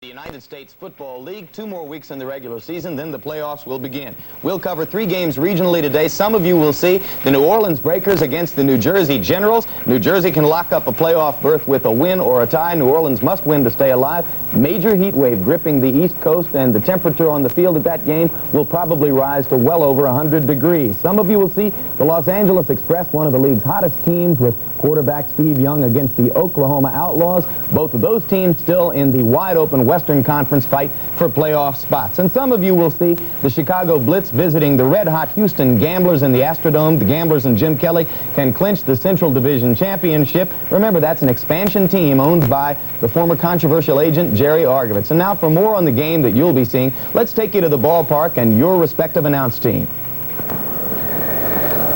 The United States Football League, 2 more weeks in the regular season, then the playoffs will begin. We'll cover 3 games regionally today. Some of you will see the New Orleans Breakers against the New Jersey Generals. New Jersey can lock up a playoff berth with a win or a tie. New Orleans must win to stay alive. Major heat wave gripping the East Coast, and the temperature on the field at that game will probably rise to well over 100 degrees. Some of you will see the Los Angeles Express, one of the league's hottest teams, with quarterback Steve Young against the Oklahoma Outlaws. Both of those teams still in the wide-open Western Conference fight for playoff spots. And some of you will see the Chicago Blitz visiting the red-hot Houston Gamblers in the Astrodome. The Gamblers and Jim Kelly can clinch the Central Division Championship. Remember, that's an expansion team owned by the former controversial agent Jerry Argovitz. And now for more on the game that you'll be seeing, let's take you to the ballpark and your respective announce team.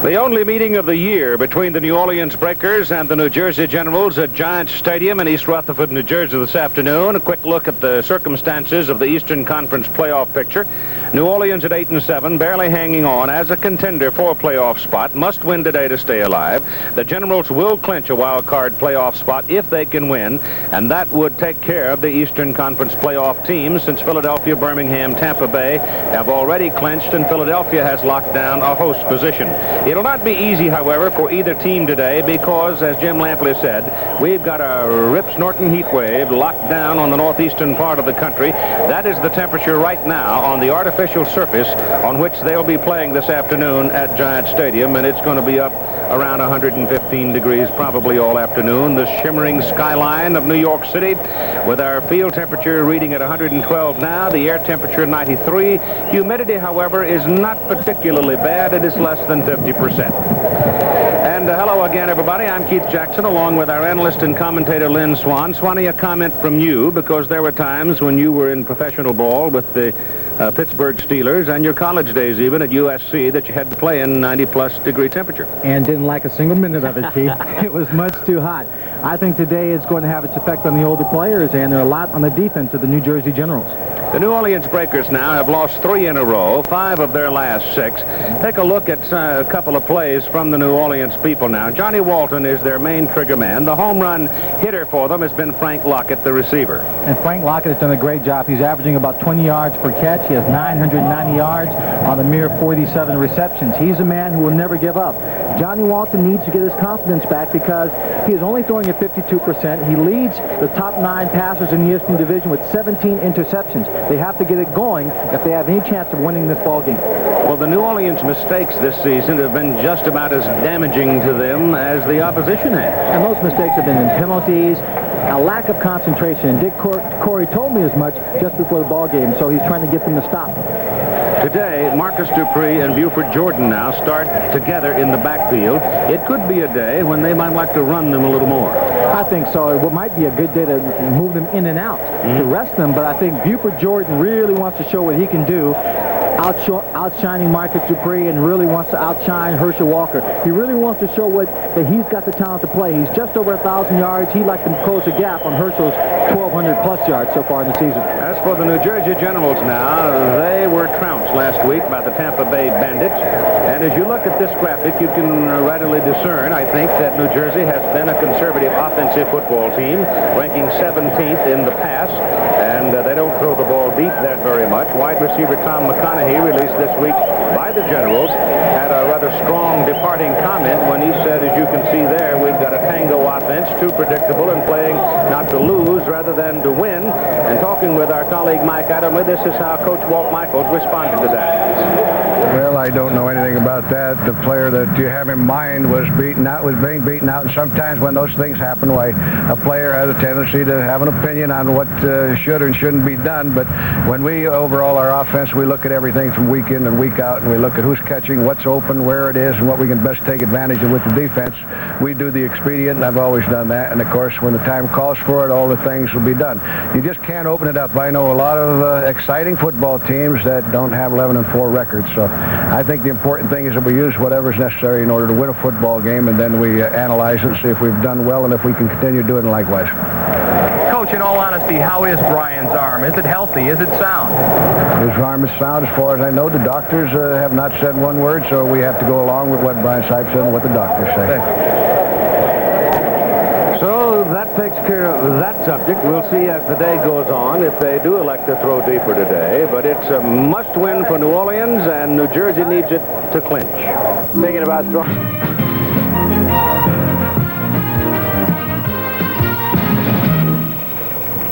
The only meeting of the year between the New Orleans Breakers and the New Jersey Generals at Giants Stadium in East Rutherford, New Jersey this afternoon. A quick look at the circumstances of the Eastern Conference playoff picture. New Orleans at 8-7, barely hanging on as a contender for a playoff spot. Must win today to stay alive. The Generals will clinch a wild card playoff spot if they can win, and that would take care of the Eastern Conference playoff teams, since Philadelphia, Birmingham, Tampa Bay have already clinched, and Philadelphia has locked down a host position. It'll not be easy, however, for either team today because, as Jim Lampley said, we've got a rip-snorting heat wave locked down on the northeastern part of the country. That is the temperature right now on the artificial surface on which they'll be playing this afternoon at Giant Stadium, and it's going to be up around 115 degrees probably all afternoon. The shimmering skyline of New York City with our field temperature reading at 112 now, the air temperature 93. Humidity, however, is not particularly bad. It is less than 50%. And hello again, everybody. I'm Keith Jackson, along with our analyst and commentator Lynn Swan. Swanee, a comment from you, because there were times when you were in professional ball with the Pittsburgh Steelers and your college days even at USC that you had to play in 90-plus degree temperature. And didn't like a single minute of it, Keith. It was much too hot. I think today it's going to have its effect on the older players, and there are a lot on the defense of the New Jersey Generals. The New Orleans Breakers now have lost 3 in a row, 5 of their last 6. Take a look at a couple of plays from the New Orleans people now. Johnny Walton is their main trigger man. The home run hitter for them has been Frank Lockett, the receiver. And Frank Lockett has done a great job. He's averaging about 20 yards per catch. He has 990 yards on a mere 47 receptions. He's a man who will never give up. Johnny Walton needs to get his confidence back because he is only throwing at 52%. He leads the top 9 passers in the Eastern Division with 17 interceptions. They have to get it going if they have any chance of winning this ball game. Well, the New Orleans mistakes this season have been just about as damaging to them as the opposition has. And those mistakes have been in penalties, a lack of concentration. And Dick Corey told me as much just before the ball game, so he's trying to get them to stop. Today, Marcus Dupree and Buford Jordan now start together in the backfield. It could be a day when they might like to run them a little more. I think so. It might be a good day to move them in and out, to rest them, but I think Buford Jordan really wants to show what he can do, outshining Marcus Dupree, and really wants to outshine Herschel Walker. He really wants to show that he's got the talent to play. He's just over 1,000 yards. He'd like to close the gap on Herschel's 1,200-plus yards so far in the season. As for the New Jersey Generals now, they were trounced last week by the Tampa Bay Bandits. And as you look at this graphic, you can readily discern, I think, that New Jersey has been a conservative offensive football team, ranking 17th in the pass. And they don't throw the ball deep that very much. Wide receiver Tom McConaughey, released this week by the Generals, had a rather strong departing comment when he said, as you can see there, we've got a tango offense, too predictable, and playing not to lose rather than to win. And talking with our colleague Mike Adamley, this is how Coach Walt Michaels responded to that. Well, I don't know anything about that. The player that you have in mind was being beaten out, and sometimes when those things happen, why a player has a tendency to have an opinion on what should and shouldn't be done. But when we overall our offense, we look at everything from week in and week out, and we look at who's catching, what's open, where it is, and what we can best take advantage of with the defense. We do the expedient, and I've always done that. And of course, when the time calls for it, all the things will be done. You just can't open it up. I know a lot of exciting football teams that don't have 11-4 records. So I think the important thing is that we use whatever's necessary in order to win a football game, and then we analyze it and see if we've done well and if we can continue doing it likewise. Coach, in all honesty, how is Brian's arm? Is it healthy? Is it sound? His arm is sound as far as I know. The doctors have not said one word, so we have to go along with what Brian Sipes said and what the doctors say. So that that takes care of that subject. We'll see as the day goes on if they do elect to throw deeper today. But it's a must-win for New Orleans, and New Jersey needs it to clinch. Thinking about throwing.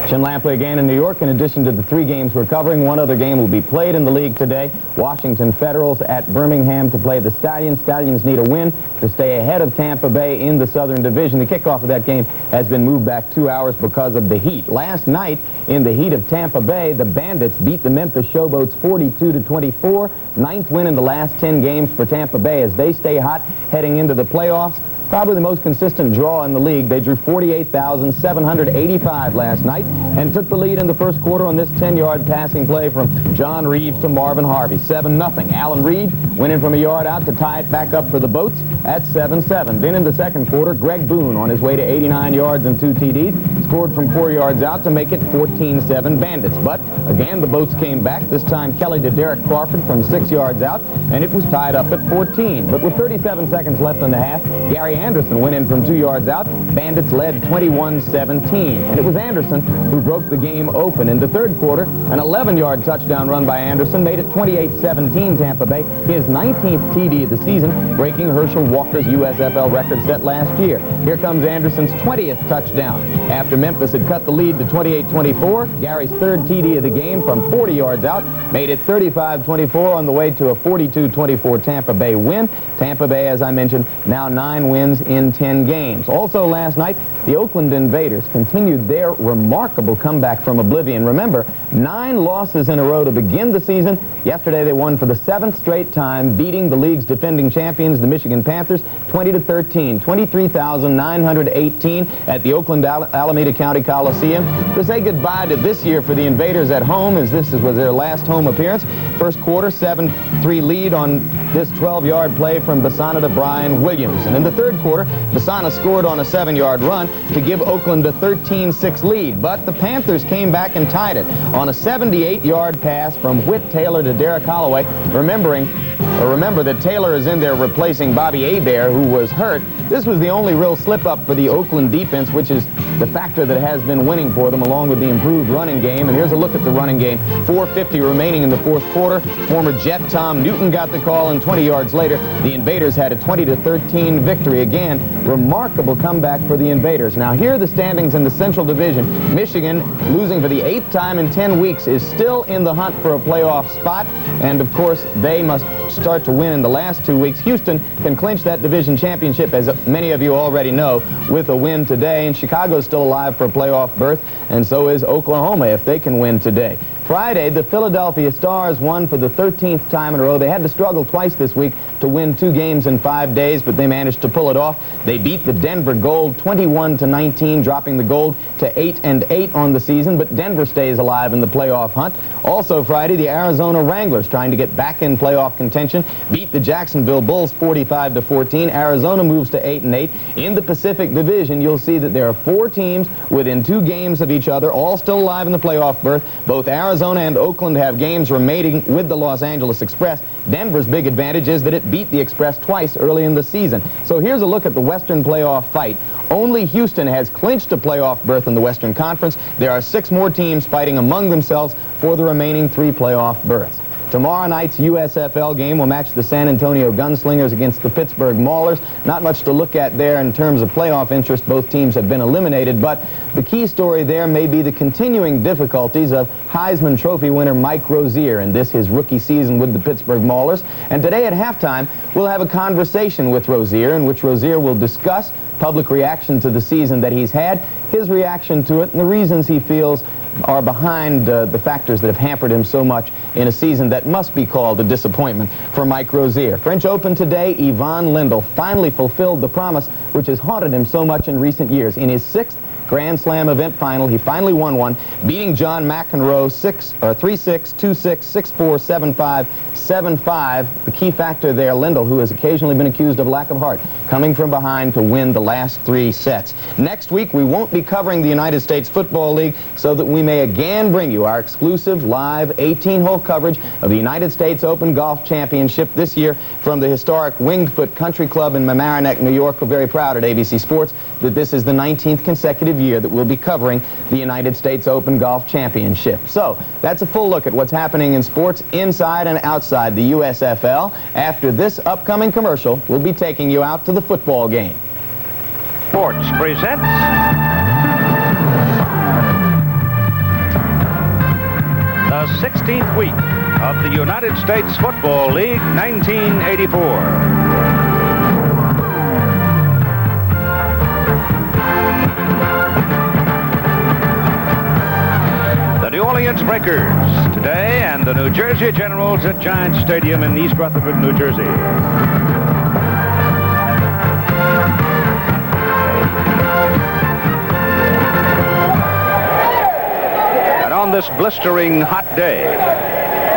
Jim Lampley again in New York. In addition to the 3 games we're covering, one other game will be played in the league today. Washington Federals at Birmingham to play the Stallions. Stallions need a win to stay ahead of Tampa Bay in the Southern Division. The kickoff of that game has been moved back 2 hours because of the heat. Last night, in the heat of Tampa Bay, the Bandits beat the Memphis Showboats 42-24. 9th win in the last 10 games for Tampa Bay as they stay hot heading into the playoffs. Probably the most consistent draw in the league. They drew 48,785 last night and took the lead in the first quarter on this 10-yard passing play from John Reeves to Marvin Harvey. 7-0. Alan Reed went in from a yard out to tie it back up for the Boats at 7-7. Then in the second quarter, Greg Boone, on his way to 89 yards and 2 TDs, scored from 4 yards out to make it 14-7 Bandits. But again, the Boats came back. This time Kelly to Derek Crawford from 6 yards out, and it was tied up at 14. But with 37 seconds left in the half, Gary Anderson went in from 2 yards out. Bandits led 21-17. And it was Anderson who broke the game open. In the third quarter, an 11-yard touchdown run by Anderson made it 28-17 Tampa Bay, his 19th TD of the season, breaking Herschel Walker's USFL record set last year. Here comes Anderson's 20th touchdown. After Memphis had cut the lead to 28-24, Gary's third TD of the game from 40 yards out made it 35-24 on the way to a 42-24 Tampa Bay win. Tampa Bay, as I mentioned, now 9 wins in 10 games. Also last night, the Oakland Invaders continued their remarkable comeback from oblivion. Remember, 9 losses in a row to begin the season. Yesterday they won for the 7th straight time, beating the league's defending champions, the Michigan Panthers, 20-13, 23,918 at the Oakland Alameda County Coliseum. To say goodbye to this year for the Invaders at home, as this was their last home appearance. First quarter, 7-3 lead on this 12-yard play from Bassana to Brian Williams. And in the third quarter, Bassana scored on a 7-yard run to give Oakland a 13-6 lead. But the Panthers came back and tied it on a 78-yard pass from Whit Taylor to Derek Holloway. Remember that Taylor is in there replacing Bobby Hebert, who was hurt. This was the only real slip-up for the Oakland defense, which is the factor that has been winning for them, along with the improved running game. And here's a look at the running game. 4:50 remaining in the fourth quarter. Former Jet Tom Newton got the call, and 20 yards later, the Invaders had a 20-13 victory. Again, remarkable comeback for the Invaders. Now, here are the standings in the Central Division. Michigan, losing for the 8th time in 10 weeks, is still in the hunt for a playoff spot. And, of course, they must start to win in the last 2 weeks. Houston can clinch that division championship, as many of you already know, with a win today. And Chicago's still alive for a playoff berth, and so is Oklahoma if they can win today. Friday, the Philadelphia Stars won for the 13th time in a row. They had to struggle twice this week to win 2 games in 5 days, but they managed to pull it off. They beat the Denver Gold 21-19, dropping the Gold to 8-8 on the season, but Denver stays alive in the playoff hunt. Also Friday, the Arizona Wranglers, trying to get back in playoff contention, beat the Jacksonville Bulls 45-14. Arizona moves to 8-8. In the Pacific Division, you'll see that there are 4 teams within 2 games of each other, all still alive in the playoff berth. Both Arizona and Oakland have games remaining with the Los Angeles Express. Denver's big advantage is that it beat the Express twice early in the season. So here's a look at the Western playoff fight. Only Houston has clinched a playoff berth in the Western Conference. There are 6 more teams fighting among themselves for the remaining 3 playoff berths. Tomorrow night's USFL game will match the San Antonio Gunslingers against the Pittsburgh Maulers. Not much to look at there in terms of playoff interest. Both teams have been eliminated, but the key story there may be the continuing difficulties of Heisman Trophy winner Mike Rozier in his rookie season with the Pittsburgh Maulers. And today at halftime, we'll have a conversation with Rozier in which Rozier will discuss public reaction to the season that he's had, his reaction to it, and the reasons he feels are behind the factors that have hampered him so much in a season that must be called a disappointment for Mike Rozier. French Open today, Yvonne Lendl finally fulfilled the promise which has haunted him so much in recent years. In his 6th Grand Slam event final, he finally won one, beating John McEnroe 3-6, 2-6, 6-4, 7-5, 7-5. The key factor there, Lendl, who has occasionally been accused of lack of heart, coming from behind to win the last 3 sets. Next week, we won't be covering the United States Football League, so that we may again bring you our exclusive live 18-hole coverage of the United States Open Golf Championship this year from the historic Winged Foot Country Club in Mamaroneck, New York. We're very proud at ABC Sports that this is the 19th consecutive year that we'll be covering the United States Open Golf Championship. So that's a full look at what's happening in sports inside and outside the USFL. After this upcoming commercial, we'll be taking you out to the football game. Sports presents the 16th week of the United States Football League 1984. The New Orleans Breakers today and the New Jersey Generals at Giant Stadium in East Rutherford, New Jersey. On this blistering hot day,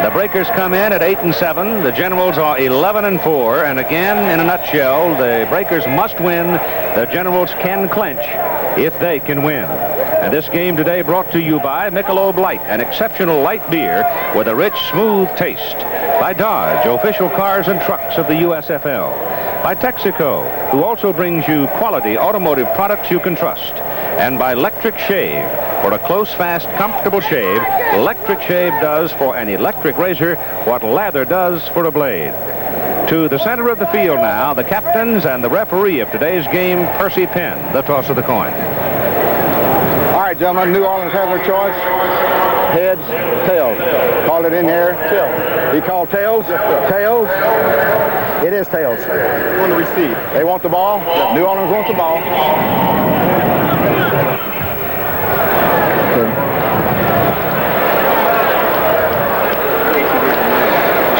the Breakers come in at 8-7. The Generals are 11-4. And again, in a nutshell, the Breakers must win. The Generals can clinch if they can win. And this game today brought to you by Michelob Light, an exceptional light beer with a rich, smooth taste. By Dodge, official cars and trucks of the USFL. By Texaco, who also brings you quality automotive products you can trust. And by Electric Shave. For a close, fast, comfortable shave, Electric Shave does for an electric razor what lather does for a blade. To the center of the field now, the captains and the referee of today's game, Percy Penn, the toss of the coin. All right, gentlemen, New Orleans has their choice. Heads, tails. Call it in here. Tails. He called tails? Tails? It is tails. They want to receive. They want the ball? Yes. New Orleans wants the ball.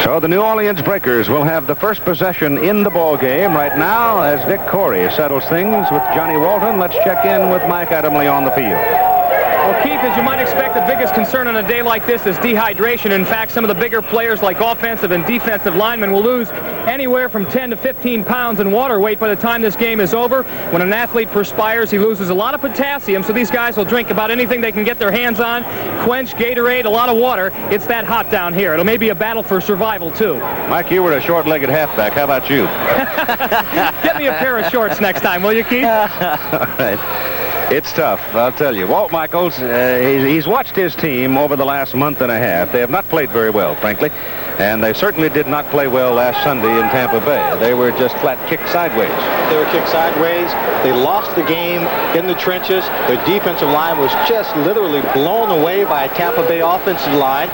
So the New Orleans Breakers will have the first possession in the ball game right now as Dick Corey settles things with Johnny Walton. Let's check in with Mike Adamle on the field. Well, Keith, as you might expect, the biggest concern on a day like this is dehydration. In fact, some of the bigger players like offensive and defensive linemen will lose anywhere from 10 to 15 pounds in water weight by the time this game is over. When an athlete perspires, he loses a lot of potassium, so these guys will drink about anything they can get their hands on. Quench, Gatorade, a lot of water. It's that hot down here. It'll maybe a battle for survival, too. Mike, you were a short-legged halfback. How about you? Get me a pair of shorts next time, will you, Keith? All right. It's tough, I'll tell you. Walt Michaels, he's watched his team over the last month and a half. They have not played very well, frankly, and they certainly did not play well last Sunday in Tampa Bay. They were just flat kicked sideways. They were kicked sideways. They lost the game in the trenches. Their defensive line was just literally blown away by a Tampa Bay offensive line.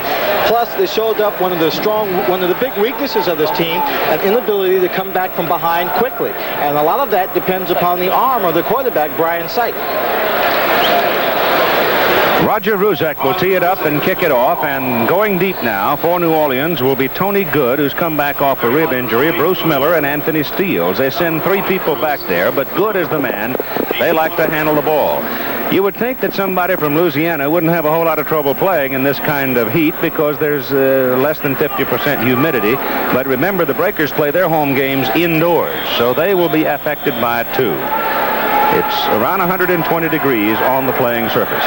Plus, they showed up one of the big weaknesses of this team, an inability to come back from behind quickly. And a lot of that depends upon the arm of the quarterback, Brian Sight. Roger Ruzek will tee it up and kick it off, and going deep now for New Orleans will be Tony Good, who's come back off a rib injury, Bruce Miller, and Anthony Steele. They send three people back there, but Good is the man. They like to handle the ball. You would think that somebody from Louisiana wouldn't have a whole lot of trouble playing in this kind of heat because there's less than 50% humidity. But remember, the Breakers play their home games indoors, so they will be affected by it too. It's around 120 degrees on the playing surface.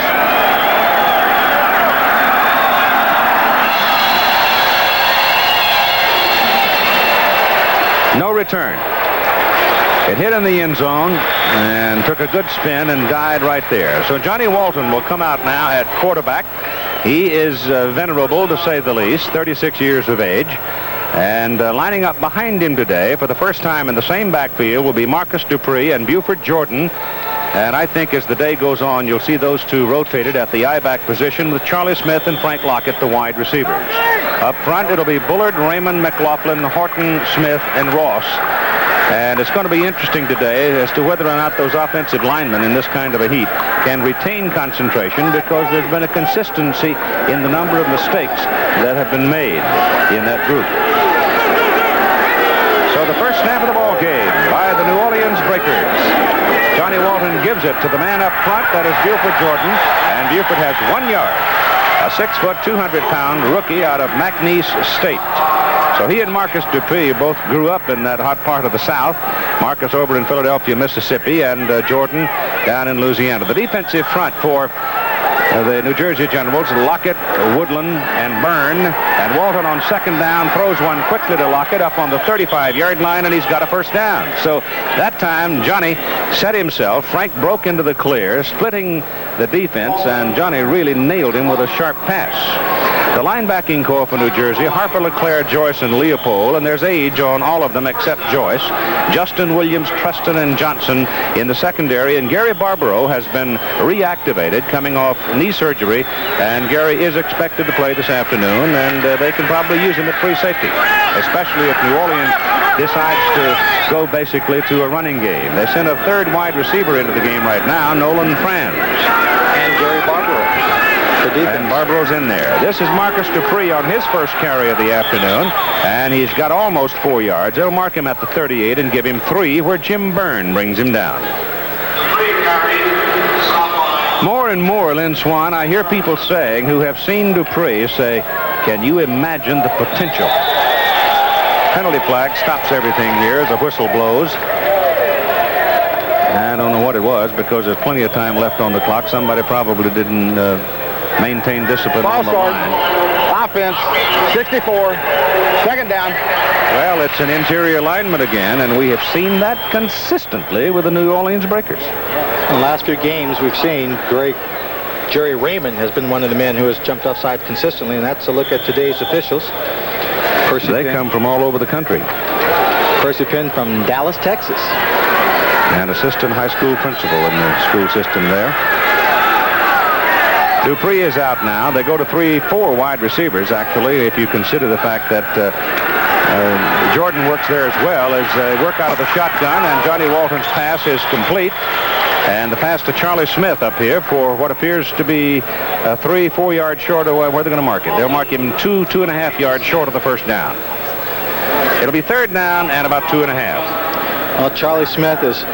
No return. It hit in the end zone and took a good spin and died right there. So Johnny Walton will come out now at quarterback. He is venerable, to say the least, 36 years of age. And lining up behind him today for the first time in the same backfield will be Marcus Dupree and Buford Jordan. And I think as the day goes on, you'll see those two rotated at the I-back position with Charlie Smith and Frank Lockett, the wide receivers. Up front, it'll be Bullard, Raymond, McLaughlin, Horton, Smith, and Ross. And it's going to be interesting today as to whether or not those offensive linemen in this kind of a heat can retain concentration, because there's been a consistency in the number of mistakes that have been made in that group. So the first snap of the ball game by the New Orleans Breakers. Johnny Walton gives it to the man up front, that is Buford Jordan, and Buford has 1 yard. A 6-foot, 200-pound rookie out of McNeese State. So he and Marcus Dupree both grew up in that hot part of the South. Marcus over in Philadelphia, Mississippi, and Jordan down in Louisiana. The defensive front for the New Jersey Generals, Lockett, Woodland, and Byrne. And Walton on second down throws one quickly to Lockett up on the 35-yard line, and he's got a first down. So that time, Johnny set himself. Frank broke into the clear, splitting the defense, and Johnny really nailed him with a sharp pass. The linebacking corps for New Jersey, Harper, LeClaire, Joyce, and Leopold, and there's age on all of them except Joyce. Justin, Williams, Preston, and Johnson in the secondary, and Gary Barbaro has been reactivated, coming off knee surgery, and Gary is expected to play this afternoon, and they can probably use him at free safety, especially if New Orleans decides to go basically to a running game. They sent a third wide receiver into the game right now, Nolan Franz. And Gary Barbaro. And Barbaro's in there. This is Marcus Dupree on his first carry of the afternoon, and he's got almost 4 yards. They'll mark him at the 38 and give him 3, where Jim Byrne brings him down. More and more, Lynn Swan, I hear people saying, who have seen Dupree, say, can you imagine the potential? Penalty flag stops everything here as the whistle blows. I don't know what it was, because there's plenty of time left on the clock. Somebody probably didn't maintain discipline on the line. Offense, 64, second down. Well, it's an interior lineman again, and we have seen that consistently with the New Orleans Breakers. In the last few games we've seen, Jerry Raymond has been one of the men who has jumped offside consistently, and that's a look at today's officials. They come from all over the country. Percy Penn from Dallas, Texas. And assistant high school principal in the school system there. Dupree is out now. They go to 3-4 wide receivers, actually, if you consider the fact that Jordan works there as well, as they work out of the shotgun, and Johnny Walton's pass is complete. And the pass to Charlie Smith up here for what appears to be 3-4 yards short of where they're going to mark it. They'll mark him 2.5 yards short of the first down. It'll be third down and about 2.5. Well, Charlie Smith is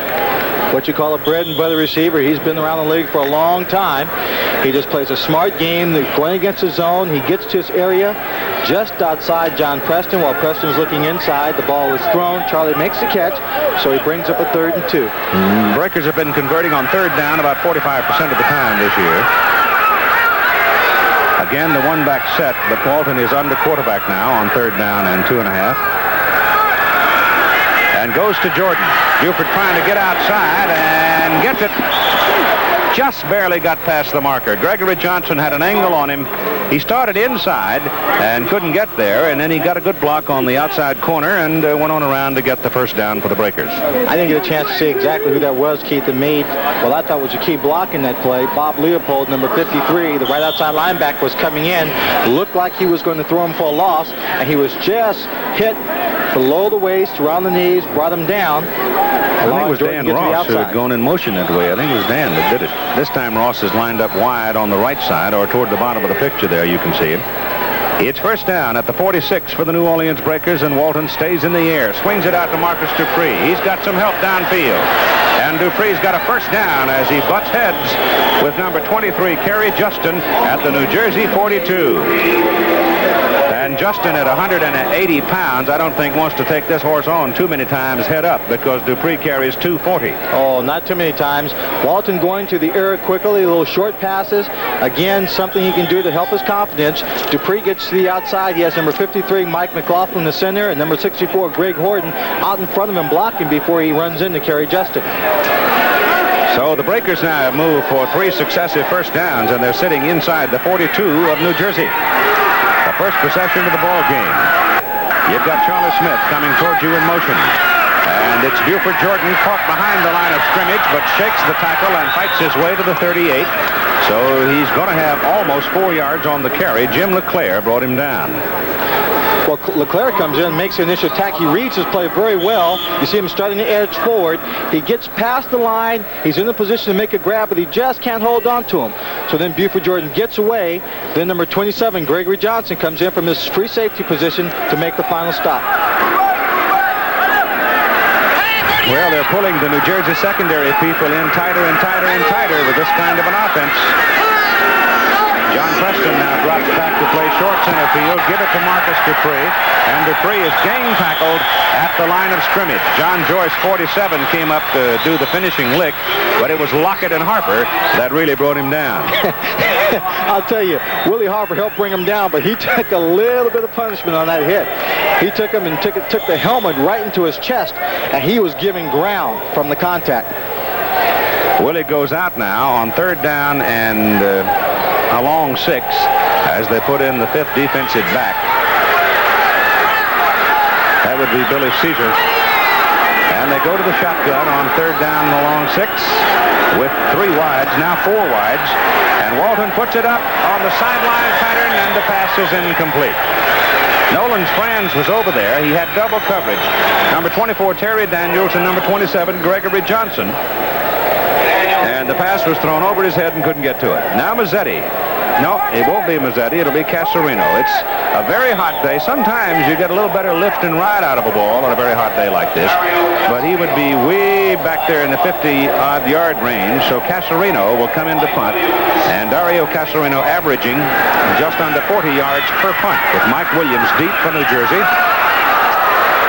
what you call a bread and butter receiver. He's been around the league for a long time. He just plays a smart game. They're going against the zone. He gets to his area just outside John Preston. While Preston's looking inside, the ball is thrown. Charlie makes the catch, so he brings up a 3rd and 2. Breakers have been converting on third down about 45% of the time this year. Again, the one-back set, but Walton is under quarterback now on third down and 2.5. And goes to Jordan. Buford trying to get outside and gets it. Just barely got past the marker. Gregory Johnson had an angle on him. He started inside and couldn't get there, and then he got a good block on the outside corner and went on around to get the first down for the Breakers. I didn't get a chance to see exactly who that was, Keith, that made what I thought was a key block in that play. Bob Leopold, number 53, the right outside linebacker, was coming in. Looked like he was going to throw him for a loss, and he was just hit below the waist, around the knees, brought him down. I think it was Dan Ross who had gone in motion that way. I think it was Dan that did it. This time Ross is lined up wide on the right side, or toward the bottom of the picture there, you can see him. It's first down at the 46 for the New Orleans Breakers, and Walton stays in the air. Swings it out to Marcus Dupree. He's got some help downfield. And Dupree's got a first down as he butts heads with number 23, Kerry Justin, at the New Jersey 42. And Justin, at 180 pounds, I don't think wants to take this horse on too many times head up, because Dupree carries 240. Oh, not too many times. Walton going to the air quickly, little short passes. Again, something he can do to help his confidence. Dupree gets to the outside. He has number 53, Mike McLaughlin, in the center, and number 64, Greg Horton, out in front of him blocking before he runs into Kerry Justin. So the Breakers now have moved for 3 successive first downs, and they're sitting inside the 42 of New Jersey. The first possession of the ball game. You've got Charlie Smith coming towards you in motion. And it's Buford Jordan caught behind the line of scrimmage, but shakes the tackle and fights his way to the 38. So he's going to have almost 4 yards on the carry. Jim LeClaire brought him down. Well, LeClaire comes in, makes the initial attack. He reads his play very well. You see him starting to edge forward. He gets past the line. He's in the position to make a grab, but he just can't hold on to him. So then Buford Jordan gets away. Then number 27, Gregory Johnson, comes in from his free safety position to make the final stop. Well, they're pulling the New Jersey secondary people in tighter and tighter and tighter with this kind of an offense. John Preston now drops back to play short center field, give it to Marcus Dupree, and Dupree is gang tackled at the line of scrimmage. John Joyce, 47, came up to do the finishing lick, but it was Lockett and Harper that really brought him down. I'll tell you, Willie Harper helped bring him down, but he took a little bit of punishment on that hit. He took him and took the helmet right into his chest, and he was giving ground from the contact. Willie goes out now on third down and a long 6 as they put in the 5th defensive back. That would be Billy Caesar. And they go to the shotgun on third down and a long 6 with 3 wides, now 4 wides. And Walton puts it up on the sideline pattern, and the pass is incomplete. Nolan Franz was over there. He had double coverage. Number 24, Terry Daniels, and number 27, Gregory Johnson. And the pass was thrown over his head and couldn't get to it. Now Mazzetti. No, it won't be Mazzetti. It'll be Casarino. It's a very hot day. Sometimes you get a little better lift and ride out of a ball on a very hot day like this. But he would be way back there in the 50-odd yard range. So Casarino will come in to punt. And Dario Casarino averaging just under 40 yards per punt with Mike Williams deep for New Jersey.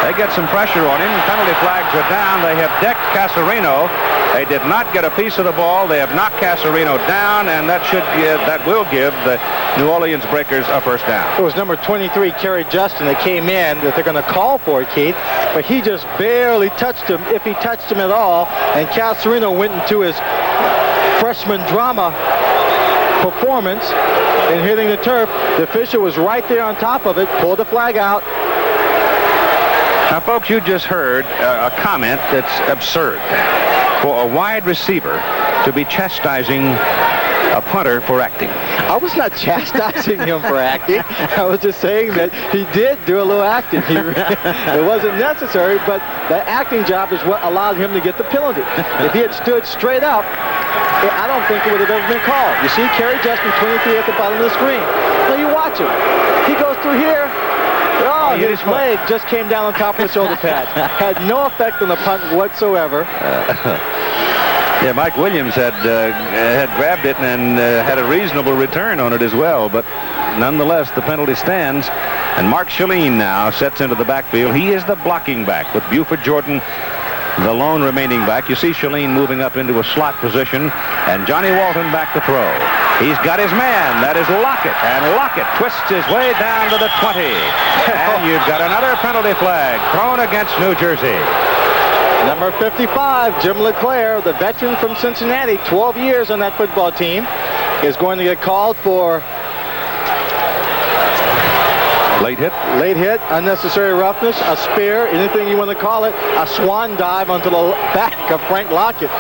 They get some pressure on him. Penalty flags are down. They have decked Casarino. They did not get a piece of the ball. They have knocked Casarino down, and that will give the New Orleans Breakers a first down. It was number 23, Kerry Justin, that came in that they're going to call for it, Keith. But he just barely touched him, if he touched him at all. And Casarino went into his freshman drama performance and hitting the turf. The official was right there on top of it, pulled the flag out. Now, folks, you just heard a comment that's absurd. For a wide receiver to be chastising a punter for acting. I was not chastising him for acting. I was just saying that he did do a little acting. It wasn't necessary, but the acting job is what allowed him to get the penalty. If he had stood straight up, I don't think it would have ever been called. You see Kerry Justin, 23 at the bottom of the screen. Now you watch him. He goes through here. Oh, his leg just came down on top of the shoulder pad. Had no effect on the punt whatsoever. Yeah, Mike Williams had grabbed it and had a reasonable return on it as well. But nonetheless, the penalty stands. And Mark Shalene now sets into the backfield. He is the blocking back with Buford Jordan, the lone remaining back. You see Shalene moving up into a slot position. And Johnny Walton back to throw. He's got his man. That is Lockett. And Lockett twists his way down to the 20. And you've got another penalty flag thrown against New Jersey. Number 55, Jim LeClaire, the veteran from Cincinnati, 12 years on that football team, is going to get called for late hit, unnecessary roughness, a spear, anything you want to call it, a swan dive onto the back of Frank Lockett.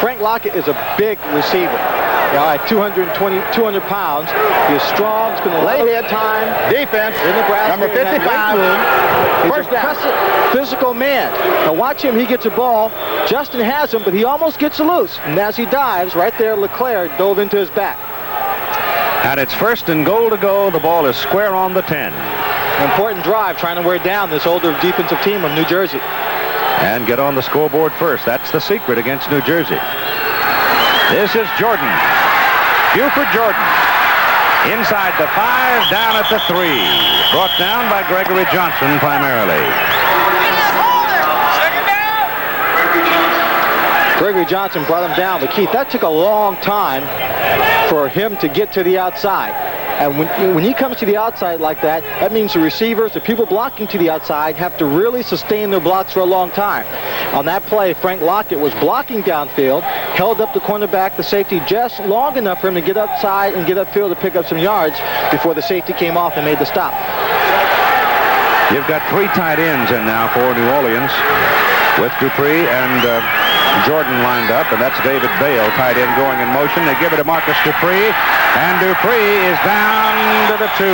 Frank Lockett is a big receiver. At 200 pounds. He's strong. It's been a late hit time. Defense. In Nebraska. Number 55. He's first down. Physical man. Now watch him. He gets a ball. Justin has him, but he almost gets loose. And as he dives, right there, LeClaire dove into his back. And it's 1st and goal to go. The ball is square on the 10. An important drive trying to wear down this older defensive team of New Jersey. And get on the scoreboard first. That's the secret against New Jersey. This is Jordan. Buford Jordan. Inside the 5, down at the 3. Brought down by Gregory Johnson primarily. Gregory Johnson brought him down. But Keith, that took a long time for him to get to the outside. And when he comes to the outside like that, that means the receivers, the people blocking to the outside, have to really sustain their blocks for a long time. On that play, Frank Lockett was blocking downfield, held up the cornerback, the safety, just long enough for him to get outside and get upfield to pick up some yards before the safety came off and made the stop. You've got 3 tight ends in now for New Orleans with Dupree and Jordan lined up, and that's David Bale, tight end, going in motion. They give it to Marcus Dupree, and Dupree is down to the 2.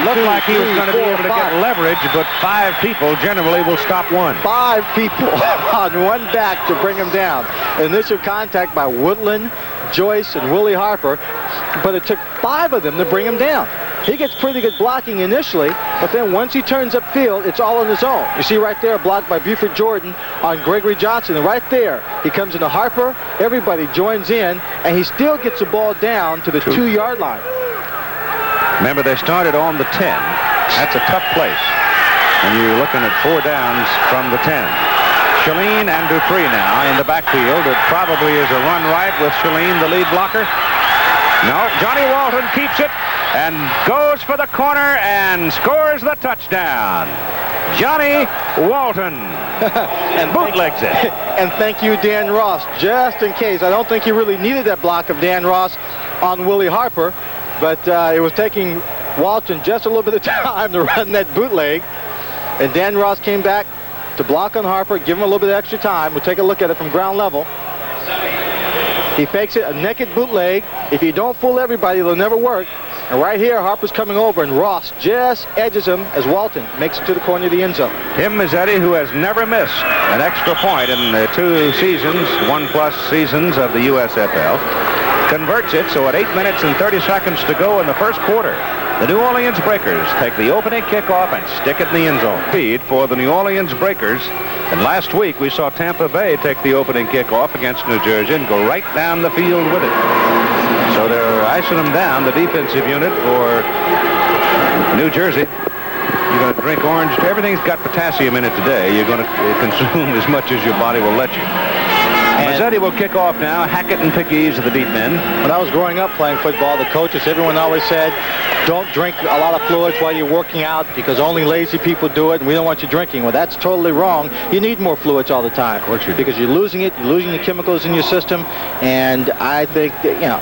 Looked like he was going to be able to get leverage, but 5 people generally will stop one. 5 people on one back to bring him down. Initial contact by Woodland, Joyce, and Willie Harper, but it took 5 of them to bring him down. He gets pretty good blocking initially, but then once he turns upfield, it's all on his own. You see right there, blocked by Buford Jordan on Gregory Johnson. And right there, he comes into Harper. Everybody joins in, and he still gets the ball down to the 2-yard line. Remember, they started on the 10. That's a tough place when you're looking at 4 downs from the 10. Shalene and Dupree now in the backfield. It probably is a run right with Shalene, the lead blocker. No, Johnny Walton keeps it and goes for the corner and scores the touchdown. Johnny Walton and bootlegs it. And thank you, Dan Ross, just in case. I don't think he really needed that block of Dan Ross on Willie Harper, but it was taking Walton just a little bit of time to run that bootleg. And Dan Ross came back to block on Harper, give him a little bit of extra time. We'll take a look at it from ground level. He fakes it, a naked bootleg. If you don't fool everybody, it'll never work. And right here, Harper's coming over, and Ross just edges him as Walton makes it to the corner of the end zone. Tim Mazzetti, who has never missed an extra point in the 2 seasons, 1+ seasons of the USFL, converts it. So at 8 minutes and 30 seconds to go in the first quarter, the New Orleans Breakers take the opening kickoff and stick it in the end zone. Feed for the New Orleans Breakers. And last week we saw Tampa Bay take the opening kickoff against New Jersey and go right down the field with it. So they're icing them down, the defensive unit for New Jersey. You're going to drink orange. Everything's got potassium in it today. You're going to consume as much as your body will let you. Mazzetti will kick off now. Hackett and Pickeys are the deep men. When I was growing up playing football, the coaches, everyone always said, don't drink a lot of fluids while you're working out because only lazy people do it and we don't want you drinking. Well, that's totally wrong. You need more fluids all the time. Of course you do. Because you're losing it. You're losing the chemicals in your system. And I think that, you know,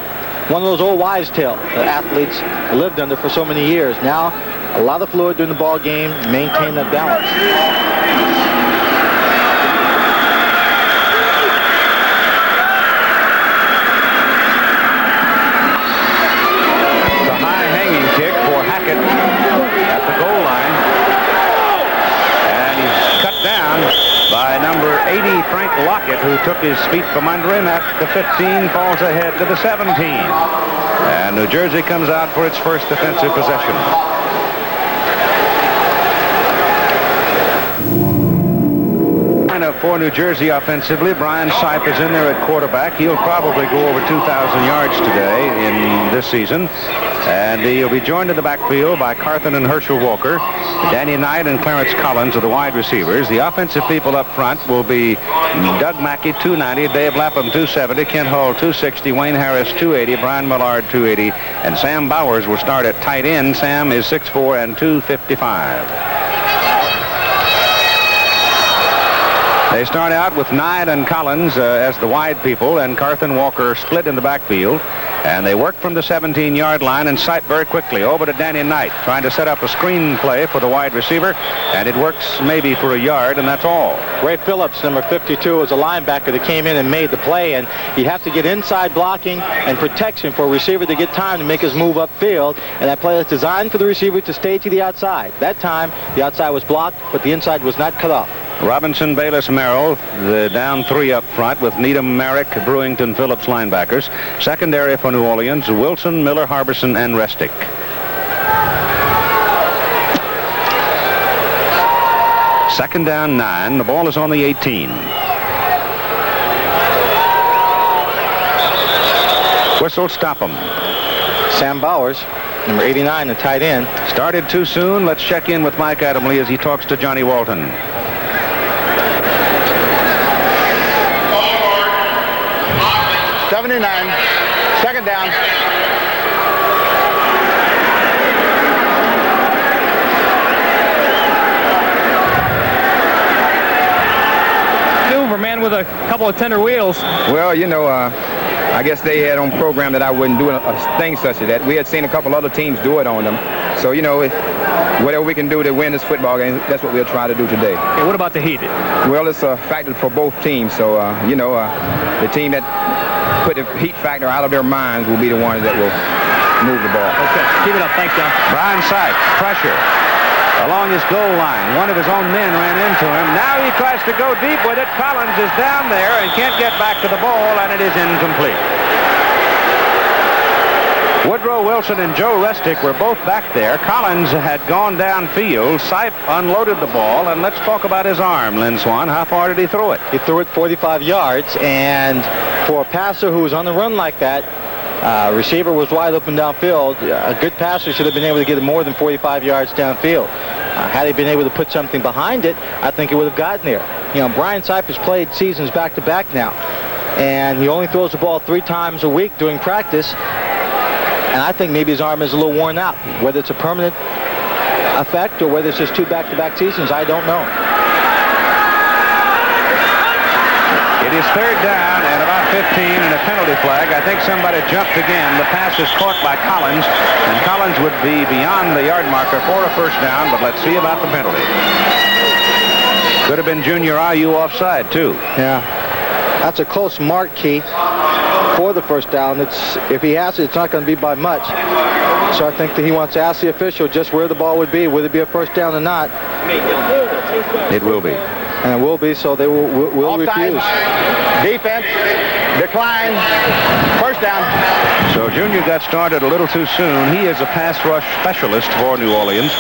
one of those old wives' tale that athletes lived under for so many years. Now, a lot of fluid during the ball game, maintain that balance. At the goal line, and he's cut down by number 80, Frank Lockett, who took his feet from under him at the 15, falls ahead to the 17. And New Jersey comes out for its first defensive possession. For New Jersey offensively, Brian Sipe is in there at quarterback. He'll probably go over 2,000 yards today in this season. And he'll be joined in the backfield by Carthen and Herschel Walker. Danny Knight and Clarence Collins are the wide receivers. The offensive people up front will be Doug Mackey, 290, Dave Lapham, 270, Kent Hull, 260, Wayne Harris, 280, Brian Millard, 280, and Sam Bowers will start at tight end. Sam is 6'4" and 255. They start out with Knight and Collins as the wide people, and Carthen Walker split in the backfield. And they work from the 17-yard line and sight very quickly over to Danny Knight, trying to set up a screen play for the wide receiver, and it works maybe for a yard, and that's all. Ray Phillips, number 52, was a linebacker that came in and made the play, and you have to get inside blocking and protection for a receiver to get time to make his move upfield, and that play is designed for the receiver to stay to the outside. That time, the outside was blocked, but the inside was not cut off. Robinson, Bayless, Merrill, the down 3 up front with Needham, Merrick, Brewington, Phillips linebackers. Secondary for New Orleans, Wilson, Miller, Harbison, and Restick. Second down 9. The ball is on the 18. Whistle, stop him. Sam Bowers, number 89, the tight end. Started too soon. Let's check in with Mike Adamle as he talks to Johnny Walton. 79, second down. Maneuver, man, with a couple of tender wheels. Well, you know, I guess they had on program that I wouldn't do a thing such as that. We had seen a couple other teams do it on them. So, you know, whatever we can do to win this football game, that's what we'll try to do today. Okay, what about the heat? Well, it's a factor for both teams. So, you know, the team that put the heat factor out of their minds will be the ones that will move the ball. Okay, keep it up. Thanks, John. Brian Sipe, pressure along his goal line. One of his own men ran into him. Now he tries to go deep with it. Collins is down there and can't get back to the ball, and it is incomplete. Woodrow Wilson and Joe Restick were both back there. Collins had gone downfield. Sipe unloaded the ball, and let's talk about his arm, Lynn Swan. How far did he throw it? He threw it 45 yards, and for a passer who was on the run like that, Receiver was wide open downfield. A good passer should have been able to get it more than 45 yards downfield. Had he been able to put something behind it, I think he would have gotten there. You know, Brian Sipe has played seasons back-to-back now, and he only throws the ball 3 times a week during practice, and I think maybe his arm is a little worn out. Whether it's a permanent effect or whether it's just 2 back-to-back seasons, I don't know. It is third down and about 15 and a penalty flag. I think somebody jumped again. The pass is caught by Collins, and Collins would be beyond the yard marker for a first down, but let's see about the penalty. Could have been Junior Ayu offside, too. Yeah. That's a close mark, Keith, for the first down. If he has it, it's not going to be by much. So I think that he wants to ask the official just where the ball would be. Would it be a first down or not? It will be. And it will be, so they will refuse. Defense, decline, first down. So Junior got started a little too soon. He is a pass rush specialist for New Orleans,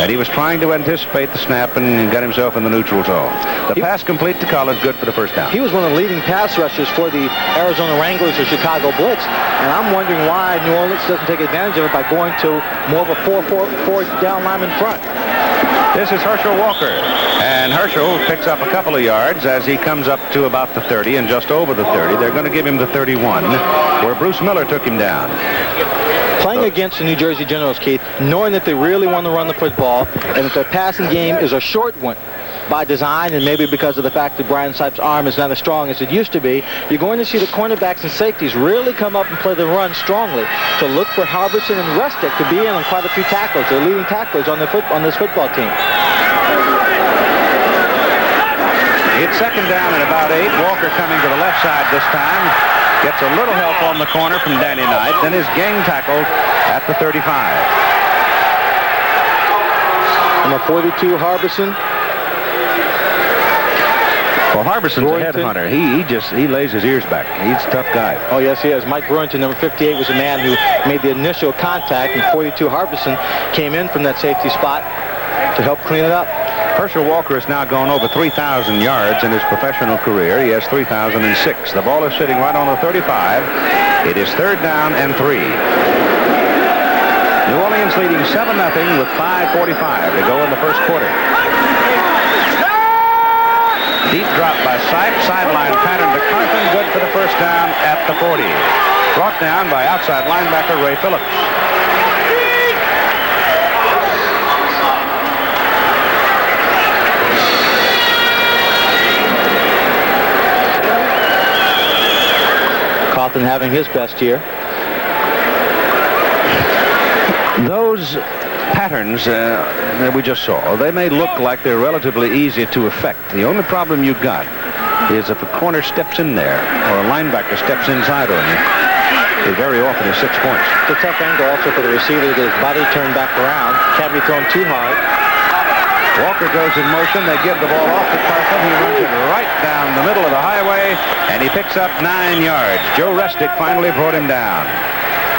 and he was trying to anticipate the snap and get himself in the neutral zone. The pass complete to Collins, good for the first down. He was one of the leading pass rushers for the Arizona Wranglers or Chicago Blitz, and I'm wondering why New Orleans doesn't take advantage of it by going to more of a 4-4 down lineman front. This is Herschel Walker, and Herschel picks up a couple of yards as he comes up to about the 30 and just over the 30. They're going to give him the 31, where Bruce Miller took him down. Playing against the New Jersey Generals, Keith, knowing that they really want to run the football and that their passing game is a short one by design and maybe because of the fact that Brian Sipe's arm is not as strong as it used to be, you're going to see the cornerbacks and safeties really come up and play the run strongly to look for Harbison and Rustick to be in on quite a few tackles. They're leading tacklers on this football team. It's second down and about 8. Walker coming to the left side this time. Gets a little help on the corner from Danny Knight. Then is gang tackled at the 35. Number 42, Harbison. Well, Harbison's a headhunter. He lays his ears back. He's a tough guy. Oh, yes, he is. Mike Brewington, number 58, was the man who made the initial contact, and 42, Harbison, came in from that safety spot to help clean it up. Herschel Walker has now gone over 3,000 yards in his professional career. He has 3,006. The ball is sitting right on the 35. It is third down and 3. New Orleans leading 7-0 with 5:45 to go in the first quarter. Deep drop by Sipe, sideline pattern to Carthen, good for the first down at the 40. Brought down by outside linebacker Ray Phillips. Carthen having his best year. Those patterns that we just saw, they may look like they're relatively easy to effect. The only problem you've got is if a corner steps in there or a linebacker steps inside on you, it very often is 6 points. It's a tough angle also for the receiver to get his body turned back around. Can't be thrown too hard. Walker goes in motion. They give the ball off to Carthen. He runs it right down the middle of the highway, and he picks up 9 yards. Joe Restick finally brought him down.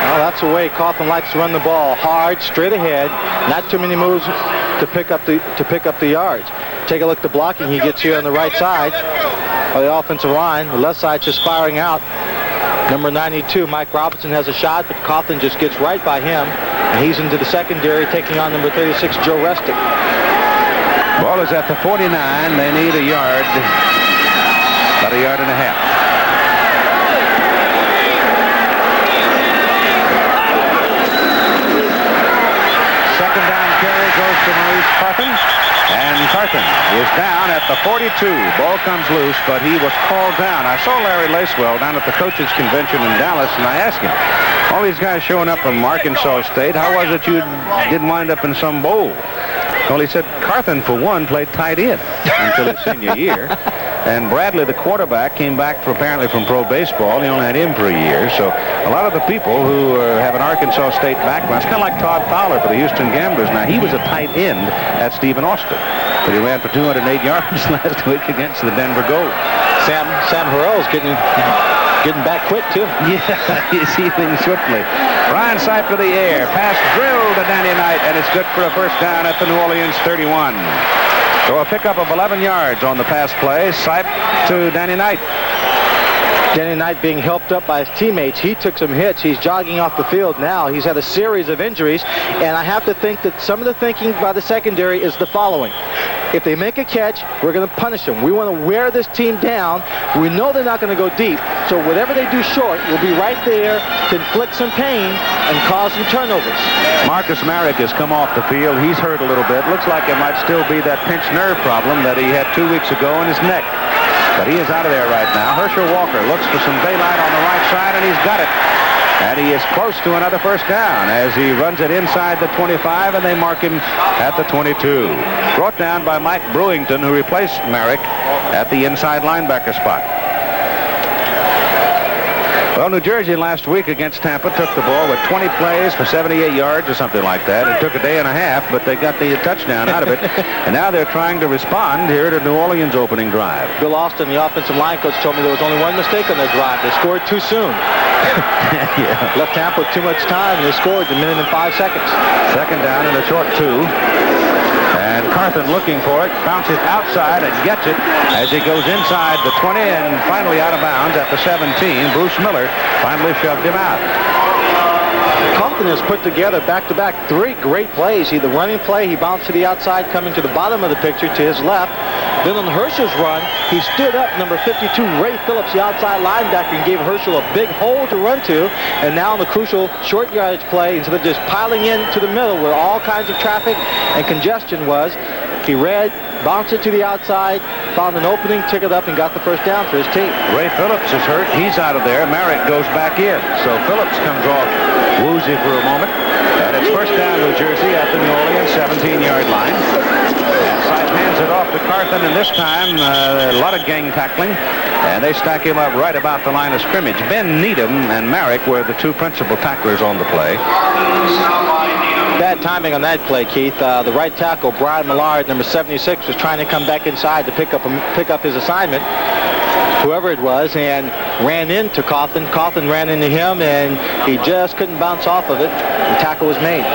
Well, that's the way Carthen likes to run the ball, hard, straight ahead, not too many moves to pick up the yards. Take a look at the blocking he gets here on the right side of the offensive line. The left side just firing out. Number 92, Mike Robinson, has a shot, but Carthen just gets right by him, and he's into the secondary, taking on number 36, Joe Restick. Ball is at the 49. They need a yard, about a yard and a half. Second down carry goes to Maurice Carthen, and Carthen is down at the 42. Ball comes loose, but he was called down. I saw Larry Lacewell down at the coaches convention in Dallas, and I asked him, all these guys showing up from Arkansas State, how was it you didn't wind up in some bowl? Well, he said Carthen, for one, played tight end until his senior year. And Bradley, the quarterback, came back apparently from pro baseball. He only had him for a year. So a lot of the people who have an Arkansas State background, it's kind of like Todd Fowler for the Houston Gamblers. Now, he was a tight end at Stephen Austin, but he ran for 208 yards last week against the Denver Gold. Sam Harrell's getting back quick, too. Yeah, you see things swiftly. Brian Sipe to the air. Pass drilled to Danny Knight, and it's good for a first down at the New Orleans 31. So a pickup of 11 yards on the pass play. Sipe to Danny Knight. Danny Knight being helped up by his teammates. He took some hits. He's jogging off the field now. He's had a series of injuries, and I have to think that some of the thinking by the secondary is the following. If they make a catch, we're going to punish them. We want to wear this team down. We know they're not going to go deep, so whatever they do short will be right there to inflict some pain and cause some turnovers. Marcus Marek has come off the field. He's hurt a little bit. Looks like it might still be that pinched nerve problem that he had 2 weeks ago in his neck. But he is out of there right now. Herschel Walker looks for some daylight on the right side, and he's got it. And he is close to another first down as he runs it inside the 25, and they mark him at the 22. Brought down by Mike Brewington, who replaced Marek at the inside linebacker spot. Well, New Jersey last week against Tampa took the ball with 20 plays for 78 yards or something like that. It took a day and a half, but they got the touchdown out of it. And now they're trying to respond here to New Orleans' opening drive. Bill Austin, the offensive line coach, told me there was only one mistake on their drive. They scored too soon. Yeah. Left Tampa with too much time, and they scored in a minute and 5 seconds. Second down and a short 2. And Carthen looking for it, bounces outside and gets it as he goes inside the 20 and finally out of bounds at the 17. Bruce Miller finally shoved him out. Carthen has put together back-to-back 3 great plays. The running play, he bounced to the outside, coming to the bottom of the picture to his left. Then on Herschel's run, he stood up number 52, Ray Phillips, the outside linebacker, and gave Herschel a big hole to run to. And now in the crucial short yardage play, instead of just piling into the middle where all kinds of traffic and congestion was, he bounced it to the outside, found an opening, took it up, and got the first down for his team. Ray Phillips is hurt. He's out of there. Marek goes back in. So Phillips comes off woozy for a moment. And it's first down New Jersey at the New Orleans 17-yard line. And Sipe hands it off to Carthen, and this time a lot of gang tackling. And they stack him up right about the line of scrimmage. Ben Needham and Marek were the 2 principal tacklers on the play. Bad timing on that play, Keith. The right tackle, Brian Millard, number 76, was trying to come back inside to pick up his assignment, whoever it was, and ran into Carthen. Carthen ran into him, and he just couldn't bounce off of it. The tackle was made.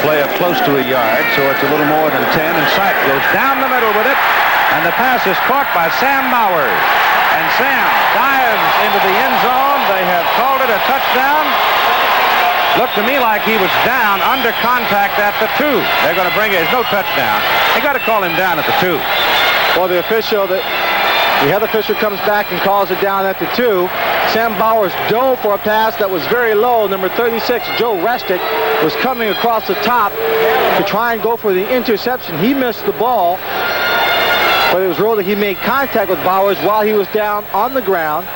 Play of close to a yard, so it's a little more than 10, and Sipe goes down the middle with it, and the pass is caught by Sam Bowers, and Sam dives into the end zone. They have called it a touchdown. Looked to me like he was down under contact at the 2. They're going to bring it. There's no touchdown. They got to call him down at the 2. Well, the other official comes back and calls it down at the 2. Sam Bowers dove for a pass that was very low. Number 36, Joe Restick, was coming across the top to try and go for the interception. He missed the ball, but it was ruled that he made contact with Bowers while he was down on the ground.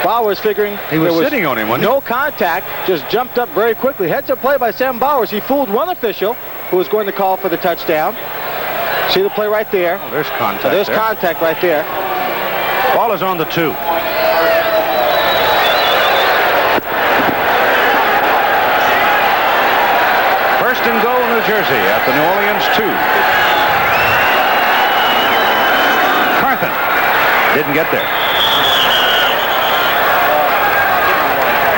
Bowers figuring he was sitting on him, wasn't he? No contact, just jumped up very quickly. Heads-up play by Sam Bowers. He fooled one official who was going to call for the touchdown. See the play right there? Oh, there's contact. There's contact right there. Ball is on the 2. First and goal, New Jersey at the New Orleans 2. Carthen didn't get there.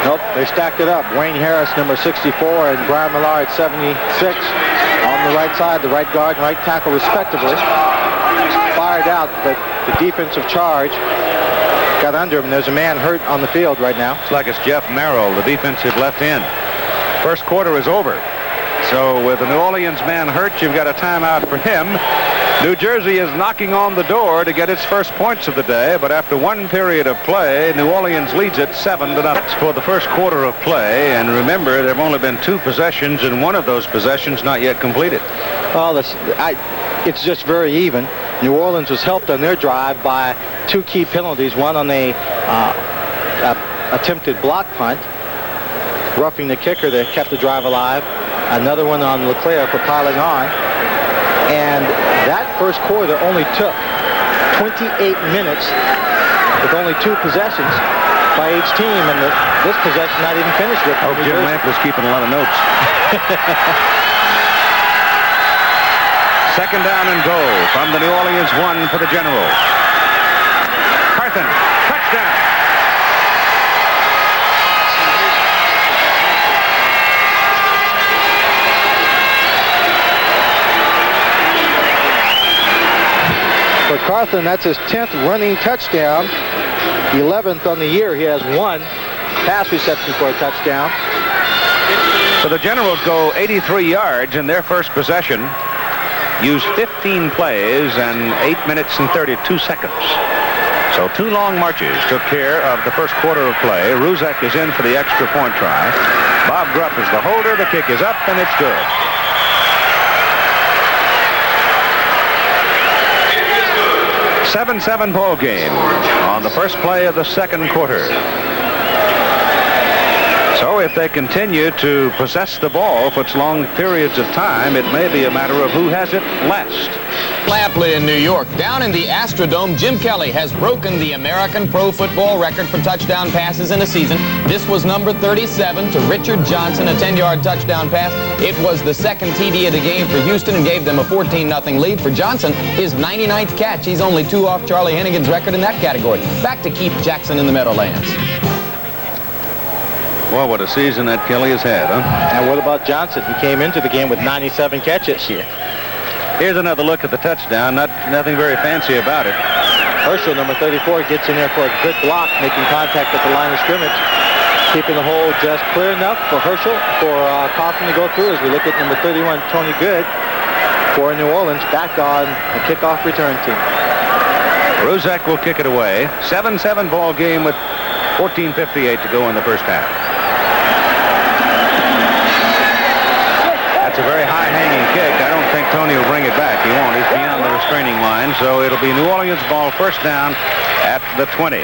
Nope, they stacked it up. Wayne Harris, number 64, and Brian Millard, 76, on the right side, the right guard and right tackle, respectively. Fired out, but the defensive charge got under him. There's a man hurt on the field right now. It's like it's Jeff Merrill, the defensive left end. First quarter is over. So with the New Orleans man hurt, you've got a timeout for him. New Jersey is knocking on the door to get its first points of the day, but after one period of play, New Orleans leads it 7-0 for the first quarter of play. And remember, there have only been 2 possessions, and one of those possessions not yet completed. Well, it's just very even. New Orleans was helped on their drive by 2 key penalties, one on a attempted block punt, roughing the kicker that kept the drive alive, another one on LeClaire for piling on, and that first quarter only took 28 minutes with only 2 possessions by each team, and this possession not even finished with. Oh, Jim Lamp was keeping a lot of notes. Second down and goal from the New Orleans 1 for the Generals. Carthen, touchdown. For Carthen, that's his 10th running touchdown. 11th on the year. He has 1 pass reception for a touchdown. So the Generals go 83 yards in their first possession. Use 15 plays and 8 minutes and 32 seconds. So 2 long marches took care of the first quarter of play. Ruzek is in for the extra point try. Bob Grupp is the holder. The kick is up, and it's good. "7-7 ball game on the first play of the second quarter. So if they continue to possess the ball for long periods of time, it may be a matter of who has it last. Lampley in New York. Down in the Astrodome, Jim Kelly has broken the American Pro Football record for touchdown passes in a season. This was number 37 to Richard Johnson, a 10-yard touchdown pass. It was the second TD of the game for Houston and gave them a 14-0 lead. For Johnson, his 99th catch. He's only 2 off Charlie Hennigan's record in that category. Back to Keith Jackson in the Meadowlands. Well, what a season that Kelly has had, huh? And what about Johnson? He came into the game with 97 catches here. Here's another look at the touchdown. Nothing very fancy about it. Herschel, number 34, gets in there for a good block, making contact at the line of scrimmage. Keeping the hole just clear enough for Herschel, for Kaufman to go through as we look at number 31, Tony Good, for New Orleans, back on the kickoff return team. Ruzek will kick it away. 7-7 ball game with 14:58 to go in the first half. That's a very high-hanging kick. I don't think Tony will bring it back. He won't. He's beyond the restraining line, so it'll be New Orleans ball first down at the 20.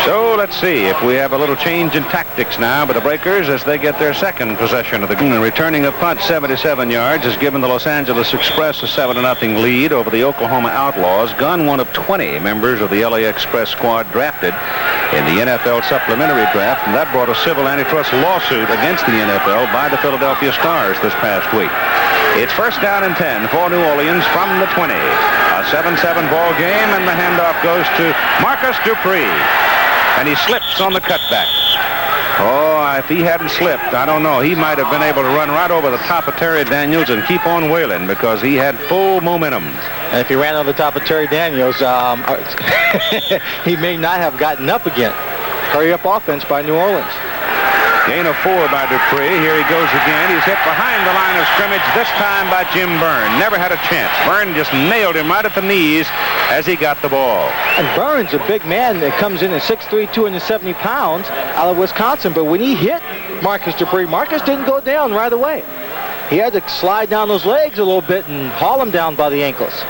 So let's see if we have a little change in tactics now by the Breakers as they get their second possession of the game. Returning a punt 77 yards has given the Los Angeles Express a 7-0 lead over the Oklahoma Outlaws. Gunn, one of 20 members of the LA Express squad drafted in the NFL supplementary draft, and that brought a civil antitrust lawsuit against the NFL by the Philadelphia Stars this past week. It's first down and 10 for New Orleans from the 20. A 7-7 ball game, and the handoff goes to Marcus Dupree. And he slips on the cutback. Oh, if he hadn't slipped, I don't know. He might have been able to run right over the top of Terry Daniels and keep on wailing because he had full momentum. And if he ran over the top of Terry Daniels, he may not have gotten up again. Hurry up offense by New Orleans. Gain of 4 by Dupree. Here he goes again. He's hit behind the line of scrimmage, this time by Jim Byrne. Never had a chance. Byrne just nailed him right at the knees as he got the ball. And Byrne's a big man that comes in at 6'3", 270 pounds out of Wisconsin. But when he hit Marcus Dupree, Marcus didn't go down right away. He had to slide down those legs a little bit and haul him down by the ankles.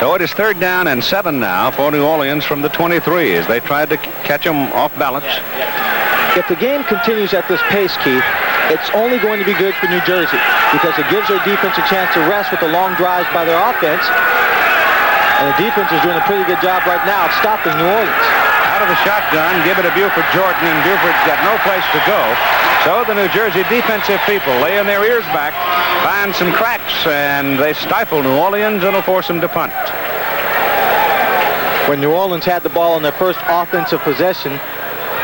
So it is third down and 7 now for New Orleans from the 23 as they tried to catch him off balance. If the game continues at this pace, Keith, it's only going to be good for New Jersey because it gives their defense a chance to rest with the long drives by their offense. And the defense is doing a pretty good job right now of stopping New Orleans. Out of the shotgun, give it to Buford Jordan, and Buford's got no place to go. So the New Jersey defensive people laying their ears back, find some cracks, and they stifle New Orleans and will force them to punt. When New Orleans had the ball on their first offensive possession,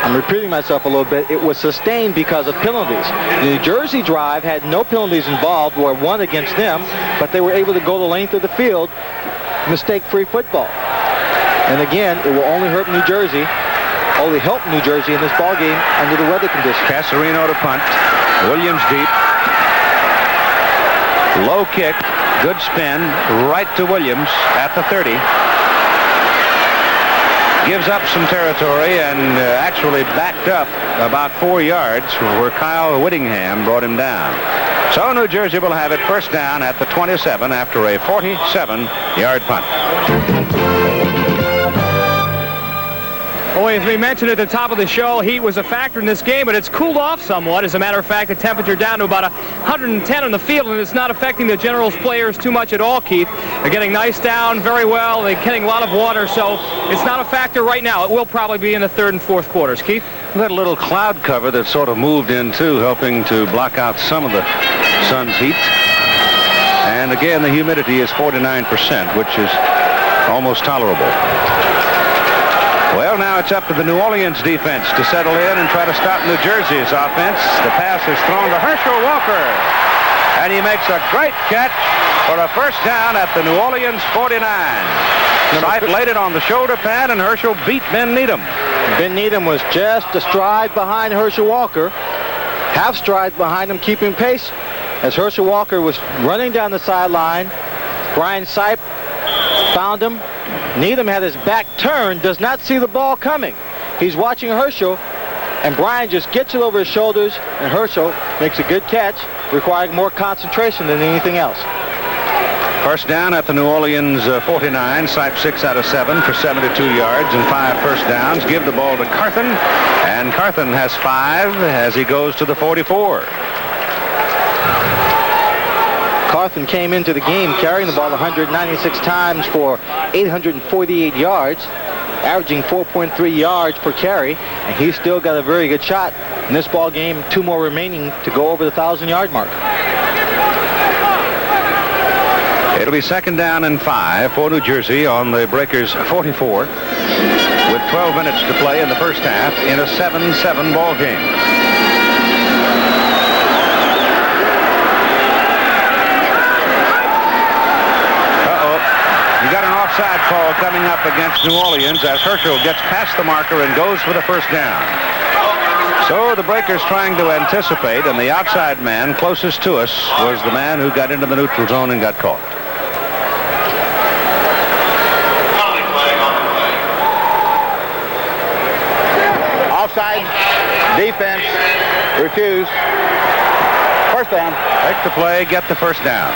I'm repeating myself a little bit, it was sustained because of penalties. The New Jersey drive had no penalties involved, or one against them, but they were able to go the length of the field, mistake-free football. And again, it will only hurt New Jersey, only help New Jersey in this ball game under the weather conditions. Casarino to punt. Williams deep. Low kick. Good spin. Right to Williams at the 30. Gives up some territory and actually backed up about 4 yards where Kyle Whittingham brought him down. So New Jersey will have it first down at the 27 after a 47-yard punt. Boy, as we mentioned at the top of the show, heat was a factor in this game, but it's cooled off somewhat. As a matter of fact, the temperature down to about 110 on the field, and it's not affecting the Generals players too much at all, Keith. They're getting nice down very well. They're getting a lot of water, so it's not a factor right now. It will probably be in the third and fourth quarters. Keith? That little cloud cover that sort of moved in, too, helping to block out some of the sun's heat. And again, the humidity is 49%, which is almost tolerable. Well, now it's up to the New Orleans defense to settle in and try to stop New Jersey's offense. The pass is thrown to Herschel Walker, and he makes a great catch for a first down at the New Orleans 49. Sipe laid it on the shoulder pad, and Herschel beat Ben Needham. Ben Needham was just a stride behind Herschel Walker, half stride behind him, keeping pace as Herschel Walker was running down the sideline. Brian Sipe found him. Needham had his back turned, does not see the ball coming. He's watching Herschel, and Brian just gets it over his shoulders, and Herschel makes a good catch, requiring more concentration than anything else. First down at the New Orleans 49. Sipe 6 out of 7 for 72 yards and 5 first downs. Give the ball to Carthen, and Carthen has 5 as he goes to the 44. Carthen came into the game carrying the ball 196 times for 848 yards, averaging 4.3 yards per carry, and he's still got a very good shot in this ball game. 2 more remaining to go over the 1,000-yard mark. It'll be second down and 5 for New Jersey on the Breakers 44 with 12 minutes to play in the first half in a 7-7 ball game. You got an offside call coming up against New Orleans as Herschel gets past the marker and goes for the first down. So the Breakers trying to anticipate, and the outside man closest to us was the man who got into the neutral zone and got caught. Offside, defense, refuse. First down. Make the play, get the first down.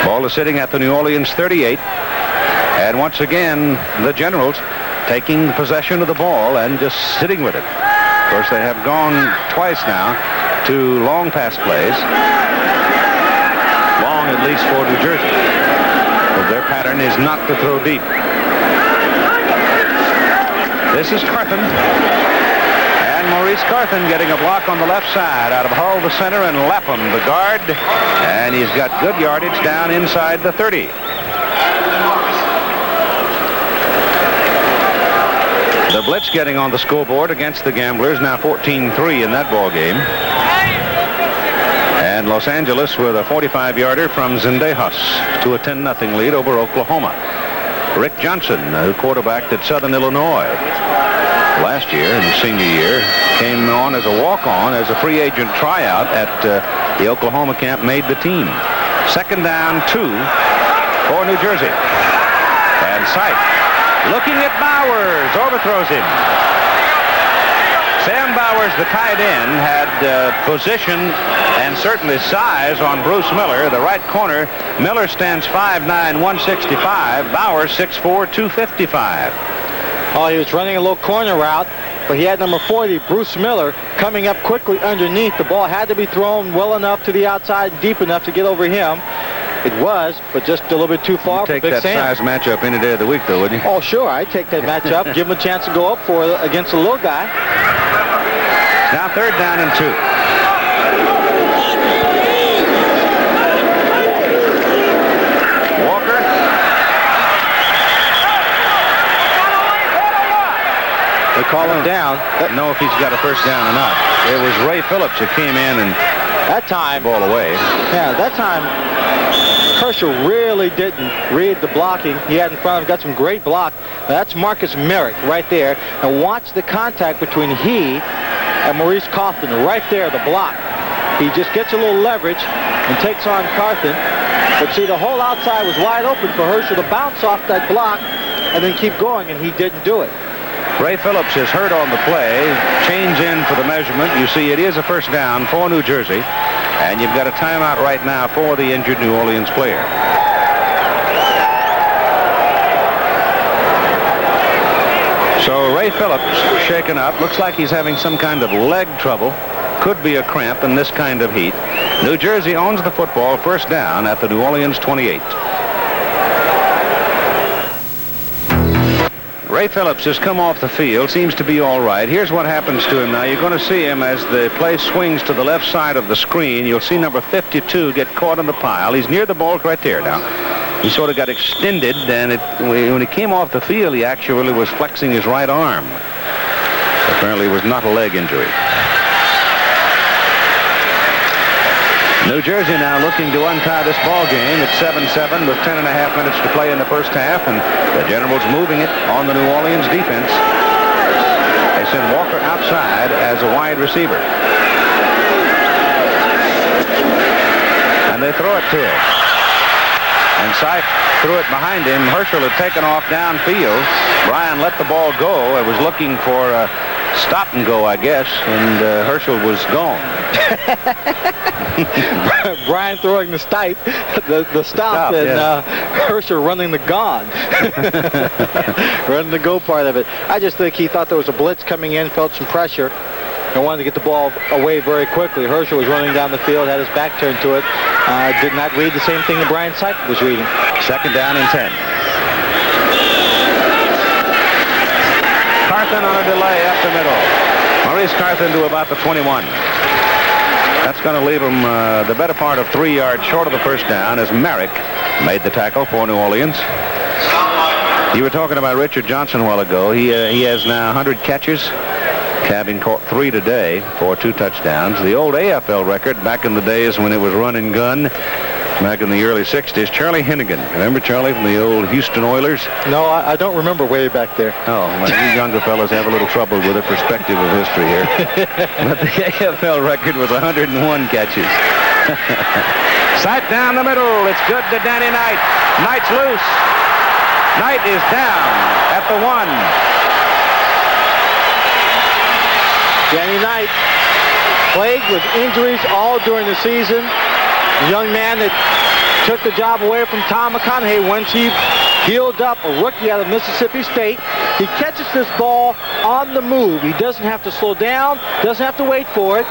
Ball is sitting at the New Orleans 38. And once again, the Generals taking possession of the ball and just sitting with it. Of course, they have gone twice now to long pass plays. Long, at least, for New Jersey. But their pattern is not to throw deep. This is Carthen. And Maurice Carthen getting a block on the left side out of Hull, the center, and Lapham, the guard. And he's got good yardage down inside the 30. The blitz getting on the scoreboard against the Gamblers, now 14-3 in that ball game. And Los Angeles with a 45-yarder from Zendejas to a 10-0 lead over Oklahoma. Rick Johnson, who quarterbacked at Southern Illinois last year in senior year, came on as a walk-on as a free agent tryout at the Oklahoma camp, made the team. Second down, 2 for New Jersey. And Sipe looking at Bowers, overthrows him. Sam Bowers, the tight end, had position and certainly size on Bruce Miller, the right corner. Miller stands 5'9", 165. Bowers 6'4", 255. Oh, he was running a little corner route, but he had number 40, Bruce Miller, coming up quickly underneath. The ball had to be thrown well enough to the outside, deep enough to get over him. It was, but just a little bit too far for Big Sam. Take that size matchup any day of the week, though, wouldn't you? Oh, sure. I'd take that matchup, give him a chance to go up for it against the little guy. Now third down and 2. Walker. They call him down. Don't know if he's got a first down or not. It was Ray Phillips who came in and that time ball away. Yeah, that time Herschel really didn't read the blocking he had in front of him. Got some great block. Now, that's Marcus Merrick right there. And watch the contact between he and Maurice Carthen right there, the block. He just gets a little leverage and takes on Carthen. But see, the whole outside was wide open for Herschel to bounce off that block and then keep going, and he didn't do it. Ray Phillips is hurt on the play. Change in for the measurement. You see, it is a first down for New Jersey. And you've got a timeout right now for the injured New Orleans player. So Ray Phillips shaken up. Looks like he's having some kind of leg trouble. Could be a cramp in this kind of heat. New Jersey owns the football, first down at the New Orleans 28. Ray Phillips has come off the field, seems to be all right. Here's what happens to him now. You're going to see him as the play swings to the left side of the screen. You'll see number 52 get caught in the pile. He's near the ball right there now. He sort of got extended, and when he came off the field, he actually was flexing his right arm. Apparently it was not a leg injury. New Jersey now looking to untie this ball game. It's 7-7 with 10.5 minutes to play in the first half, and the Generals moving it on the New Orleans defense. They send Walker outside as a wide receiver. And they throw it to him. And Sipe threw it behind him. Herschel had taken off downfield. Brian let the ball go. It was looking for a stop and go, I guess, and Herschel was gone. Brian throwing the stop, and yeah. Herschel running the gone. Running the go part of it. I just think he thought there was a blitz coming in, felt some pressure, and wanted to get the ball away very quickly. Herschel was running down the field, had his back turned to it. Did not read the same thing that Brian Sipe was reading. Second down and 10. Carthen on a delay up the middle. Maurice Carthen to about the 21. That's going to leave him the better part of 3 yards short of the first down as Merrick made the tackle for New Orleans. You were talking about Richard Johnson a while ago. He has now 100 catches, having caught 3 today for 2 touchdowns. The old AFL record back in the days when it was run and gun, back in the early 60s, Charlie Hennigan. Remember Charlie from the old Houston Oilers? No, I don't remember way back there. Oh, well, you younger fellas have a little trouble with the perspective of history here. But the AFL record was 101 catches. Sight down the middle. It's good to Danny Knight. Knight's loose. Knight is down at the 1. Danny Knight, plagued with injuries all during the season. A young man that took the job away from Tom McConaughey once he healed up, a rookie out of Mississippi State. He catches this ball on the move. He doesn't have to slow down, doesn't have to wait for it.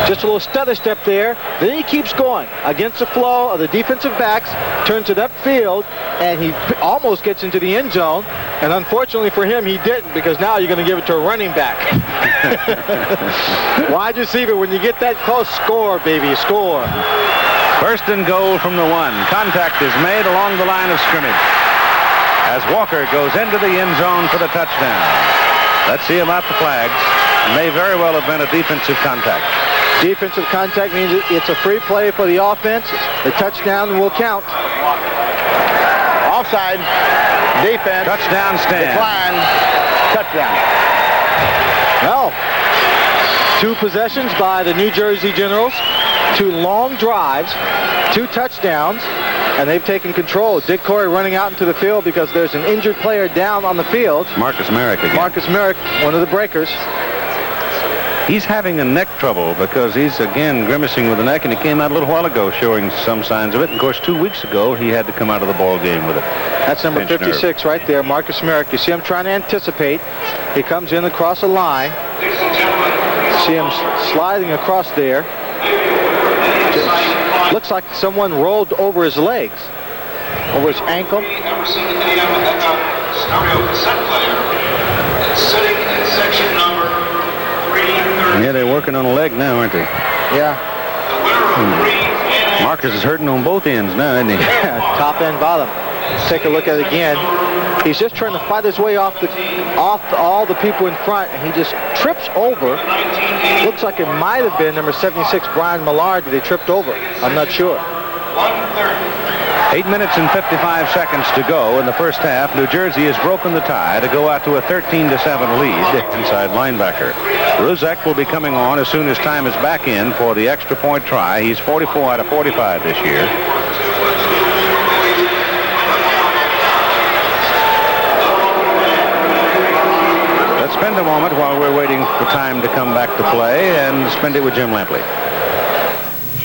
Just a little stutter step there. Then he keeps going against the flow of the defensive backs, turns it upfield, and he almost gets into the end zone. And unfortunately for him, he didn't, because now you're going to give it to a running back. Wide receiver, when you get that close, score, baby, score. First and goal from the 1. Contact is made along the line of scrimmage as Walker goes into the end zone for the touchdown. Let's see about the flags. May very well have been a defensive contact. Defensive contact means it's a free play for the offense. The touchdown will count. Offside. Defense. Touchdown stand. Decline. Touchdown. Well, 2 possessions by the New Jersey Generals. 2 long drives. 2 touchdowns. And they've taken control. Dick Corey running out into the field because there's an injured player down on the field. Marcus Merrick again. Marcus Merrick, one of the breakers. He's having a neck trouble because he's again grimacing with the neck, and he came out a little while ago showing some signs of it. And of course, 2 weeks ago, he had to come out of the ball game with it. That's number 56 right there, Marcus Merrick. You see him trying to anticipate. He comes in across the line. See him sliding across there. Looks like someone rolled over his legs, over his ankle. Yeah, they're working on a leg now, aren't they? Yeah. Marcus is hurting on both ends now, isn't he? Top and bottom. Let's take a look at it again. He's just trying to fight his way off all the people in front, and he just trips over. Looks like it might have been number 76, Brian Millard, that he tripped over. I'm not sure. 8 minutes and 55 seconds to go in the first half. New Jersey has broken the tie to go out to a 13-7 lead inside linebacker. Ruzek will be coming on as soon as time is back in for the extra point try. He's 44 out of 45 this year. Let's spend a moment while we're waiting for time to come back to play and spend it with Jim Lampley.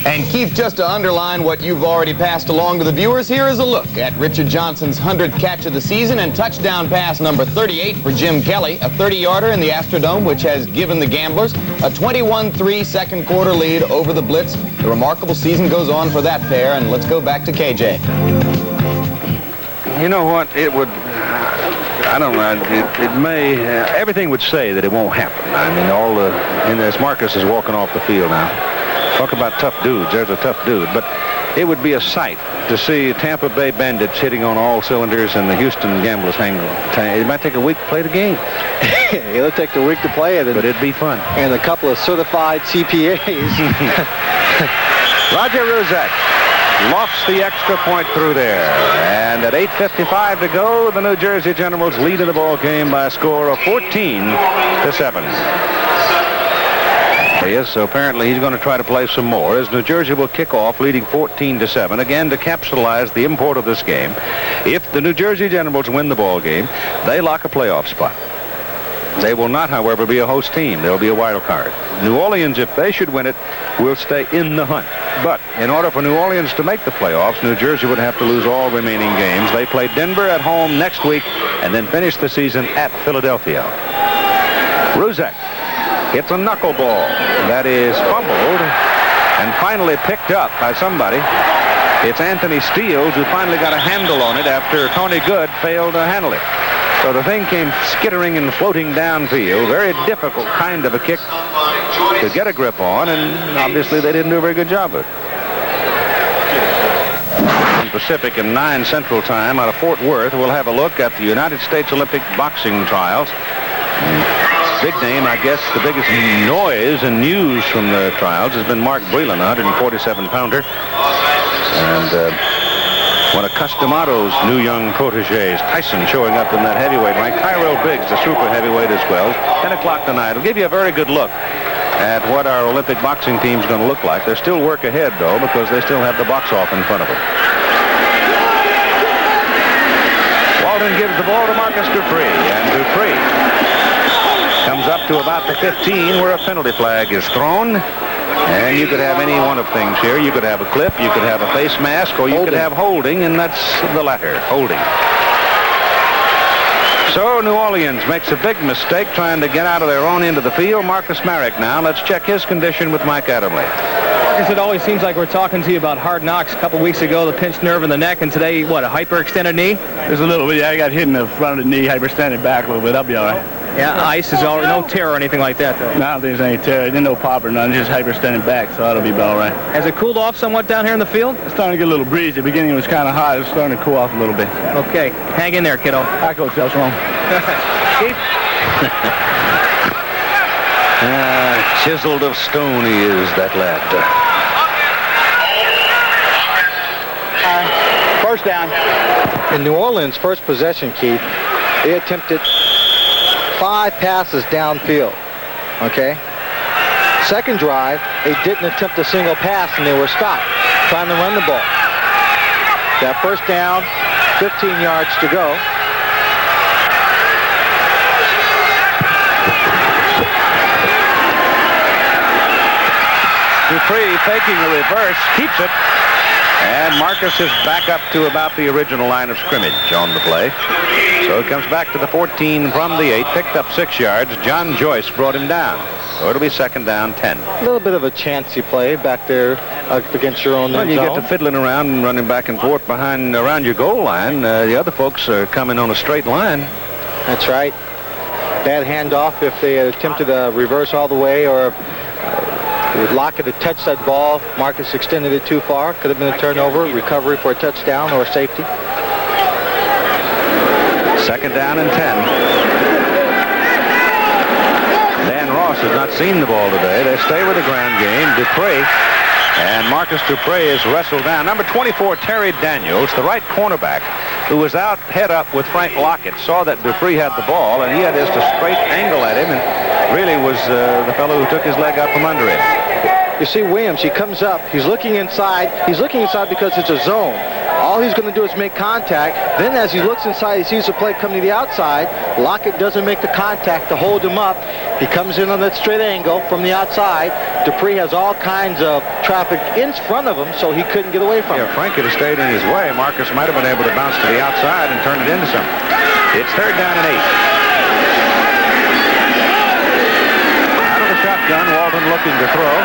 And Keith, just to underline what you've already passed along to the viewers, here is a look at Richard Johnson's 100th catch of the season and touchdown pass number 38 for Jim Kelly, a 30-yarder in the Astrodome, which has given the Gamblers a 21-3 second quarter lead over the Blitz. The remarkable season goes on for that pair, and let's go back to KJ. You know what? It would... I don't know. It may... everything would say that it won't happen. I mean, and as Marcus is walking off the field now. Talk about tough dudes. There's a tough dude. But it would be a sight to see Tampa Bay Bandits hitting on all cylinders and the Houston Gamblers hanging on. It might take a week to play the game. It'll take a week to play it. But it'd be fun. And a couple of certified CPAs Roger Ruzek lofts the extra point through there. And at 8:55 to go, the New Jersey Generals lead in the ball game by a score of 14-7. Yes, so apparently he's going to try to play some more as New Jersey will kick off leading 14-7. Again, to capitalize the import of this game, if the New Jersey Generals win the ball game, they lock a playoff spot. They will not, however, be a host team. They'll be a wild card. New Orleans, if they should win it, will stay in the hunt. But in order for New Orleans to make the playoffs, New Jersey would have to lose all remaining games. They play Denver at home next week and then finish the season at Philadelphia. Ruzek hits a knuckleball that is fumbled and finally picked up by somebody. It's Anthony Steele who finally got a handle on it after Tony Good failed to handle it. So the thing came skittering and floating downfield. Very difficult kind of a kick to get a grip on, and obviously they didn't do a very good job of it. Pacific and 9 Central Time out of Fort Worth, we'll have a look at the United States Olympic boxing trials. Big name, I guess, the biggest noise and news from the trials has been Mark Breland, a 147-pounder. And one of Customato's new young proteges, Tyson, showing up in that heavyweight rank. Tyrell Biggs, the super heavyweight as well. 10 o'clock tonight. It'll give you a very good look at what our Olympic boxing team's going to look like. There's still work ahead, though, because they still have the box off in front of them. Walton gives the ball to Marcus Dupree, and Dupree comes up to about the 15 where a penalty flag is thrown. And you could have any one of things here. You could have a clip, you could have a face mask, or you could have holding, and that's the latter, holding. So New Orleans makes a big mistake trying to get out of their own end of the field. Marcus Merrick now. Let's check his condition with Mike Adamle. Marcus, it always seems like we're talking to you about hard knocks. A couple weeks ago, the pinched nerve in the neck, and today, what, a hyperextended knee? There's a little bit. Yeah, I got hit in the front of the knee, hyperextended back a little bit. I'll be all right. Yeah, ice is all, no tear or anything like that, though. No, I don't think there's any tear. There's no pop or nothing, just hyperextended back, so that'll be all right. Has it cooled off somewhat down here in the field? It's starting to get a little breezy. The beginning was kind of hot. It's starting to cool off a little bit. Okay, hang in there, kiddo. Hi, Coach. That's wrong. Keith? Chiseled of stone he is, that lad. First down. In New Orleans' first possession, Keith, they attempted 5 passes downfield. Okay? Second drive, they didn't attempt a single pass, and they were stopped trying to run the ball. That first down, 15 yards to go. Dupree faking a reverse, keeps it. And Marcus is back up to about the original line of scrimmage on the play. So it comes back to the 14 from the 8, picked up 6 yards. John Joyce brought him down. So it'll be second down 10. A little bit of a chancy play back there against your own Well, you zone. get to fiddling around and running back and forth around your goal line. The other folks are coming on a straight line. That's right. Bad handoff if they had attempted a reverse all the way, or if Lockett had touched that ball. Marcus extended it too far. Could have been a turnover, recovery for a touchdown or safety. Second down and 10. Dan Ross has not seen the ball today. They stay with the ground game. Dupree, and Marcus Dupree is wrestled down. Number 24, Terry Daniels, the right cornerback, who was out head up with Frank Lockett, saw that Dupree had the ball, and he had just a straight angle at him, and really was the fellow who took his leg out from under him. You see Williams, he comes up, he's looking inside. He's looking inside because it's a zone. All he's going to do is make contact. Then as he looks inside, he sees the play coming to the outside. Lockett doesn't make the contact to hold him up. He comes in on that straight angle from the outside. Dupree has all kinds of traffic in front of him, so he couldn't get away from it. If Frank had stayed in his way, Marcus might have been able to bounce to the outside and turn it into something. It's third down and 8. Out of the shotgun, Walton looking to throw.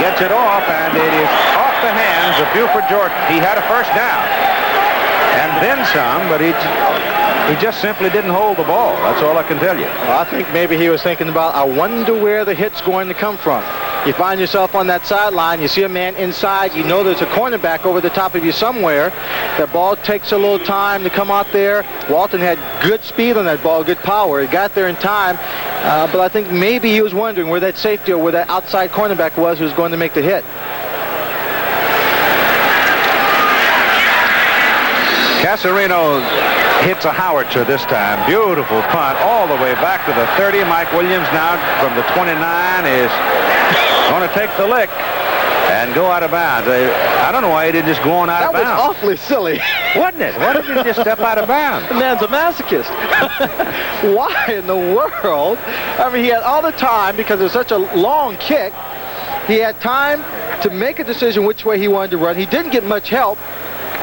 Gets it off, and it is off the hands of Buford Jordan. He had a first down. And then some, but he just simply didn't hold the ball. That's all I can tell you. Well, I think maybe he was thinking about, I wonder where the hit's going to come from. You find yourself on that sideline, you see a man inside, you know there's a cornerback over the top of you somewhere. That ball takes a little time to come out there. Walton had good speed on that ball, good power. He got there in time, but I think maybe he was wondering where that safety or where that outside cornerback was who was going to make the hit. Casarino hits a howitzer this time. Beautiful punt all the way back to the 30. Mike Williams now from the 29 is going to take the lick and go out of bounds. I don't know why he didn't just go on out of bounds. That was awfully silly. Wasn't it? Why didn't he just step out of bounds? The man's a masochist. Why in the world? I mean, he had all the time because it was such a long kick. He had time to make a decision which way he wanted to run. He didn't get much help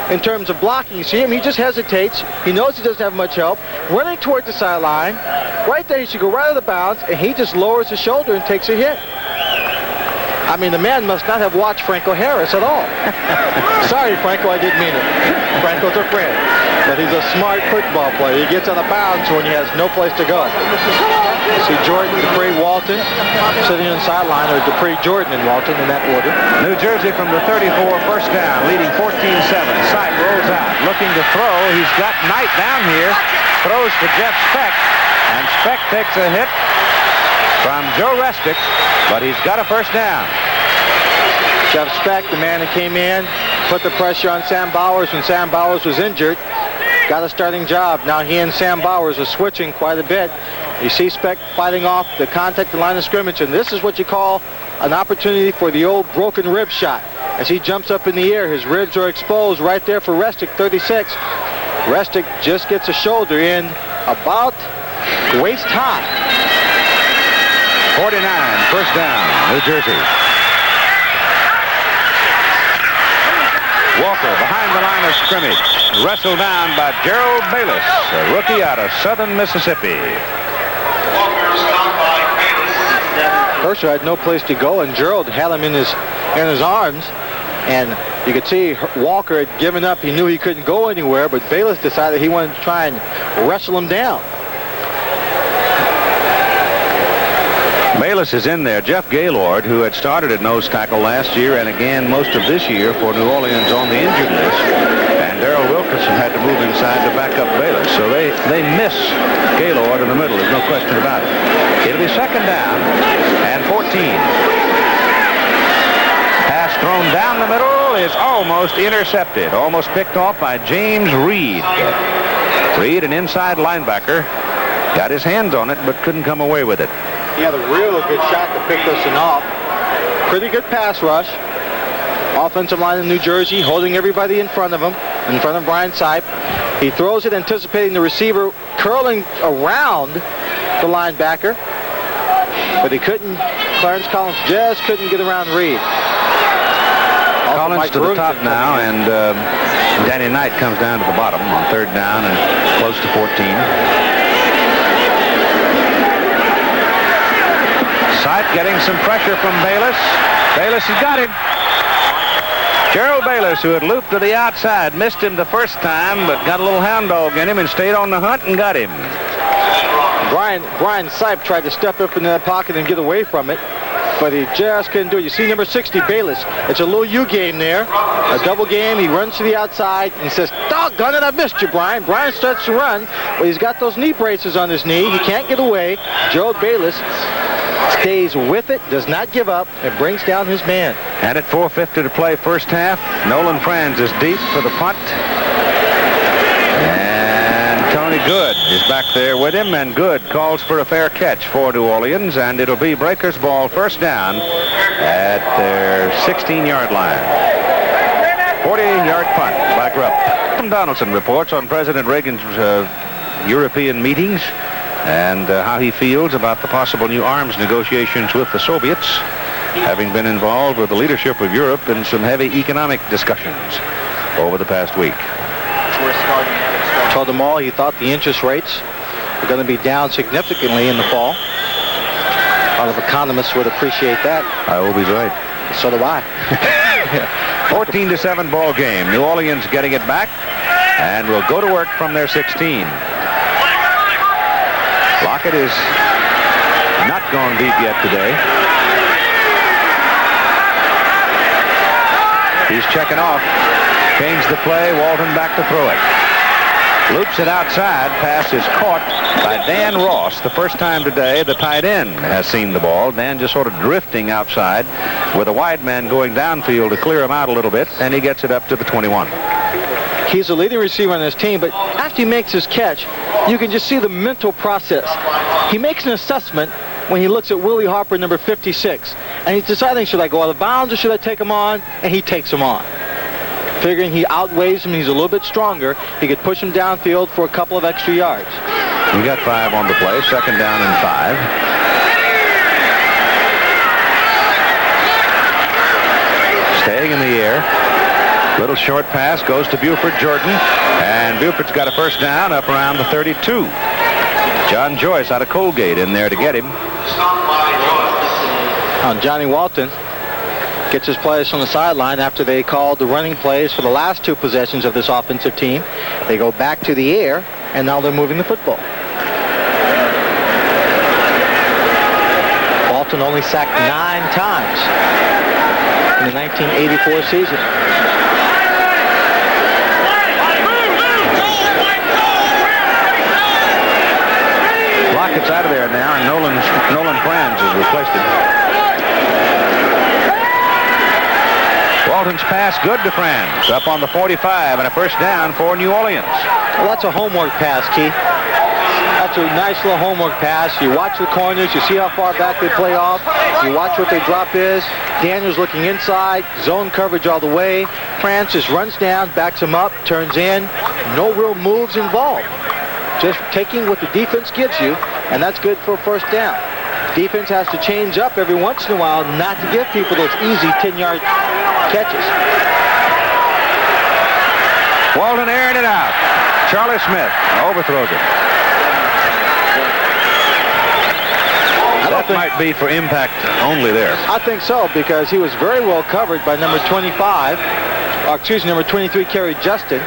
in terms of blocking. You see him, he just hesitates. He knows he doesn't have much help. Running towards the sideline. Right there, he should go right out of bounds, and he just lowers his shoulder and takes a hit. I mean, the man must not have watched Franco Harris at all. Sorry, Franco, I didn't mean it. Franco's a friend, but he's a smart football player. He gets out of bounds when he has no place to go. You see Jordan, Dupree, Walton sitting on the sideline, or Dupree, Jordan, and Walton in that order. New Jersey from the 34, first down, leading 14-7. Sight rolls out, looking to throw. He's got Knight down here. Throws to Jeff Speck, and Speck takes a hit from Joe Restick, but he's got a first down. Jeff Speck, the man that came in, put the pressure on Sam Bowers when Sam Bowers was injured. Got a starting job. Now he and Sam Bowers are switching quite a bit. You see Speck fighting off the contact at the line of scrimmage, and this is what you call an opportunity for the old broken rib shot. As he jumps up in the air, his ribs are exposed right there for Restick, 36. Restick just gets a shoulder in about waist high. 49, first down, New Jersey. Walker behind the line of scrimmage, wrestled down by Gerald Bayless, a rookie out of southern Mississippi. Herschel had no place to go, and Gerald had him in his arms, and you could see Walker had given up. He knew he couldn't go anywhere, but Bayless decided he wanted to try and wrestle him down. Bayless is in there. Jeff Gaylord, who had started at nose tackle last year and again most of this year for New Orleans on the injured list. And Darrell Wilkinson had to move inside to back up Bayless. So they miss Gaylord in the middle. There's no question about it. It'll be second down and 14. Pass thrown down the middle is almost intercepted. Almost picked off by James Reed. Reed, an inside linebacker, got his hands on it but couldn't come away with it. He had a real good shot to pick this one off. Pretty good pass rush. Offensive line in New Jersey holding everybody in front of him, in front of Brian Sipe. He throws it anticipating the receiver curling around the linebacker, but he couldn't. Clarence Collins just couldn't get around Reed. Collins to the top now, and Danny Knight comes down to the bottom on third down and close to 14. Sipe getting some pressure from Bayless. Bayless has got him. Gerald Bayless, who had looped to the outside, missed him the first time, but got a little hound dog in him and stayed on the hunt and got him. Brian Sipe tried to step up in that pocket and get away from it, but he just couldn't do it. You see number 60, Bayless. It's a little U game there, a double game. He runs to the outside and says, "Doggone it, I missed you, Brian." Brian starts to run, but he's got those knee braces on his knee. He can't get away. Gerald Bayless stays with it, does not give up, and brings down his man. And at 4:50 to play first half, Nolan Franz is deep for the punt. And Tony Good is back there with him, and Good calls for a fair catch for New Orleans, and it'll be Breakers ball first down at their 16-yard line. 40-yard punt by Grubb. Tom Donaldson reports on President Reagan's European meetings and how he feels about the possible new arms negotiations with the Soviets, having been involved with the leadership of Europe in some heavy economic discussions over the past week. Told them all he thought the interest rates were going to be down significantly in the fall. A lot of economists would appreciate that. I hope he's right. So do I. 14-7 ball game. New Orleans getting it back and will go to work from their 16. Lockett is not gone deep yet today. He's checking off. Change the play. Walton back to throw it. Loops it outside. Pass is caught by Dan Ross. The first time today the tight end has seen the ball. Dan just sort of drifting outside with a wide man going downfield to clear him out a little bit, and he gets it up to the 21. He's the leading receiver on his team, but after he makes his catch, you can just see the mental process. He makes an assessment when he looks at Willie Harper, number 56, and he's deciding, should I go out of bounds or should I take him on? And he takes him on. Figuring he outweighs him, he's a little bit stronger, he could push him downfield for a couple of extra yards. We got 5 on the play, 2nd down and 5. Staying in the air. Little short pass goes to Buford Jordan, and Buford's got a first down up around the 32. John Joyce out of Colgate in there to get him. Johnny Walton gets his players from the sideline after they called the running plays for the last 2 possessions of this offensive team. They go back to the air, and now they're moving the football. Walton only sacked 9 times in the 1984 season. Lockett's out of there now, and Nolan Franz has replaced him. Walton's pass good to Franz, up on the 45, and a first down for New Orleans. Well, that's a homework pass, Keith. That's a nice little homework pass. You watch the corners, you see how far back they play off, you watch what their drop is. Daniels looking inside, zone coverage all the way. Franz just runs down, backs him up, turns in. No real moves involved. Just taking what the defense gives you, and that's good for a first down. Defense has to change up every once in a while not to give people those easy 10-yard catches. Walton airing it out. Charlie Smith overthrows it. That might be for impact only there. I think so, because he was very well covered by number 25, or excuse me, number 23, Kerry Justin.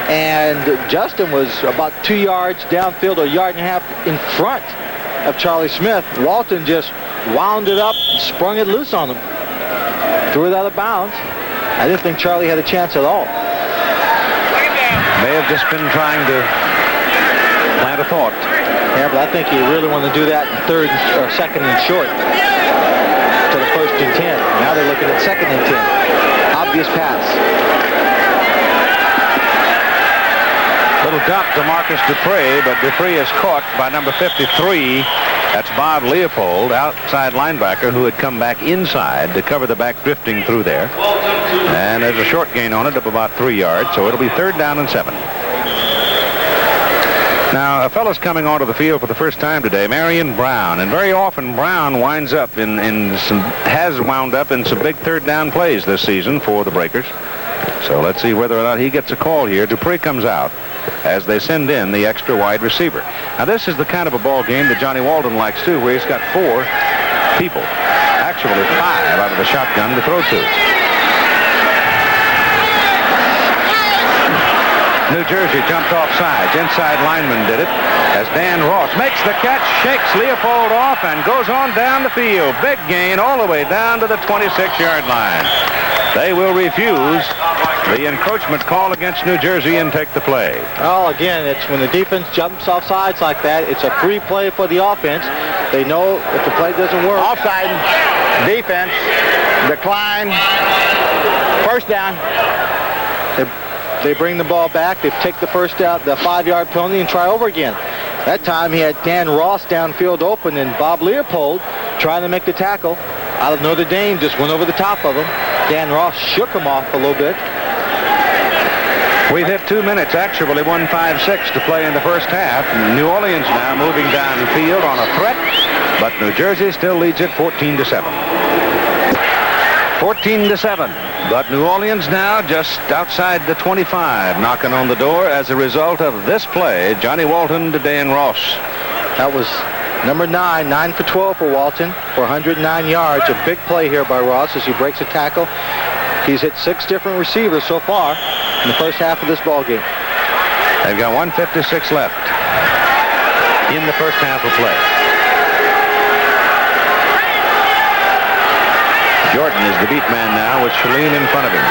And Justin was about 2 yards downfield, or a yard and a half in front of Charlie Smith. Walton just wound it up and sprung it loose on him. Threw it out of bounds. I didn't think Charlie had a chance at all. May have just been trying to plant a thought. Yeah, but I think he really wanted to do that in 3rd or 2nd and short to the 1st and 10. Now they're looking at 2nd and 10. Obvious pass. Little dump to Marcus Dupree, but Dupree is caught by number 53. That's Bob Leopold, outside linebacker, who had come back inside to cover the back drifting through there. And there's a short gain on it of about 3 yards, so it'll be 3rd down and 7. Now, a fellow's coming onto the field for the first time today, Marion Brown, and very often Brown winds up has wound up in some big 3rd down plays this season for the Breakers. So let's see whether or not he gets a call here. Dupree comes out as they send in the extra wide receiver. Now, this is the kind of a ball game that Johnny Walton likes too, where he's got 4 people, actually 5 out of the shotgun to throw to. New Jersey jumped off sides. Inside lineman did it as Dan Ross makes the catch, shakes Leopold off, and goes on down the field. Big gain all the way down to the 26-yard line. They will refuse the encroachment call against New Jersey and take the play. Well, again, it's when the defense jumps off sides like that, it's a free play for the offense. They know if the play doesn't work. Offside, defense, decline, first down. They bring the ball back. They take the first out, the 5-yard penalty, and try over again. That time he had Dan Ross downfield open, and Bob Leopold trying to make the tackle out of Notre Dame just went over the top of him. Dan Ross shook him off a little bit. We've hit 2 minutes, actually 1:05.6 to play in the first half. New Orleans now moving downfield on a threat, but New Jersey still leads it 14-7. 14-7. But New Orleans now just outside the 25, knocking on the door as a result of this play. Johnny Walton to Dan Ross. That was number 9 for 12 for Walton for 109 yards. A big play here by Ross as he breaks a tackle. He's hit 6 different receivers so far in the first half of this ball game. They've got 1:56 left in the first half of play. Jordan is the beat man now with Shalene in front of him.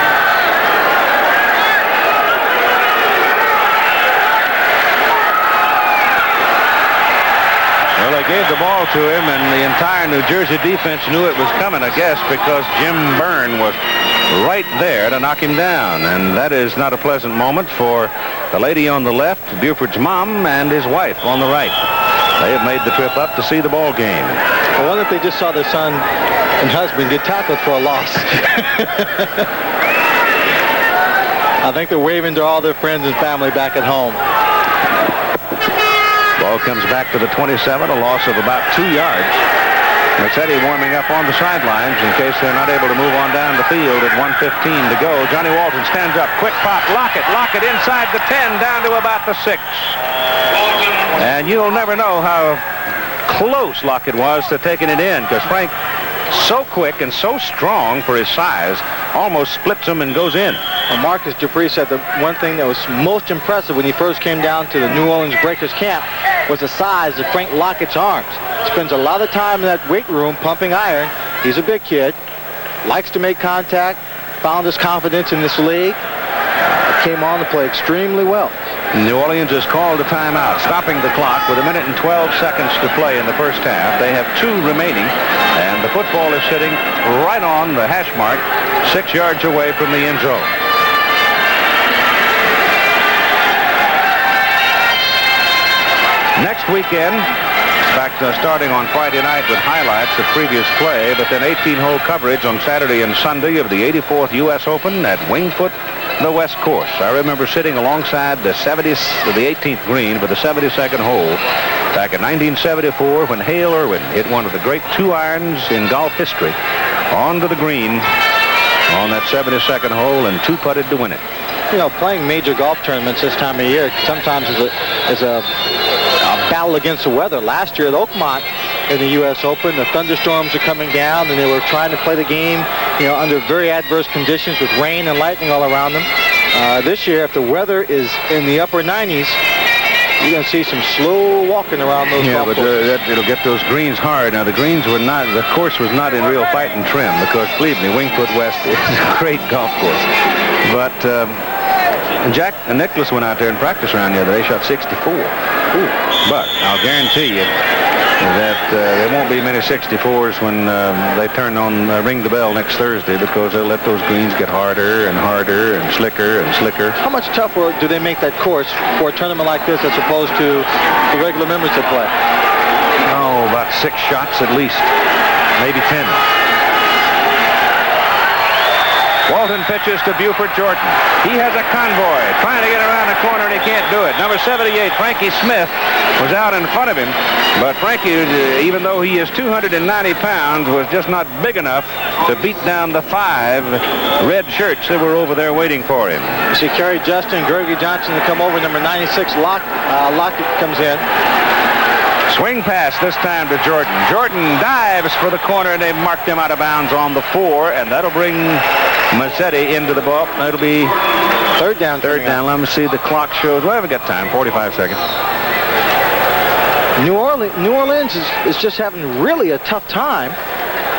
Well, they gave the ball to him, and the entire New Jersey defense knew it was coming, I guess, because Jim Byrne was right there to knock him down. And that is not a pleasant moment for the lady on the left, Buford's mom, and his wife on the right. They have made the trip up to see the ball game. I wonder if they just saw their son and husband get tackled for a loss. I think they're waving to all their friends and family back at home. Ball comes back to the 27, a loss of about 2 yards. Mercedes warming up on the sidelines in case they're not able to move on down the field at 1:15 to go. Johnny Walton stands up, quick pop, Lockett inside the 10, down to about the 6. And you'll never know how close Lockett was to taking it in, because Frank, so quick and so strong for his size, almost splits him and goes in. Well, Marcus Dupree said the one thing that was most impressive when he first came down to the New Orleans Breakers camp was the size of Frank Lockett's arms. Spends a lot of time in that weight room pumping iron. He's a big kid, likes to make contact, found his confidence in this league, came on to play extremely well. New Orleans has called a timeout, stopping the clock with 1 minute and 12 seconds to play in the first half. They have 2 remaining, and the football is sitting right on the hash mark, 6 yards away from the end zone. Next weekend, in fact, starting on Friday night with highlights of previous play, but then 18-hole coverage on Saturday and Sunday of the 84th U.S. Open at Wingfoot, the West Course. I remember sitting alongside the 18th green for the 72nd hole back in 1974 when Hale Irwin hit one of the great 2 irons in golf history onto the green on that 72nd hole and 2-putted to win it. You know, playing major golf tournaments this time of year sometimes is a battle against the weather. Last year at Oakmont in the U.S. Open, the thunderstorms are coming down, and they were trying to play the game, under very adverse conditions with rain and lightning all around them. This year, if the weather is in the upper 90s, you're going to see some slow walking around those golf courses. It'll get those greens hard. Now, the course was not in real fighting trim because, believe me, Wingfoot West is a great golf course. But Jack and Nicholas went out there and practiced around the other day, shot 64. Ooh. But I'll guarantee you that there won't be many 64s when they ring the bell next Thursday, because they'll let those greens get harder and harder and slicker and slicker. How much tougher do they make that course for a tournament like this as opposed to the regular members that play? Oh, about 6 shots at least, maybe 10. Walton pitches to Buford Jordan. He has a convoy trying to get around the corner, and he can't do it. Number 78, Frankie Smith, was out in front of him. But Frankie, even though he is 290 pounds, was just not big enough to beat down the 5 red shirts that were over there waiting for him. You see Kerry Justin, Gregory Johnson to come over. Number 96, Lockett comes in. Swing pass this time to Jordan. Jordan dives for the corner, and they marked him out of bounds on the 4, and that'll bring Mazzetti into the ball. That'll be third down. Let me see. The clock shows. Well, I haven't got time. 45 seconds. New Orleans is just having really a tough time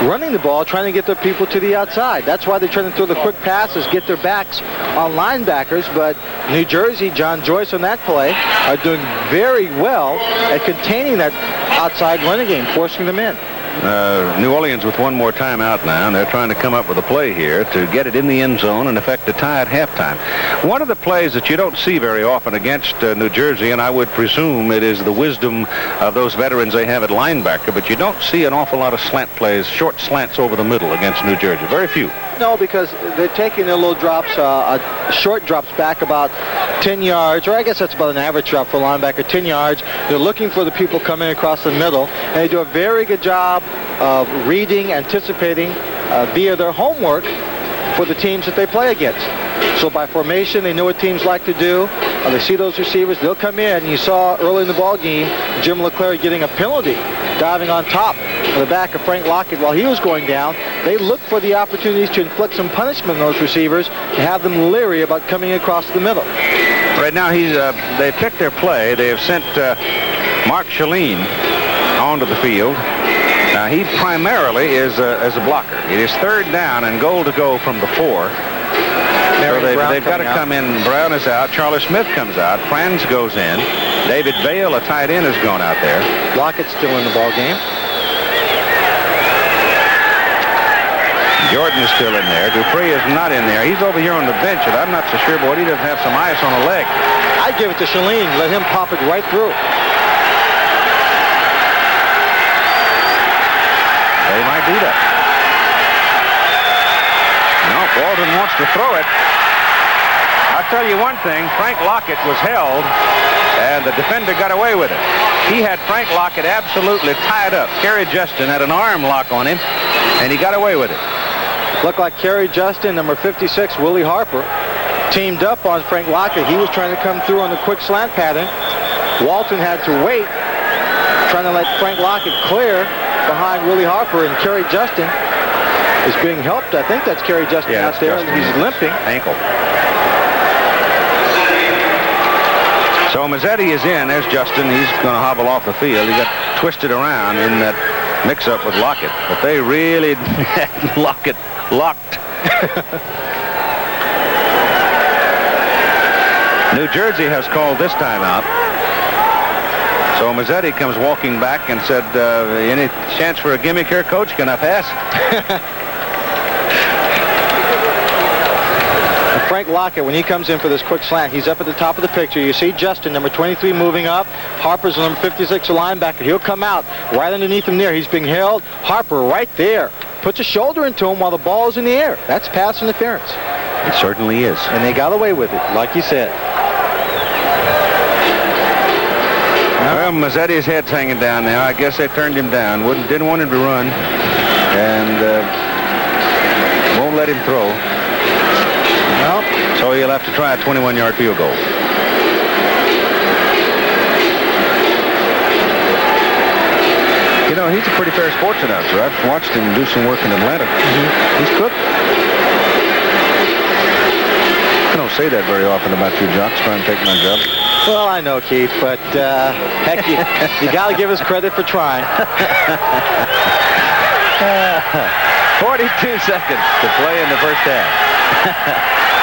running the ball, trying to get their people to the outside. That's why they're trying to throw the quick passes, get their backs on linebackers. But New Jersey, John Joyce on that play, are doing very well at containing that outside running game, forcing them in. New Orleans with one more timeout now, and they're trying to come up with a play here to get it in the end zone and affect the tie at halftime. One of the plays that you don't see very often against New Jersey, and I would presume it is the wisdom of those veterans they have at linebacker, but you don't see an awful lot of slant plays, short slants over the middle against New Jersey. Very few. No, because they're taking their little drops, short drops back about 10 yards, or I guess that's about an average drop for a linebacker, 10 yards. They're looking for the people coming across the middle, and they do a very good job of reading, anticipating via their homework for the teams that they play against. So by formation, they know what teams like to do. They see those receivers, they'll come in. You saw early in the ball game, Jim LeClaire getting a penalty, diving on top of the back of Frank Lockett while he was going down. They look for the opportunities to inflict some punishment on those receivers to have them leery about coming across the middle. Right now, they picked their play. They have sent Mark Shalene onto the field. Now, he primarily is as a blocker. It is third down and goal to go from the 4. So they've got to come in. Brown is out. Charlie Smith comes out. Franz goes in. David Bale, a tight end, has gone out there. Lockett's still in the ball game. Jordan is still in there. Dupree is not in there. He's over here on the bench, and I'm not so sure, but he doesn't have some ice on a leg. I'd give it to Shalene. Let him pop it right through. They might do that. No, Walton wants to throw it. I'll tell you one thing. Frank Lockett was held, and the defender got away with it. He had Frank Lockett absolutely tied up. Kerry Justin had an arm lock on him, and he got away with it. Looked like Kerry Justin, number 56, Willie Harper, teamed up on Frank Lockett. He was trying to come through on the quick slant pattern. Walton had to wait, trying to let Frank Lockett clear behind Willie Harper, and Kerry Justin is being helped. I think that's Kerry Justin out there. Justin. He's limping. Ankle. So Mazzetti is in. There's Justin. He's going to hobble off the field. He got twisted around in that mix-up with Lockett. But they really had Lockett locked. New Jersey has called this timeout. So Mazzetti comes walking back and said, any chance for a gimmick here, Coach? Can I pass? Frank Lockett, when he comes in for this quick slant, he's up at the top of the picture. You see Justin, number 23, moving up. Harper's number 56, a linebacker. He'll come out right underneath him there. He's being held. Harper right there. Puts a shoulder into him while the ball is in the air. That's pass interference. It certainly is. And they got away with it, like you said. Well, Mazzetti's head's hanging down now. I guess they turned him down. Didn't want him to run. And won't let him throw. Well, so he'll have to try a 21-yard field goal. You know, he's a pretty fair sports announcer. I've watched him do some work in Atlanta. He's cooked. I don't say that very often about you jocks trying to take my job. Well, I know, Keith, but heck, you got to give us credit for trying. 42 seconds to play in the first half.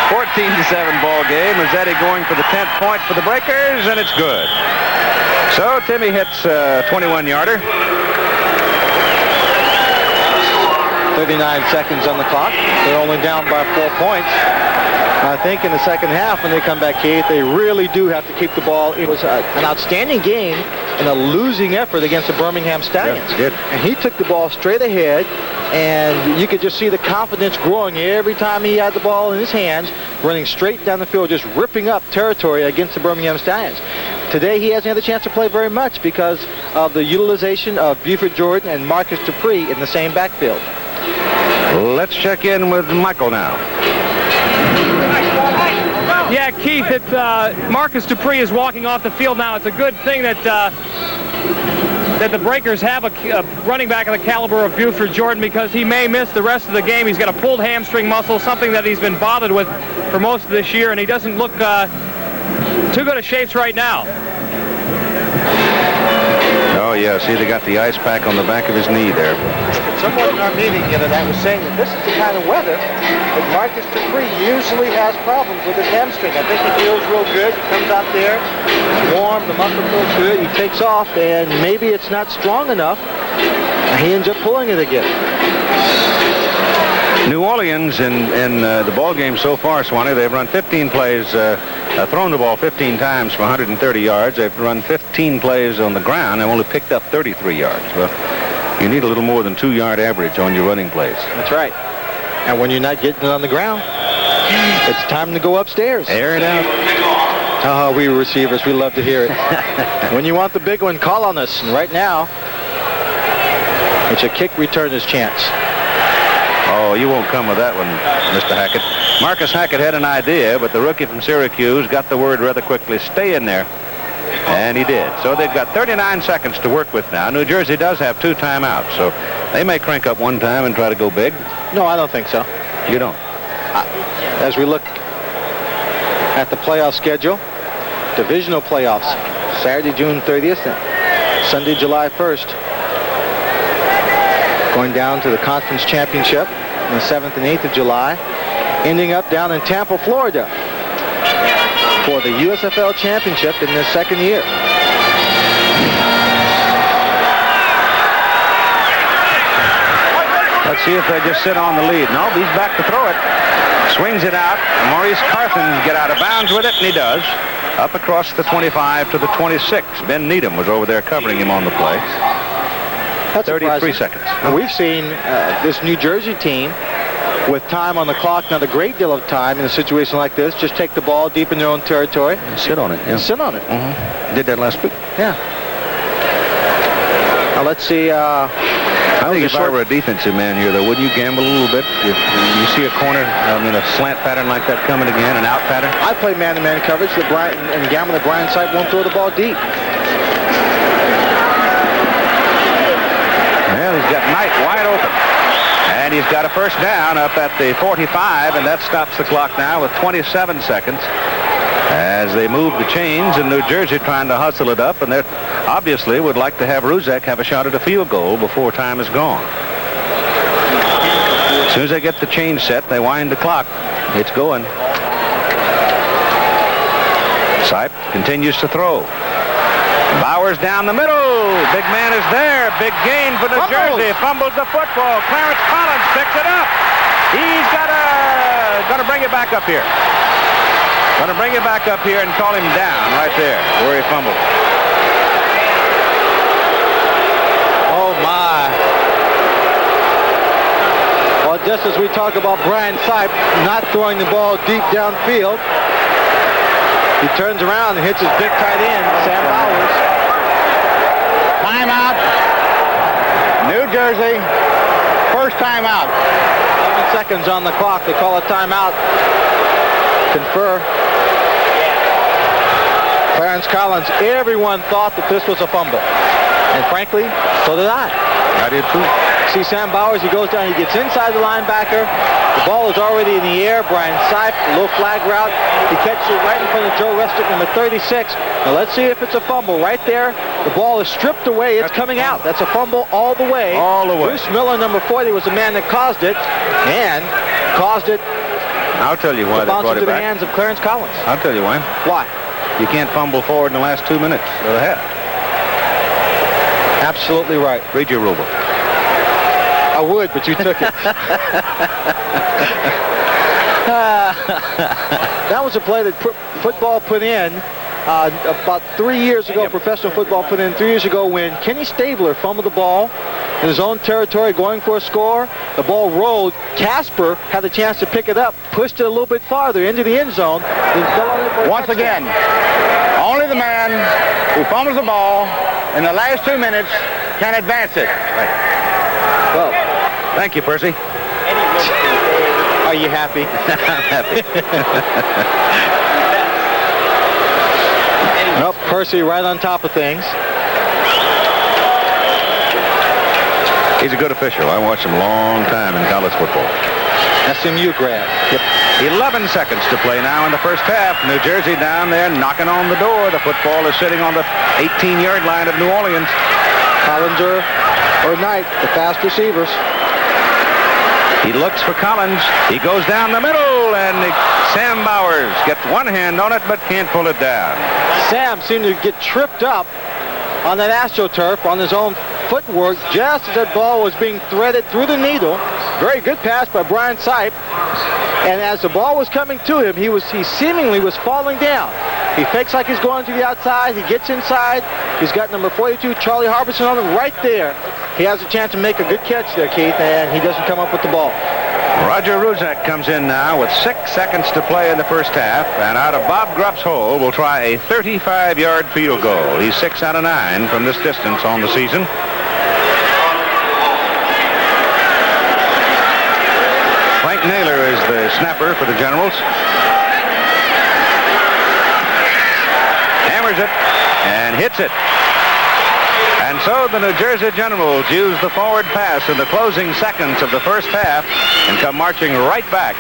14-7 ball game. Mazzetti going for the 10th point for the Breakers, and it's good. So Timmy hits a 21-yarder. 39 seconds on the clock. They're only down by 4 points. I think in the second half when they come back, Keith, they really do have to keep the ball. It was an outstanding game and a losing effort against the Birmingham Stallions. Yeah, and he took the ball straight ahead, and you could just see the confidence growing every time he had the ball in his hands, running straight down the field, just ripping up territory against the Birmingham Stallions. Today he hasn't had the chance to play very much because of the utilization of Buford Jordan and Marcus Dupree in the same backfield. Let's check in with Michael now. Yeah, Keith, Marcus Dupree is walking off the field now. It's a good thing that that the Breakers have a running back of the caliber of Buford Jordan, because he may miss the rest of the game. He's got a pulled hamstring muscle, something that he's been bothered with for most of this year, and he doesn't look too good a shapes right now. Oh, yeah, see, they got the ice pack on the back of his knee there. Someone in our meeting the other night was saying that this is the kind of weather that Marcus Dupree usually has problems with his hamstring. I think he feels real good. He comes out there, warm, the muscle feels good. He takes off, and maybe it's not strong enough. He ends up pulling it again. New Orleans in the ball game so far, Swanee, they've run 15 plays, thrown the ball 15 times for 130 yards. They've run 15 plays on the ground. They've only picked up 33 yards. Well, you need a little more than 2-yard average on your running plays. That's right. And when you're not getting it on the ground, it's time to go upstairs. Air it out. Oh, we receivers, we love to hear it. When you want the big one, call on us. And right now, it's a kick returner's chance. Oh, you won't come with that one, Mr. Hackett. Marcus Hackett had an idea, but the rookie from Syracuse got the word rather quickly, stay in there, and he did. So they've got 39 seconds to work with now. New Jersey does have 2 timeouts, so they may crank up one time and try to go big. No, I don't think so. You don't? As we look at the playoff schedule, divisional playoffs, Saturday, June 30th, and Sunday, July 1st. Going down to the conference championship on the 7th and 8th of July, ending up down in Tampa, Florida for the USFL championship in their second year. Let's see if they just sit on the lead. No, he's back to throw it. Swings it out. Maurice Carthen get out of bounds with it, and he does. Up across the 25 to the 26. Ben Needham was over there covering him on the play. That's 33 seconds. And we've seen this New Jersey team with time on the clock, not a great deal of time in a situation like this. Just take the ball deep in their own territory. And sit on it. Yeah. And sit on it. Did that last week. Yeah. Now let's see. I think if I were a defensive man here, though, wouldn't you gamble a little bit? If you see a corner, a slant pattern like that coming again, an out pattern? I play man-to-man coverage and gamble that Brian Sipe won't throw the ball deep. Well, he's got Knight wide open. And he's got a first down up at the 45, and that stops the clock now with 27 seconds. As they move the chains, and New Jersey trying to hustle it up, and they obviously would like to have Ruzek have a shot at a field goal before time is gone. As soon as they get the chain set, they wind the clock. It's going. Sipe continues to throw. Bowers down the middle. Big man is there. Big gain for New Jersey. Fumbles the football. Clarence Collins picks it up. He's going to bring it back up here. Going to bring it back up here and call him down right there where he fumbled. Oh, my. Well, just as we talk about Brian Sipe not throwing the ball deep downfield, he turns around and hits his big tight end, Sam Bowers. Timeout. New Jersey. First timeout. 11 seconds on the clock. They call a timeout. Confer. Clarence Collins, everyone thought that this was a fumble. And frankly, so did I. I did too. See Sam Bowers, he goes down, he gets inside the linebacker. The ball is already in the air. Brian Sipe, low flag route. He catches it right in front of Joe Restick, number 36. Now let's see if it's a fumble. Right there, the ball is stripped away. It's coming out. That's a fumble all the way. All the way. Bruce Miller, number 40, was the man that caused it. And caused it. I'll tell you why they brought it into the back. hands of Clarence Collins. I'll tell you why. Why? You can't fumble forward in the last 2 minutes of the half. Absolutely right. Read your rule book. I would, but you took it. That was a play that football put in about 3 years ago. Professional football put in 3 years ago when Kenny Stabler fumbled the ball in his own territory going for a score. The ball rolled. Casper had the chance to pick it up, pushed it a little bit farther into the end zone. Then fell on it for a Once touchdown. again, only the man who fumbles the ball in the last 2 minutes can advance it. Well, thank you, Percy. are you happy? I'm happy. Nope, Percy right on top of things. He's a good official. I watched him a long time in college football. SMU grad. Yep. 11 seconds to play now in the first half. New Jersey down there knocking on the door. The football is sitting on the 18-yard line of New Orleans. Collinger or Knight, the fast receivers. He looks for Collins. He goes down the middle, and Sam Bowers gets one hand on it but can't pull it down. Sam seemed to get tripped up on that AstroTurf on his own footwork just as that ball was being threaded through the needle. Very good pass by Brian Sipe. And as the ball was coming to him, he seemingly was falling down. He fakes like he's going to the outside. He gets inside. He's got number 42, Charlie Harbison, on him right there. He has a chance to make a good catch there, Keith, and he doesn't come up with the ball. Roger Ruzek comes in now with 6 seconds to play in the first half, and out of Bob Grupp's hole will try a 35-yard field goal. He's 6 out of 9 from this distance on the season. Frank Naylor is the snapper for the Generals. Hammers it and hits it. And so the New Jersey Generals use the forward pass in the closing seconds of the first half and come marching right back,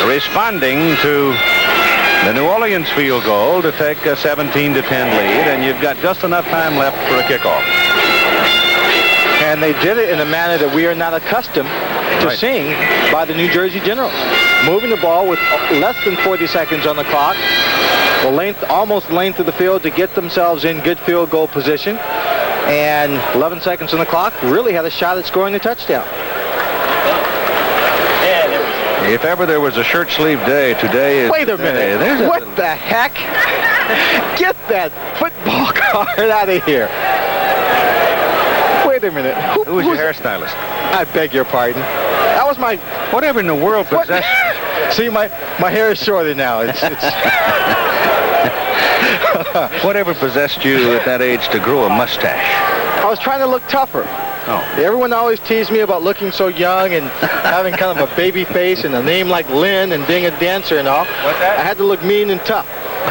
responding to the New Orleans field goal to take a 17-10 lead, and you've got just enough time left for a kickoff. And they did it in a manner that we are not accustomed to seeing by the New Jersey Generals. Moving the ball with less than 40 seconds on the clock, almost length of the field to get themselves in good field goal position. And 11 seconds on the clock, really had a shot at scoring the touchdown. If ever there was a shirt sleeve day, today is Wait a minute. What the heck? Get that football card out of here. Wait a minute. Who was your hairstylist? I beg your pardon. That was my... Whatever in the world possessed... See, my hair is shorter now. It's Whatever possessed you at that age to grow a mustache? I was trying to look tougher. Oh. Everyone always teased me about looking so young and having kind of a baby face and a name like Lynn and being a dancer and all. What's that? I had to look mean and tough.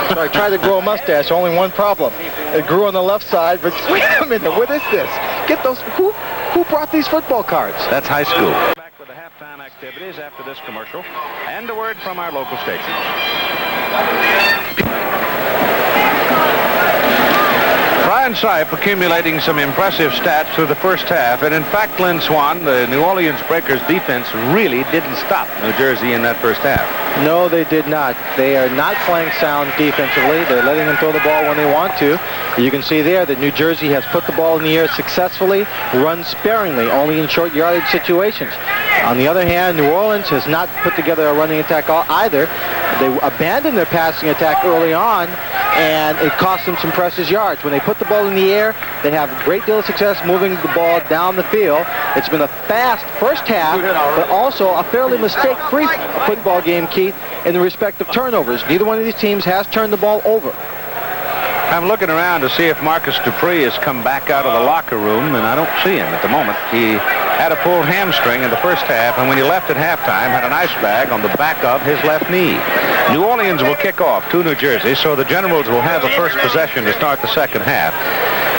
So I tried to grow a mustache. Only one problem. It grew on the left side, but wait a minute. What is this? Get those... Who brought these football cards? That's high school. Back with the halftime activities after this commercial and a word from our local station. Brian Sipe accumulating some impressive stats through the first half, and in fact, Lynn Swan, the New Orleans Breakers defense really didn't stop New Jersey in that first half. No, they did not. They are not playing sound defensively. They're letting them throw the ball when they want to. You can see there that New Jersey has put the ball in the air successfully, run sparingly, only in short yardage situations. On the other hand, New Orleans has not put together a running attack either. They abandoned their passing attack early on, and it cost them some precious yards. When they put the ball in the air, they have a great deal of success moving the ball down the field. It's been a fast first half, but also a fairly mistake-free football game, Keith, in the respect of turnovers. Neither one of these teams has turned the ball over. I'm looking around to see if Marcus Dupree has come back out of the locker room, and I don't see him at the moment. He had a pulled hamstring in the first half, and when he left at halftime, had an ice bag on the back of his left knee. New Orleans will kick off to New Jersey, so the Generals will have the first possession to start the second half.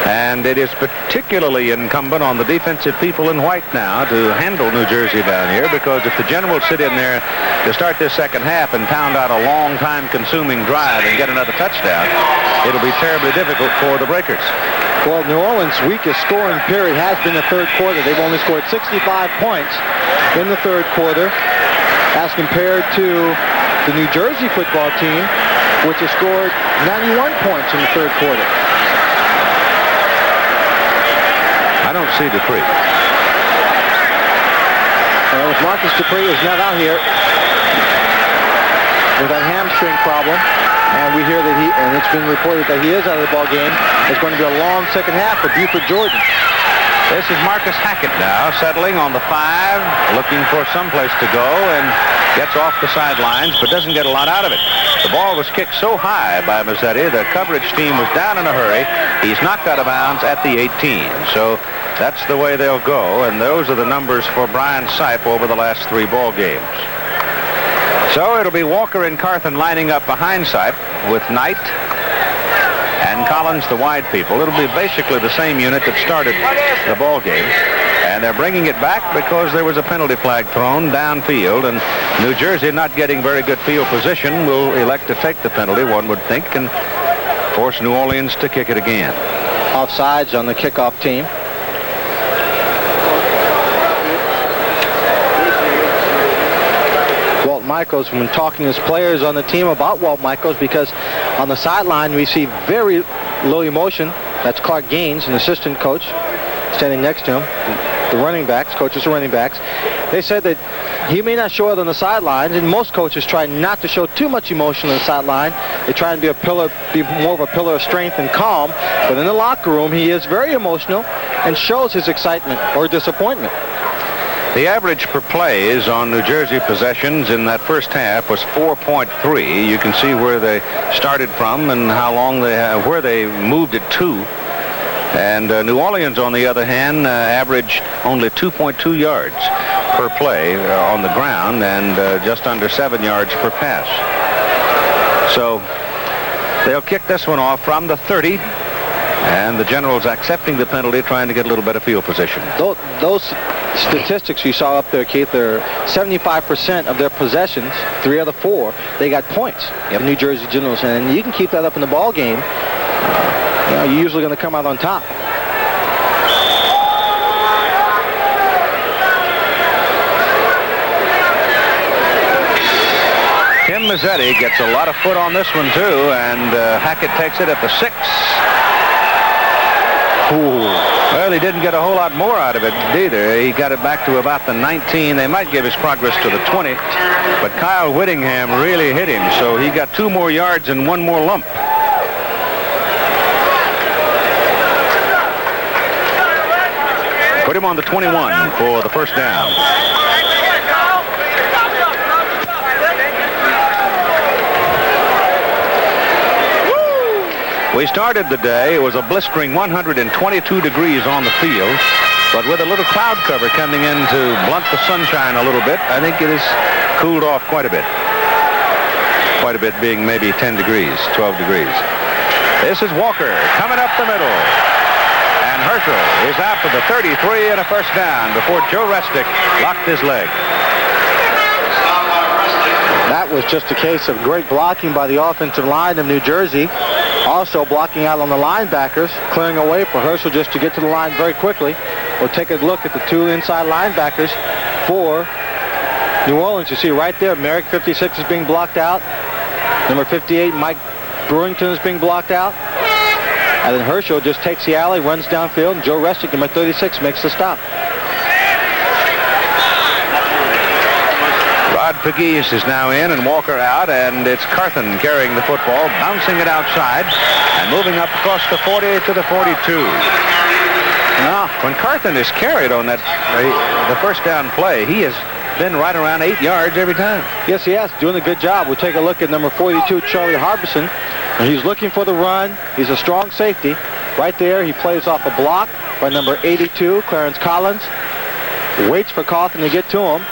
And it is particularly incumbent on the defensive people in white now to handle New Jersey down here, because if the Generals sit in there to start this second half and pound out a long time-consuming drive and get another touchdown, it'll be terribly difficult for the Breakers. Well, New Orleans' weakest scoring period has been the third quarter. They've only scored 65 points in the third quarter, as compared to the New Jersey football team, which has scored 91 points in the third quarter. I don't see Dupree. Well, if Marcus Dupree is not out here with that hamstring problem, and we hear that it's been reported that he is out of the ball game, it's going to be a long second half for Buford Jordan. This is Marcus Hackett now, settling on the 5, looking for someplace to go, and gets off the sidelines, but doesn't get a lot out of it. The ball was kicked so high by Mazzetti, the coverage team was down in a hurry. He's knocked out of bounds at the 18. So that's the way they'll go, and those are the numbers for Brian Sipe over the last 3 ball games. So it'll be Walker and Carthen lining up behind Sipe with Knight and Collins, the wide people. It'll be basically the same unit that started the ball game. And they're bringing it back because there was a penalty flag thrown downfield, and New Jersey, not getting very good field position, will elect to take the penalty, one would think, and force New Orleans to kick it again. Offsides on the kickoff team. Walt Michaels, when talking to his players on the team about Walt Michaels, because on the sideline we see very low emotion. That's Clark Gaines, an assistant coach, standing next to him. The running backs, coaches of running backs. They said that he may not show it on the sidelines, and most coaches try not to show too much emotion on the sideline. They try and be more of a pillar of strength and calm. But in the locker room, he is very emotional and shows his excitement or disappointment. The average per plays on New Jersey possessions in that first half was 4.3. You can see where they started from and how long where they moved it to. And New Orleans, on the other hand, averaged only 2.2 yards per play on the ground and just under 7 yards per pass. So they'll kick this one off from the 30, and the Generals accepting the penalty, trying to get a little better field position. Those statistics you saw up there, Keith, they're 75% of their possessions, 3 out of 4, they got points. The New Jersey Generals, and you can keep that up in the ball game. You're usually going to come out on top. Tim Mazzetti gets a lot of foot on this one too, and Hackett takes it at the 6. Well, he didn't get a whole lot more out of it either. He got it back to about the 19. They might give his progress to the 20, but Kyle Whittingham really hit him, so he got 2 more yards and 1 more lump. Put him on the 21 for the first down. We started the day. It was a blistering 122 degrees on the field, but with a little cloud cover coming in to blunt the sunshine a little bit, I think it has cooled off quite a bit. Quite a bit being maybe 10 degrees, 12 degrees. This is Walker coming up the middle. And Herschel is out for the 33 and a first down before Joe Restic locked his leg. That was just a case of great blocking by the offensive line of New Jersey. Also blocking out on the linebackers, clearing a way for Herschel just to get to the line very quickly. We'll take a look at the 2 inside linebackers for New Orleans. You see right there, Merrick, 56, is being blocked out. Number 58, Mike Brewington, is being blocked out. And then Herschel just takes the alley, runs downfield, and Joe Restic, number 36, makes the stop. Rod Pegues is now in and Walker out, and it's Carthen carrying the football, bouncing it outside and moving up across the 40 to the 42. Now, when Carthen is carried on that the first down play, he has been right around 8 yards every time. Yes, he has, doing a good job. We'll take a look at number 42, Charlie Harbison. And he's looking for the run. He's a strong safety. Right there, he plays off a block by number 82, Clarence Collins. Waits for Carthen to get to him.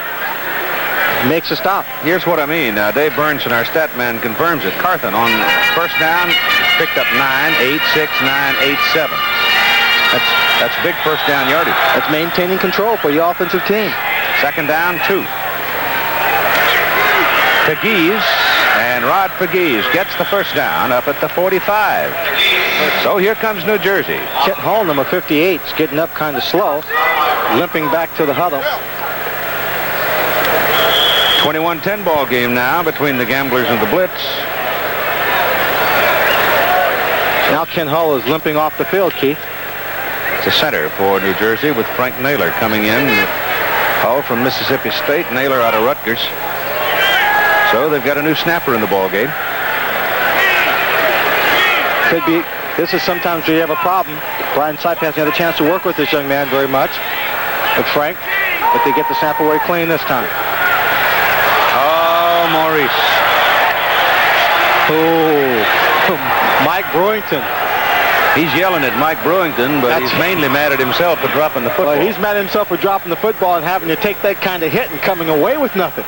Makes a stop. Here's what I mean. Dave Burnson, our stat man, confirms it. Carthen on first down picked up 9, 8, 6, 9, 8, 7. That's big first down yardage. That's maintaining control for the offensive team. Second down, 2. Pegues, and Rod Pegues gets the first down up at the 45. So here comes New Jersey. Kit Hall, number 58, is getting up kind of slow, limping back to the huddle. 21-10 ball game now between the Gamblers and the Blitz. Now Ken Hull is limping off the field, Keith. It's a center for New Jersey with Frank Naylor coming in. Hull from Mississippi State, Naylor out of Rutgers. So they've got a new snapper in the ball game. Could be. This is sometimes where you have a problem. Brian Sipe hasn't had a chance to work with this young man very much. With Frank, but they get the snap away clean this time. Maurice. Oh, Mike Brewington. He's yelling at Mike Brewington, but he's mainly mad at himself for dropping the football. Well, he's mad at himself for dropping the football and having to take that kind of hit and coming away with nothing.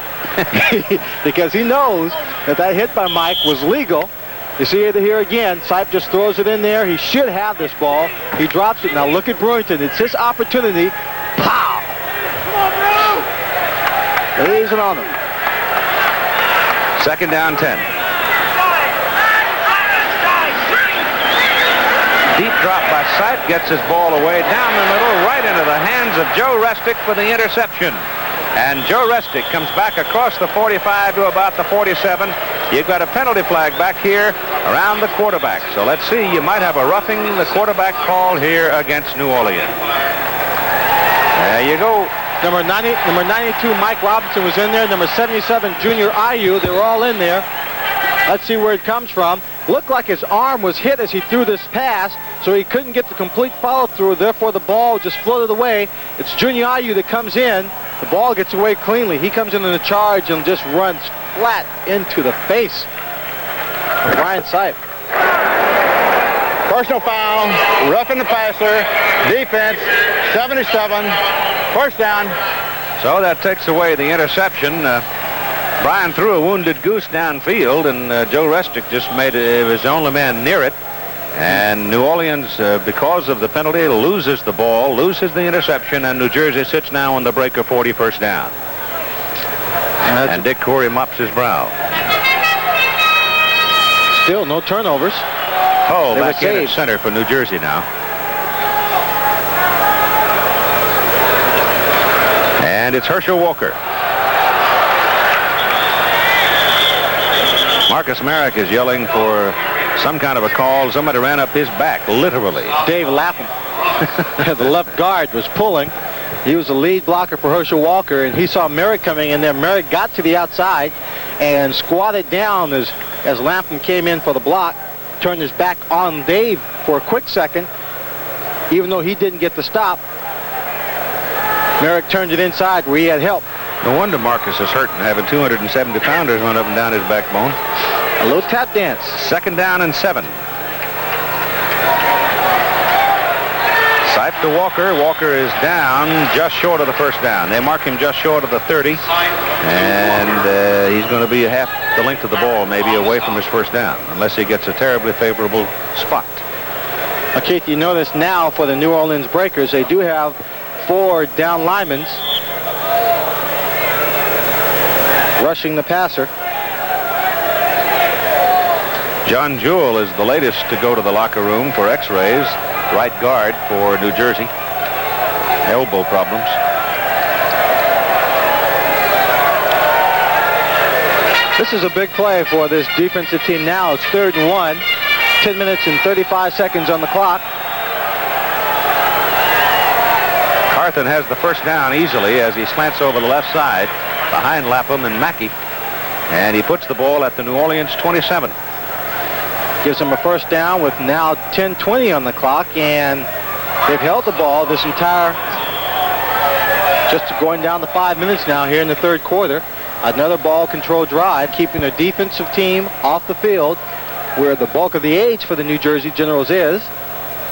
Because he knows that hit by Mike was legal. You see it here again. Sipe just throws it in there. He should have this ball. He drops it. Now look at Brewington. It's his opportunity. Pow! Lays it on him. Second down, 10. Deep drop by Sipe gets his ball away down the middle, right into the hands of Joe Restic for the interception. And Joe Restic comes back across the 45 to about the 47. You've got a penalty flag back here around the quarterback. So let's see, you might have a roughing the quarterback call here against New Orleans. There you go. Number 92, Mike Robinson was in there. Number 77, Junior Ayu. They were all in there. Let's see where it comes from. Looked like his arm was hit as he threw this pass, so he couldn't get the complete follow-through. Therefore, the ball just floated away. It's Junior Ayu that comes in. The ball gets away cleanly. He comes in the charge and just runs flat into the face of Ryan Sipe. Personal foul, roughing the passer, defense, 77, first down. So that takes away the interception. Brian threw a wounded goose downfield, and Joe Restic just made it was the only man near it. And New Orleans, because of the penalty, loses the ball, loses the interception, and New Jersey sits now on the breaker 40 first down. And Dick Corey mops his brow. Still no turnovers. Oh, back in at center for New Jersey now. And it's Herschel Walker. Marcus Merrick is yelling for some kind of a call. Somebody ran up his back, literally. Dave Lapham. The left guard was pulling. He was the lead blocker for Herschel Walker, and he saw Merrick coming in there. Merrick got to the outside and squatted down as Lampton came in for the block, turned his back on Dave for a quick second. Even though he didn't get the stop, Merrick turned it inside where he had help. No wonder Marcus is hurt and having 270-pounders run up and down his backbone. A little tap dance. 2nd down and 7. Sipe to Walker. Walker is down just short of the first down. They mark him just short of the 30. And he's going to be half the length of the ball, maybe away from his first down, unless he gets a terribly favorable spot. Keith, you notice now for the New Orleans Breakers, they do have 4 down linemen rushing the passer. John Jewell is the latest to go to the locker room for x-rays. Right guard for New Jersey. Elbow problems. This is a big play for this defensive team now. It's 3rd and 1. 10 minutes and 35 seconds on the clock. Carthen has the first down easily as he slants over the left side behind Lapham and Mackey. And he puts the ball at the New Orleans 27. Gives him a first down with now 10:20 on the clock, and they've held the ball this entire, just going down to 5 minutes now here in the 3rd quarter. Another ball control drive, keeping their defensive team off the field where the bulk of the age for the New Jersey Generals is,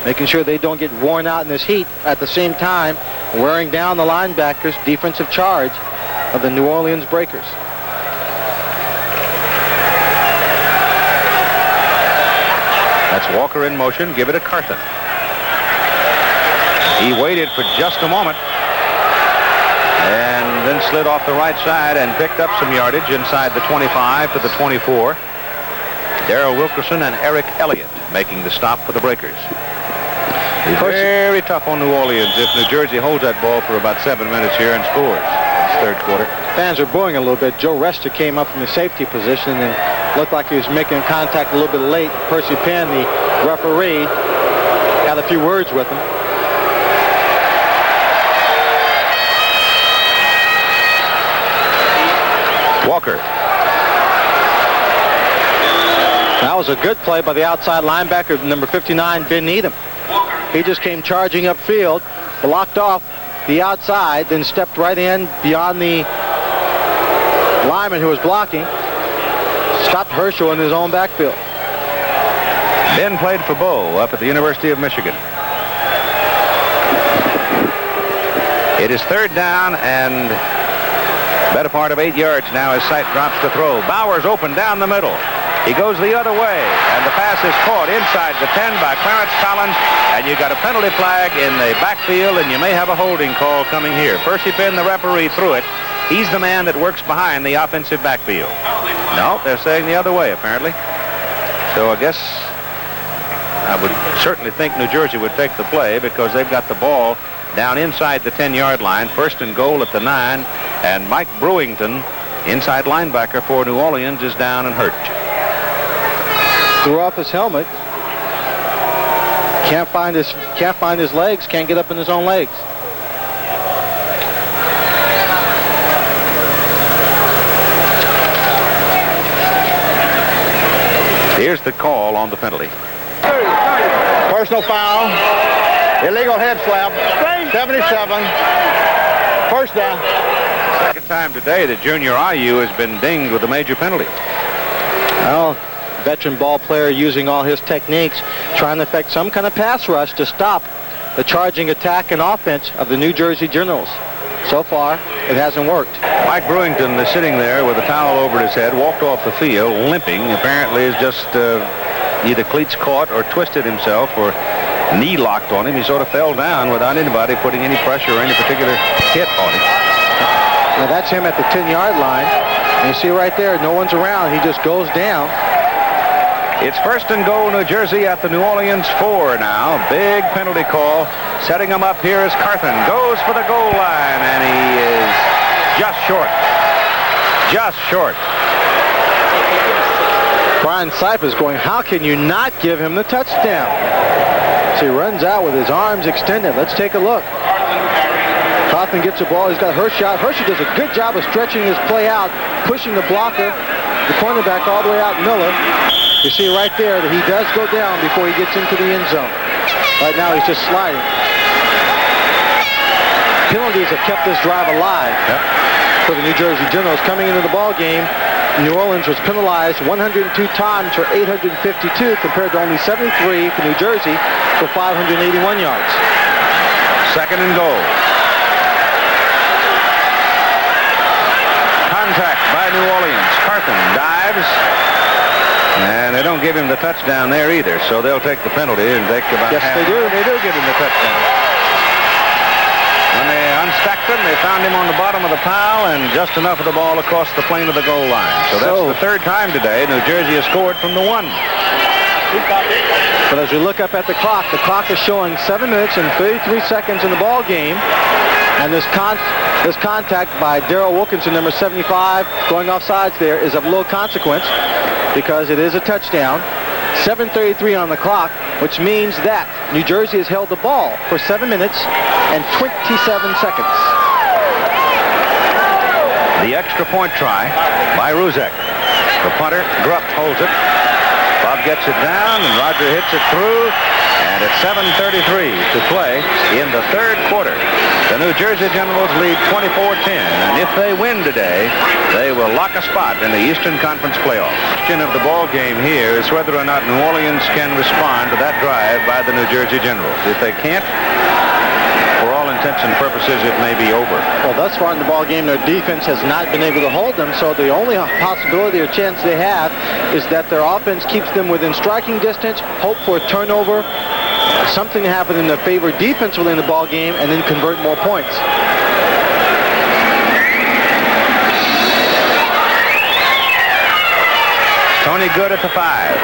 making sure they don't get worn out in this heat, at the same time wearing down the linebackers' defensive charge of the New Orleans Breakers. That's Walker in motion. Give it to Carthen. He waited for just a moment and then slid off the right side and picked up some yardage inside the 25 to the 24. Darrell Wilkerson and Eric Elliott making the stop for the Breakers. It's very tough on New Orleans if New Jersey holds that ball for about 7 minutes here and scores. It's 3rd quarter. Fans are booing a little bit. Joe Rester came up from the safety position and looked like he was making contact a little bit late. Percy Penn, the referee, had a few words with him. Walker. That was a good play by the outside linebacker, number 59, Ben Needham. He just came charging upfield, blocked off the outside, then stepped right in beyond the lineman who was blocking, stopped Herschel in his own backfield. Ben played for Bo up at the University of Michigan. It is 3rd down and better part of 8 yards now as Sipe drops to throw. Bowers open down the middle. He goes the other way, and the pass is caught inside the 10 by Clarence Collins, and you got a penalty flag in the backfield, and you may have a holding call coming here. Percy Penn, the referee, threw it. He's the man that works behind the offensive backfield. No, they're saying the other way, apparently. So I guess I would certainly think New Jersey would take the play because they've got the ball down inside the 10-yard line, 1st and goal at the 9, and Mike Brewington, inside linebacker for New Orleans, is down and hurt. Threw off his helmet. Can't find his legs. Can't get up in his own legs. Here's the call on the penalty. Personal foul. Illegal head slap. 77. First down. Second time today that Junior IU has been dinged with a major penalty. Well, veteran ball player using all his techniques, trying to effect some kind of pass rush to stop the charging attack and offense of the New Jersey Generals. So far, it hasn't worked. Mike Brewington is sitting there with a towel over his head, walked off the field, limping. Apparently is just either cleats caught or twisted himself or knee locked on him. He sort of fell down without anybody putting any pressure or any particular hit on him. Now that's him at the 10-yard line. And you see right there, no one's around. He just goes down. It's 1st and goal, New Jersey at the New Orleans 4 now. Big penalty call. Setting him up here is Carthen. Goes for the goal line, and he is just short. Just short. Brian Sipe is going, how can you not give him the touchdown? So he runs out with his arms extended. Let's take a look. Kaufman gets the ball. He's got Hershey out. Hershey does a good job of stretching his play out, pushing the blocker, the cornerback, all the way out. Miller. You see right there that he does go down before he gets into the end zone. Right now he's just sliding. Penalties have kept this drive alive for the New Jersey Generals. Coming into the ball game, New Orleans was penalized 102 times for 852 compared to only 73 for New Jersey for 581 yards. Second and goal. Contact by New Orleans. Carthen dives. And they don't give him the touchdown there either, so they'll take the penalty and take about half. They do. They do give him the touchdown. When they unstacked him, they found him on the bottom of the pile and just enough of the ball across the plane of the goal line. So that's the third time today New Jersey has scored from the 1. But as we look up at the clock is showing 7 minutes and 33 seconds in the ball game. And this contact by Darrell Wilkinson, number 75, going off sides there, is of little consequence because it is a touchdown. 7:33 on the clock, which means that New Jersey has held the ball for 7 minutes and 27 seconds. The extra point try by Ruzek. The punter, Grupp, holds it. Bob gets it down, and Roger hits it through. And it's 7:33 to play in the third quarter. The New Jersey Generals lead 24-10, and if they win today, they will lock a spot in the Eastern Conference playoffs. The question of the ball game here is whether or not New Orleans can respond to that drive by the New Jersey Generals. If they can't, for all intents and purposes, it may be over. Well, thus far in the ball game, their defense has not been able to hold them, so the only possibility or chance they have is that their offense keeps them within striking distance, hope for a turnover, something to happen in their favor defensively in the ball game, and then convert more points. Tony Good at the 5.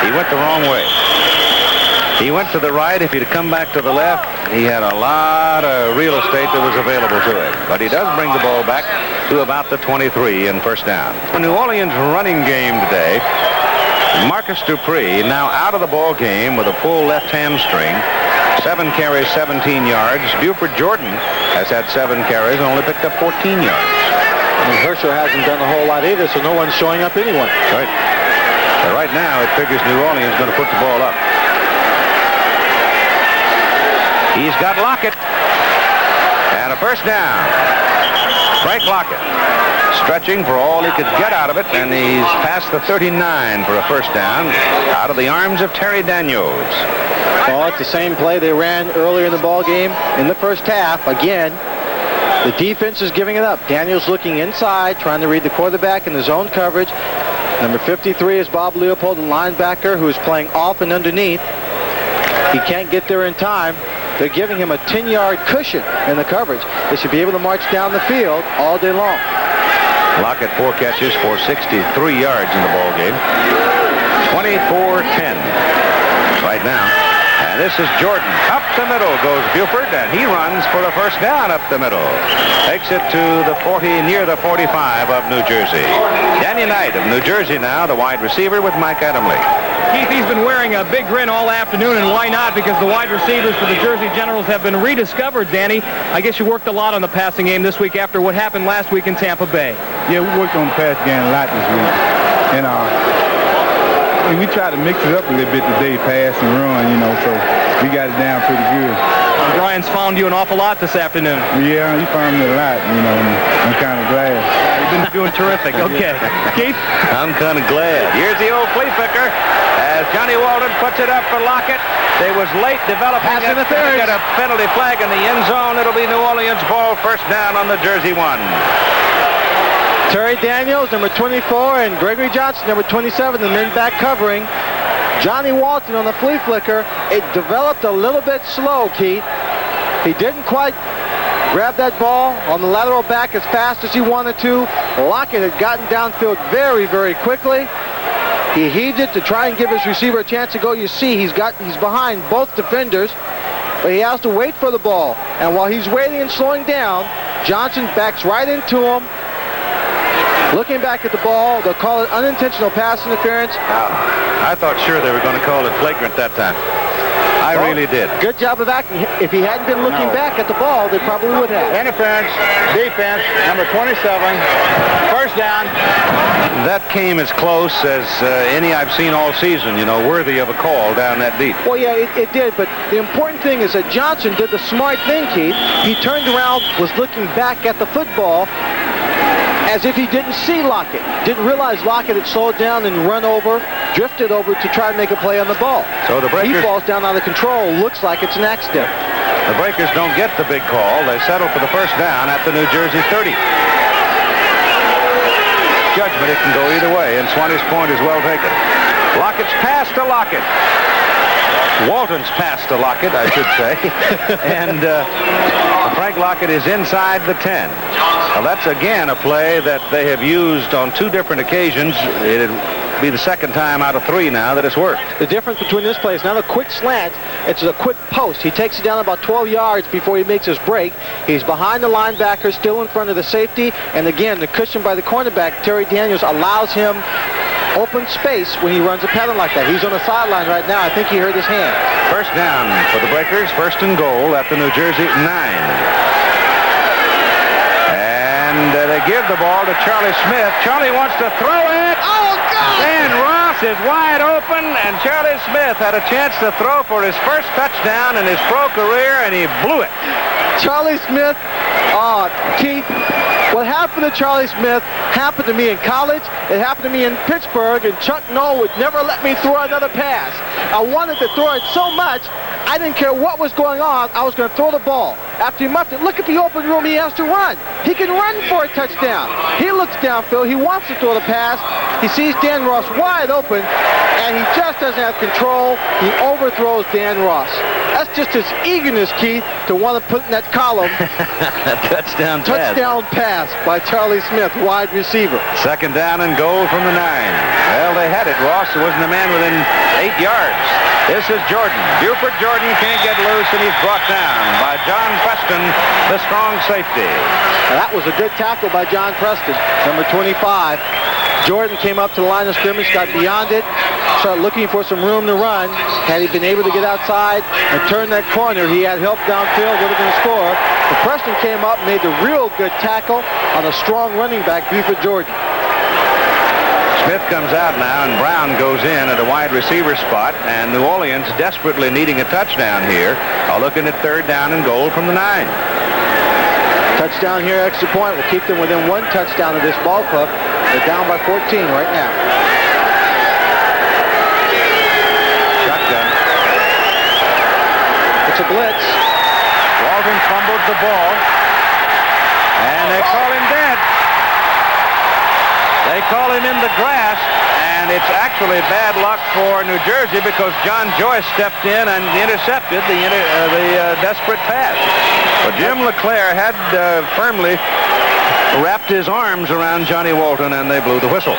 He went the wrong way. He went to the right. If he'd come back to the left, he had a lot of real estate that was available to him. But he does bring the ball back to about the 23 and first down. The New Orleans running game today, Marcus Dupree now out of the ball game with a pulled left hamstring. 7 carries, 17 yards. Buford Jordan has had 7 carries and only picked up 14 yards. And Herschel hasn't done a whole lot either, so no one's showing up anyone. Right. But right now, it figures New Orleans is going to put the ball up. He's got Lockett. And a first down. Frank Lockett stretching for all he could get out of it, and he's past the 39 for a first down out of the arms of Terry Daniels. Well, it's the same play they ran earlier in the ball game in the first half. Again, the defense is giving it up. Daniels looking inside, trying to read the quarterback in the zone coverage. Number 53 is Bob Leopold, the linebacker, who is playing off and underneath. He can't get there in time. They're giving him a 10-yard cushion in the coverage. They should be able to march down the field all day long. Lockett 4 catches for 63 yards in the ball game. 24-10 right now. And this is Jordan. Up the middle goes Buford, and he runs for a first down up the middle. Takes it to the 40, near the 45 of New Jersey. Danny Knight of New Jersey now, the wide receiver with Mike Adamle. Keith, he's been wearing a big grin all afternoon, and why not? Because the wide receivers for the Jersey Generals have been rediscovered, Danny. I guess you worked a lot on the passing game this week after what happened last week in Tampa Bay. Yeah, we worked on the pass game a lot this week. And we tried to mix it up a little bit today, pass and run, so we got it down pretty good. Brian's found you an awful lot this afternoon. Yeah, he found me a lot, and I'm kind of glad. You've been doing terrific. Okay. Keith? I'm kind of glad. Here's the old flea picker as Johnny Walden puts it up for Lockett. They was late developing Pass it. interference. Got a penalty flag in the end zone. It'll be New Orleans ball, first down on the Jersey 1. Terry Daniels, number 24, and Gregory Johnson, number 27, the men back covering. Johnny Walton on the flea flicker. It developed a little bit slow, Keith. He didn't quite grab that ball on the lateral back as fast as he wanted to. Lockett had gotten downfield very, very quickly. He heaved it to try and give his receiver a chance to go. You see, he's behind both defenders, but he has to wait for the ball. And while he's waiting and slowing down, Johnson backs right into him. Looking back at the ball, they'll call it unintentional pass interference. I thought sure they were going to call it flagrant that time. I really did. Good job of acting. If he hadn't been looking back at the ball, they probably would have. Interference, defense, number 27, first down. That came as close as any I've seen all season, you know, worthy of a call down that deep. Well, yeah, it did, but the important thing is that Johnson did the smart thing, Keith. He turned around, was looking back at the football as if he didn't see Lockett. Didn't realize Lockett had slowed down and run over, drifted over to try and make a play on the ball. So the Breakers... He falls down out of control. Looks like it's an accident. The Breakers don't get the big call. They settle for the first down at the New Jersey 30. Judgment, it can go either way, and Swanee's point is well taken. Lockett's pass to Lockett. Walton's pass to Lockett, I should say. And Frank Lockett is inside the 10. Now, that's, again, a play that they have used on 2 different occasions. It'd be the second time out of 3 now that it's worked. The difference between this play is not a quick slant. It's a quick post. He takes it down about 12 yards before he makes his break. He's behind the linebacker, still in front of the safety. And, again, the cushion by the cornerback, Terry Daniels, allows him open space when he runs a pattern like that. He's on the sideline right now. I think he hurt his hand. First down for the Breakers. First and goal at the New Jersey 9. And they give the ball to Charlie Smith. Charlie wants to throw it. Oh, God! Dan Ross is wide open, and Charlie Smith had a chance to throw for his first touchdown in his pro career, and he blew it. Charlie Smith, Keith, what happened to Charlie Smith happened to me in college. It happened to me in Pittsburgh, and Chuck Noll would never let me throw another pass. I wanted to throw it so much, I didn't care what was going on. I was going to throw the ball. After he muffed it, look at the open room he has to run. He can run for a touchdown. He looks downfield. He wants to throw the pass. He sees Dan Ross wide open, and he just doesn't have control. He overthrows Dan Ross. That's just his eagerness, Keith, to want to put in that column. Touchdown pass. Touchdown pass by Charlie Smith, wide receiver. Second down and goal from the 9. Well, they had it. Ross wasn't a man within 8 yards. This is Jordan. Buford Jordan can't get loose, and he's brought down by John Preston, the strong safety. Now, that was a good tackle by John Preston, number 25. Jordan came up to the line of scrimmage, got beyond it, started looking for some room to run. Had he been able to get outside and turn that corner, he had help downfield, would have been a score. But Preston came up, made the real good tackle on a strong running back, Buford Jordan. Smith comes out now, and Brown goes in at a wide receiver spot, and New Orleans desperately needing a touchdown here, are looking at third down and goal from the 9. Touchdown here, extra point will keep them within 1 touchdown of this ball club. They're down by 14 right now. Shotgun. It's a blitz. Walton fumbled the ball, and they call him dead. They call him in the grass, and it's actually bad luck for New Jersey because John Joyce stepped in and intercepted the desperate pass. But Jim LeClaire had firmly wrapped his arms around Johnny Walton, and they blew the whistle.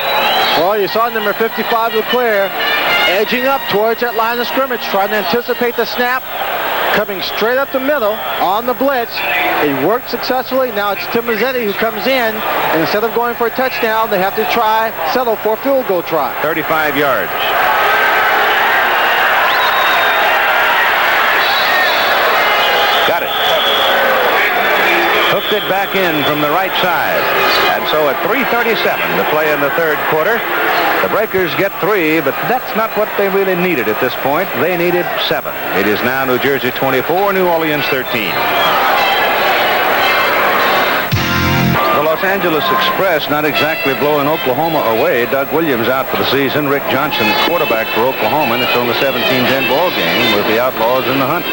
Well, you saw number 55, LeClaire, edging up towards that line of scrimmage, trying to anticipate the snap, coming straight up the middle on the blitz. It worked successfully. Now it's Tim Mazzetti who comes in, and instead of going for a touchdown, they have to settle for a field goal try. 35 yards. Got it. Hooked it back in from the right side. And so at 3:37 to play in the third quarter, the Breakers get 3, but that's not what they really needed at this point. They needed 7. It is now New Jersey 24, New Orleans 13. The Los Angeles Express not exactly blowing Oklahoma away. Doug Williams out for the season. Rick Johnson quarterback for Oklahoma, and it's on the 17-10 ball game with the Outlaws in the hunt.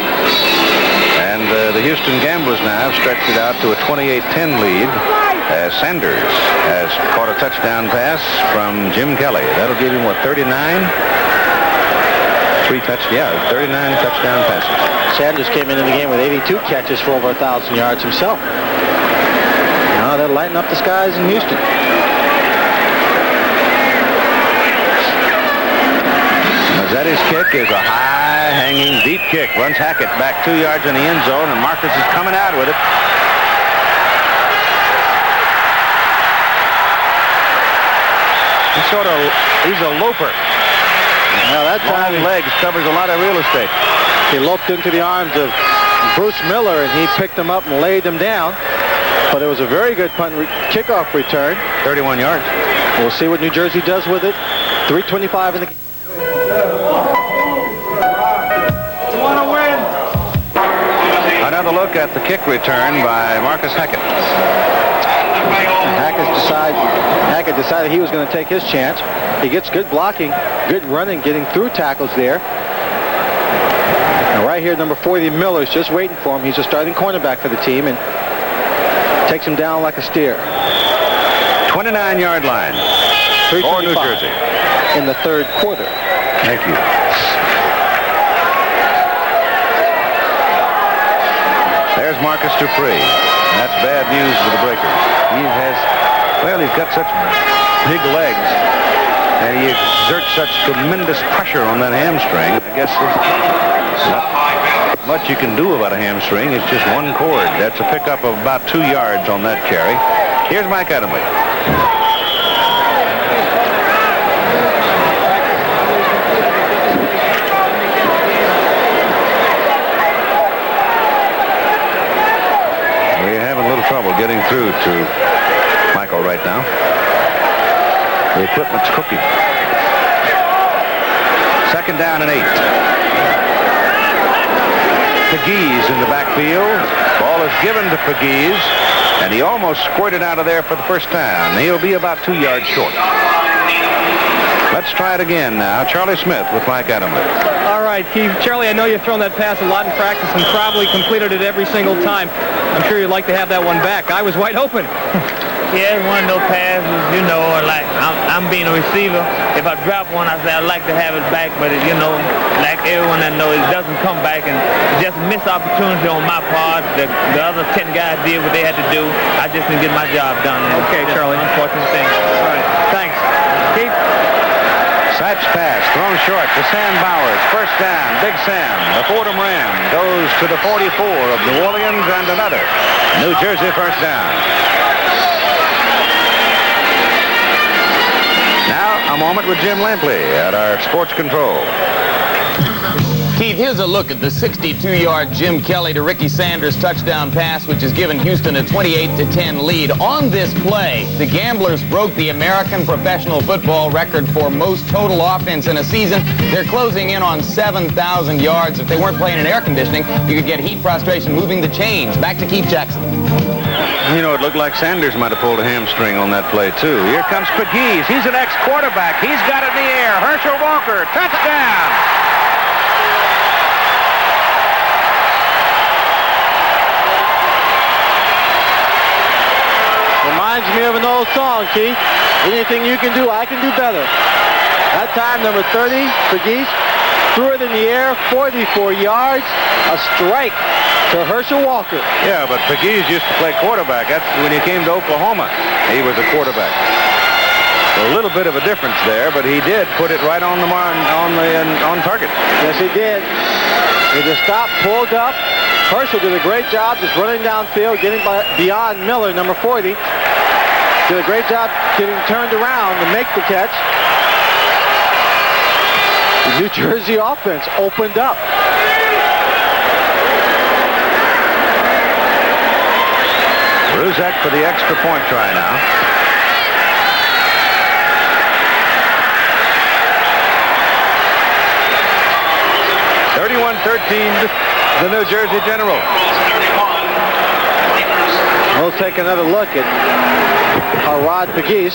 And the Houston Gamblers now have stretched it out to a 28-10 lead as Sanders has caught a touchdown pass from Jim Kelly. That'll give him, what, 39? 39 touchdown passes. Sanders came into the game with 82 catches for over 1,000 yards himself. Now they're lighting up the skies in Houston. Mazzetti's kick is a high-hanging, deep kick. Runs Hackett back 2 yards in the end zone, and Marcus is coming out with it. He's a loper. Now that time Long legs covers a lot of real estate. he loped into the arms of Bruce Miller, and he picked him up and laid him down. But it was a very good kickoff return. 31 yards. We'll see what New Jersey does with it. 3:25 in the game. Another look at the kick return by Marcus Hackett. Hackett decided he was going to take his chance. He gets good blocking, good running, getting through tackles there. And right here, number 40, Miller's just waiting for him. He's a starting cornerback for the team and takes him down like a steer. 29-yard line for New Jersey in the third quarter. Thank you. There's Marcus Dupree. That's bad news for the Breakers. He's got such big legs, and he exerts such tremendous pressure on that hamstring. I guess there's not much you can do about a hamstring. It's just one cord. That's a pickup of about 2 yards on that carry. Here's Mike Adamle. Trouble getting through to Michael right now. The equipment's cooking. 2nd down and 8. Pegues in the backfield. Ball is given to Pegues, and he almost squirted out of there for the first time. He'll be about 2 yards short. Let's try it again now. Charlie Smith with Mike Adamle. All right, Keith. Charlie, I know you've thrown that pass a lot in practice and probably completed it every single time. I'm sure you'd like to have that one back. I was wide open. Yeah, it's one of those passes, you know, like I'm being a receiver. If I drop one, I say I'd like to have it back, but you know, like everyone that knows, it doesn't come back, and it's just a missed opportunity on my part. The other 10 guys did what they had to do. I just didn't get my job done. Okay, Charlie. Unfortunate thing. All right. Thanks. Keith. Satch pass thrown short to Sam Bowers. First down, Big Sam. The Fordham Ram goes to the 44 of New Orleans, and another New Jersey first down. Now a moment with Jim Lampley at our sports control. Keith, here's a look at the 62-yard Jim Kelly to Ricky Sanders touchdown pass, which has given Houston a 28-10 lead. On this play, the Gamblers broke the American Professional Football record for most total offense in a season. They're closing in on 7,000 yards. If they weren't playing in air conditioning, you could get heat frustration moving the chains. Back to Keith Jackson. You know, it looked like Sanders might have pulled a hamstring on that play, too. Here comes Pegues. He's an ex-quarterback. He's got it in the air. Herschel Walker, touchdown! Reminds me of an old song, Keith. Anything you can do, I can do better. That time, number 30, Pegues threw it in the air, 44 yards, a strike to Herschel Walker. Yeah, but Pegues used to play quarterback. That's when he came to Oklahoma. He was a quarterback. A little bit of a difference there, but he did put it right on the on target. Yes, he did. He just stopped, pulled up. Herschel did a great job just running downfield, getting beyond Miller, number 40. Did a great job getting turned around to make the catch. The New Jersey offense opened up. Ruzek for the extra point try now. The New Jersey Generals. We'll take another look at Rod Pegues.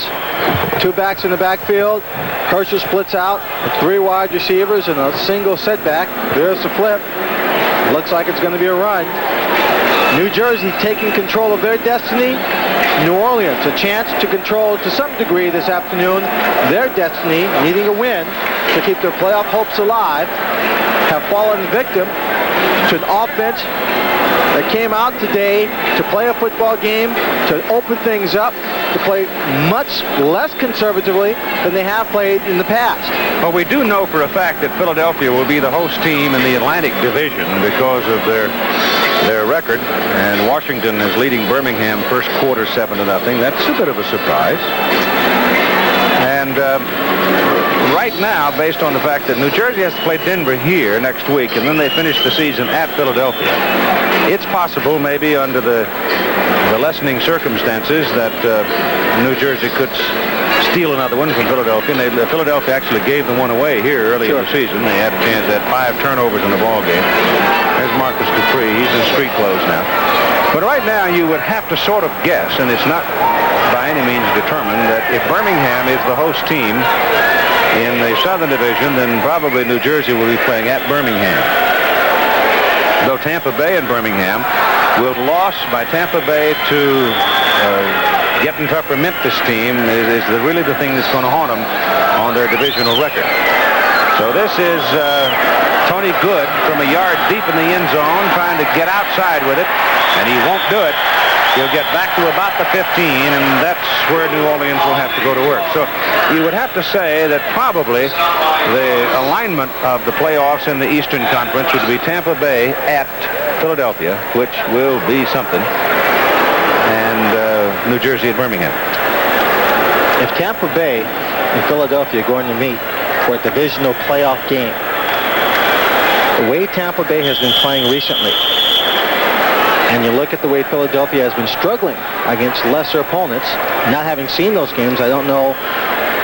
2 backs in the backfield. Herschel splits out with 3 wide receivers and a single setback. There's the flip. Looks like it's going to be a run. New Jersey taking control of their destiny. New Orleans a chance to control to some degree this afternoon their destiny, needing a win to keep their playoff hopes alive. Have fallen victim to an offense that came out today to play a football game, to open things up, to play much less conservatively than they have played in the past. Well, we do know for a fact that Philadelphia will be the host team in the Atlantic Division because of their record, and Washington is leading Birmingham first quarter 7-0. That's a bit of a surprise. And right now, based on the fact that New Jersey has to play Denver here next week, and then they finish the season at Philadelphia, it's possible, maybe under the lessening circumstances, that New Jersey could steal another one from Philadelphia. And Philadelphia actually gave them one away here early in the season. They had a chance at 5 turnovers in the ball game. There's Marcus Dupree. He's in street clothes now. But right now, you would have to sort of guess, and it's not by any means determined, that if Birmingham is the host team in the Southern Division, then probably New Jersey will be playing at Birmingham. Though Tampa Bay and Birmingham will loss by Tampa Bay to getting tougher Memphis team is really the thing that's going to haunt them on their divisional record. So this is Tony Good from a yard deep in the end zone trying to get outside with it, and he won't do it. He'll get back to about the 15, and that's where New Orleans will have to go to work. So you would have to say that probably the alignment of the playoffs in the Eastern Conference would be Tampa Bay at Philadelphia, which will be something, and New Jersey at Birmingham. If Tampa Bay and Philadelphia are going to meet for a divisional playoff game, the way Tampa Bay has been playing recently, and you look at the way Philadelphia has been struggling against lesser opponents, not having seen those games, I don't know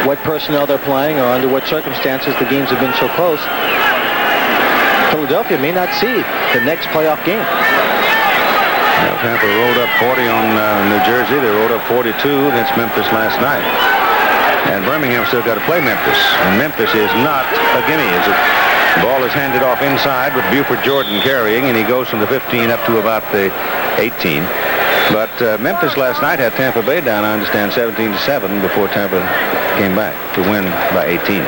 what personnel they're playing or under what circumstances the games have been so close. Philadelphia may not see the next playoff game. Well, Tampa rolled up 40 on New Jersey. They rolled up 42 against Memphis last night. And Birmingham still got to play Memphis. And Memphis is not a gimme. The ball is handed off inside with Buford Jordan carrying, and he goes from the 15 up to about the 18. But Memphis last night had Tampa Bay down, I understand, 17-7 before Tampa came back to win by 18.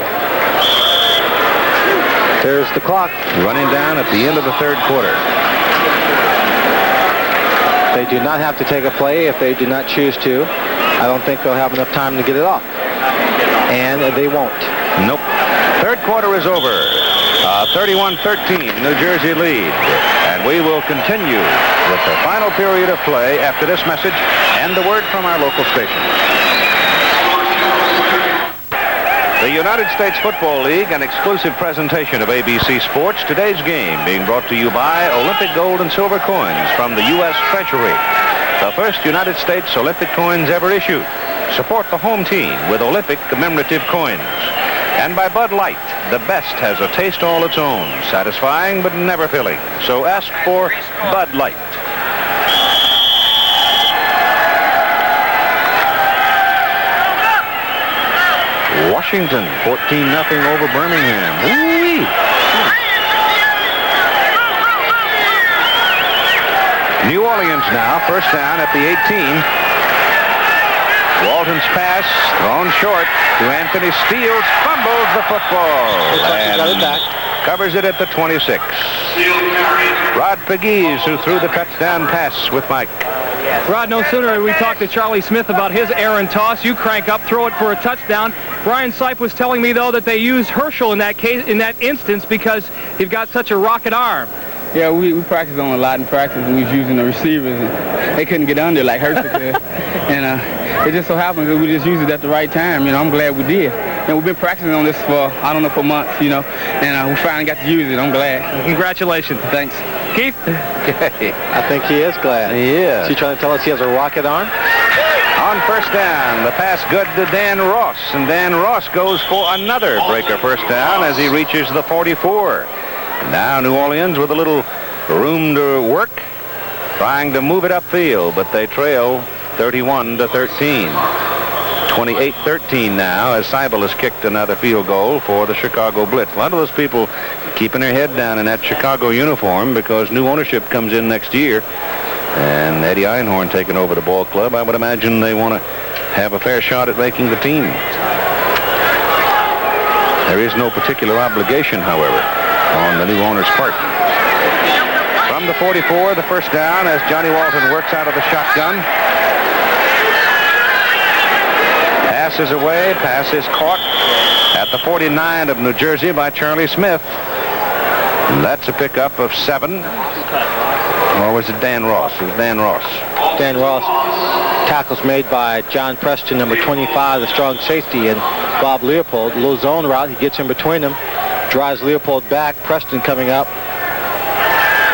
There's the clock. Running down at the end of the third quarter. They do not have to take a play if they do not choose to. I don't think they'll have enough time to get it off. And they won't. Nope. Third quarter is over. 31-13, New Jersey lead. And we will continue with the final period of play after this message and the word from our local station. The United States Football League, an exclusive presentation of ABC Sports. Today's game being brought to you by Olympic Gold and Silver Coins from the U.S. Treasury. The first United States Olympic coins ever issued. Support the home team with Olympic commemorative coins. And by Bud Light, the best has a taste all its own. Satisfying but never filling. So ask for Bud Light. Washington, 14-0 over Birmingham. Woo-wee. New Orleans now, first down at the 18. Walton's pass thrown short to Anthony Steele, fumbles the football and got it back. Covers it at the 26. Rod Pegues, who threw the touchdown pass with Mike. Rod, no sooner did we talk to Charlie Smith about his errant toss. You crank up, throw it for a touchdown. Brian Sipe was telling me, though, that they used Herschel in that case, in that instance, because he's got such a rocket arm. Yeah, we practiced on a lot in practice. We was using the receivers, and they couldn't get under like Herschel could. And it just so happens that we just used it at the right time. You know, I'm glad we did. And we've been practicing on this for, I don't know, for months, you know, and we finally got to use it. I'm glad. Congratulations. Thanks. Keith? I think he is glad. He is. Is he trying to tell us he has a rocket arm? On first down, the pass good to Dan Ross, and Dan Ross goes for another breaker first down as he reaches the 44. Now New Orleans with a little room to work, trying to move it upfield, but they trail 31-13. 28-13 now as Seibel has kicked another field goal for the Chicago Blitz. A lot of those people keeping their head down in that Chicago uniform because new ownership comes in next year. And Eddie Einhorn taking over the ball club. I would imagine they want to have a fair shot at making the team. There is no particular obligation, however, on the new owner's part. From the 44, the first down as Johnny Walton works out of the shotgun. Pass is away. Pass is caught at the 49 of New Jersey by Charlie Smith. And that's a pickup of 7. Or was it Dan Ross? It was Dan Ross. Dan Ross. Tackles made by John Preston, number 25, the strong safety, and Bob Leopold. A little zone route. He gets in between them. Drives Leopold back. Preston coming up.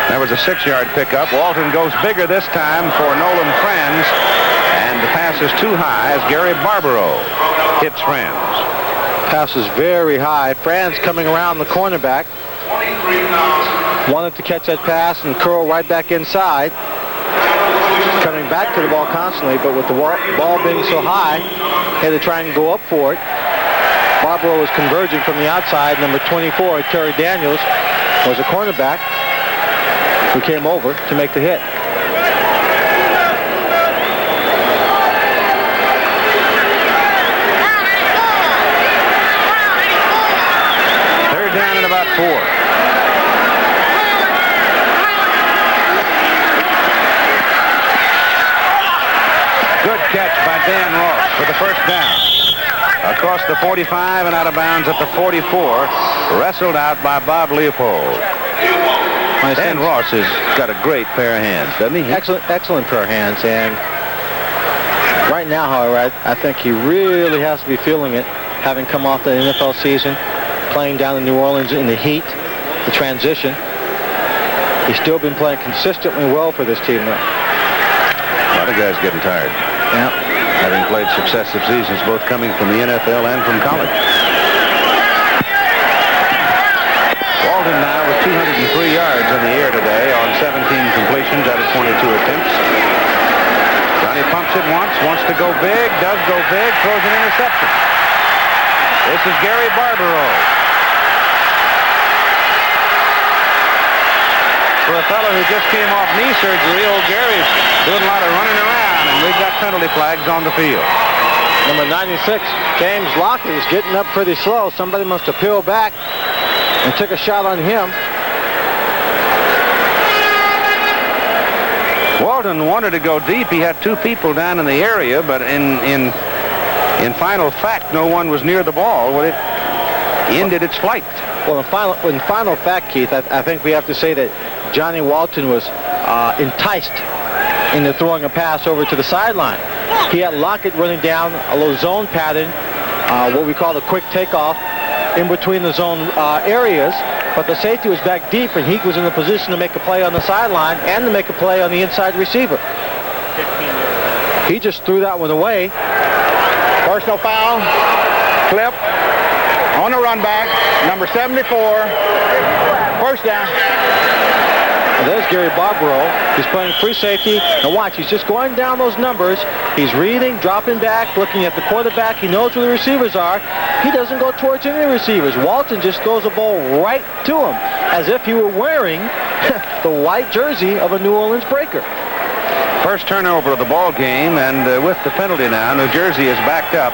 That was a 6-yard pickup. Walton goes bigger this time for Nolan Franz. And the pass is too high as Gary Barbaro hits Franz. Pass is very high. Franz coming around the cornerback. Wanted to catch that pass and curl right back inside. Coming back to the ball constantly, but with the ball being so high, he had to try and go up for it. Barbaro was converging from the outside. Number 24, Terry Daniels, was a cornerback who came over to make the hit. Third down and about 4. Good catch by Dan Ross for the first down. Across the 45 and out of bounds at the 44. Wrestled out by Bob Leopold. Dan Ross has got a great pair of hands, doesn't he? Excellent pair of hands. And right now, however, I think he really has to be feeling it, having come off the NFL season, playing down in New Orleans in the heat, the transition. He's still been playing consistently well for this team now. A lot of guys getting tired. Yeah. Having played successive seasons, both coming from the NFL and from college. Walton now with 203 yards in the air today on 17 completions out of 22 attempts. Johnny pumps it once, wants to go big, does go big, throws an interception. This is Gary Barbaro. For a fellow who just came off knee surgery, old Gary's doing a lot of running around, and we've got penalty flags on the field. Number 96, James Lockett, is getting up pretty slow. Somebody must have peeled back and took a shot on him. Walton wanted to go deep. He had 2 people down in the area, but in final fact, no one was near the ball when it ended its flight. Well, in final fact, Keith, I think we have to say that Johnny Walton was enticed into throwing a pass over to the sideline. He had Lockett running down a little zone pattern, what we call the quick takeoff, in between the zone areas, but the safety was back deep, and he was in a position to make a play on the sideline and to make a play on the inside receiver. He just threw that one away. Personal foul. Clip. On the run back. Number 74. First down. And there's Gary Barbaro. He's playing free safety. And watch, he's just going down those numbers. He's reading, dropping back, looking at the quarterback. He knows where the receivers are. He doesn't go towards any receivers. Walton just throws the ball right to him, as if he were wearing the white jersey of a New Orleans Breaker. First turnover of the ball game, and with the penalty now, New Jersey is backed up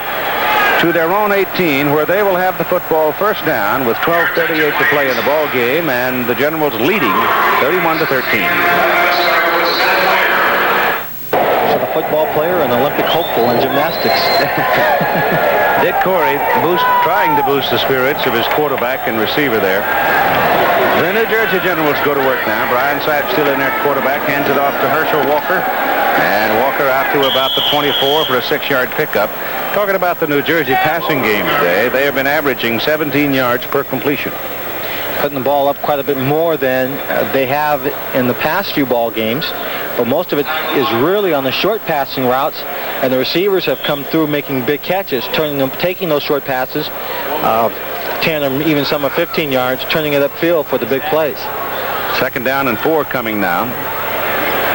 to their own 18, where they will have the football first down with 12:38 to play in the ball game, and the Generals leading 31-13. So the football player, an Olympic hopeful in gymnastics. Dick Corey trying to boost the spirits of his quarterback and receiver there. The New Jersey Generals go to work now. Brian Sapp still in there at quarterback, hands it off to Herschel Walker. And Walker out to about the 24 for a 6-yard pickup. Talking about the New Jersey passing game today, they have been averaging 17 yards per completion. Putting the ball up quite a bit more than they have in the past few ball games. But most of it is really on the short passing routes, and the receivers have come through making big catches, taking those short passes, 10 or even some of 15 yards, turning it upfield for the big plays. Second down and 4 coming now.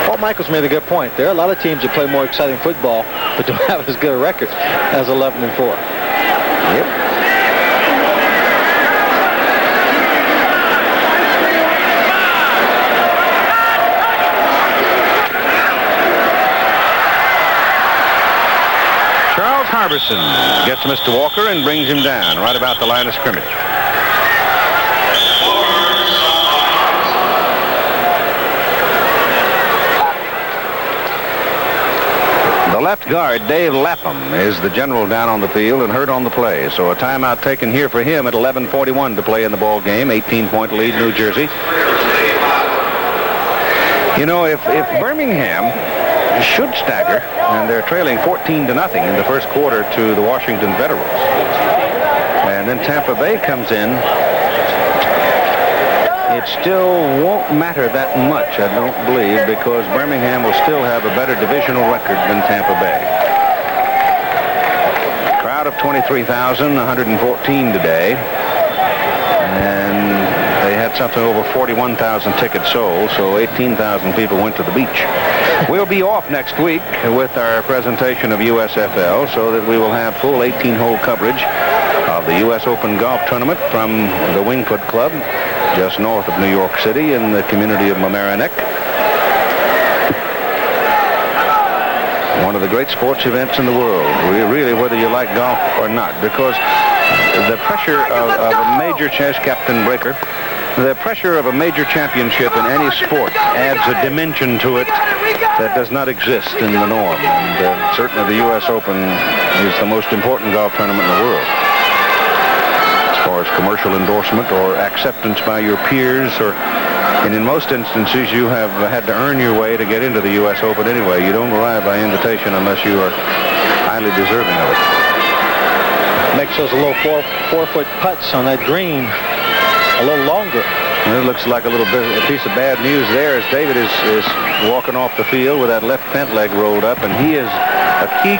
Walt Michaels made a good point. There are a lot of teams that play more exciting football, but don't have as good a record as 11-4. Yep. Charles Harbison gets Mr. Walker and brings him down right about the line of scrimmage. The left guard, Dave Lapham, is the general down on the field and hurt on the play. So a timeout taken here for him at 11:41 to play in the ball game. 18-point lead, New Jersey. You know, if Birmingham should stagger, and they're trailing 14-0 in the first quarter to the Washington Federals, and then Tampa Bay comes in, it still won't matter that much, I don't believe, because Birmingham will still have a better divisional record than Tampa Bay. Crowd of 23,114 today, and they had something over 41,000 tickets sold, so 18,000 people went to the beach. We'll be off next week with our presentation of USFL, so that we will have full 18-hole coverage of the U.S. Open Golf Tournament from the Wingfoot Club, just north of New York City in the community of Mamaroneck. One of the great sports events in the world, really, whether you like golf or not, because the pressure of a major chess, Captain Breaker, the pressure of a major championship in any sport adds a dimension to it that does not exist in the norm. And certainly the U.S. Open is the most important golf tournament in the world. As far as commercial endorsement or acceptance by your peers, and in most instances you have had to earn your way to get into the U.S. Open anyway. You don't arrive by invitation unless you are highly deserving of it. Makes those little four-foot putts on that green a little longer. And it looks like a piece of bad news there as David is walking off the field with that left pant leg rolled up, and he is a key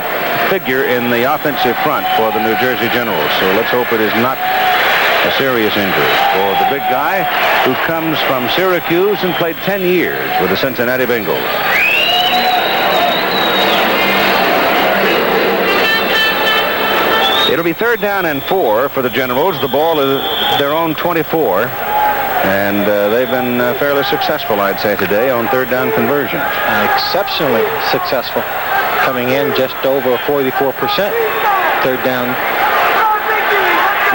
figure in the offensive front for the New Jersey Generals. So let's hope it is not a serious injury for the big guy who comes from Syracuse and played 10 years with the Cincinnati Bengals. It'll be 3rd down and 4 for the Generals. The ball is their own 24. And they've been fairly successful, I'd say, today on 3rd down conversions. Exceptionally successful. Coming in just over 44% 3rd down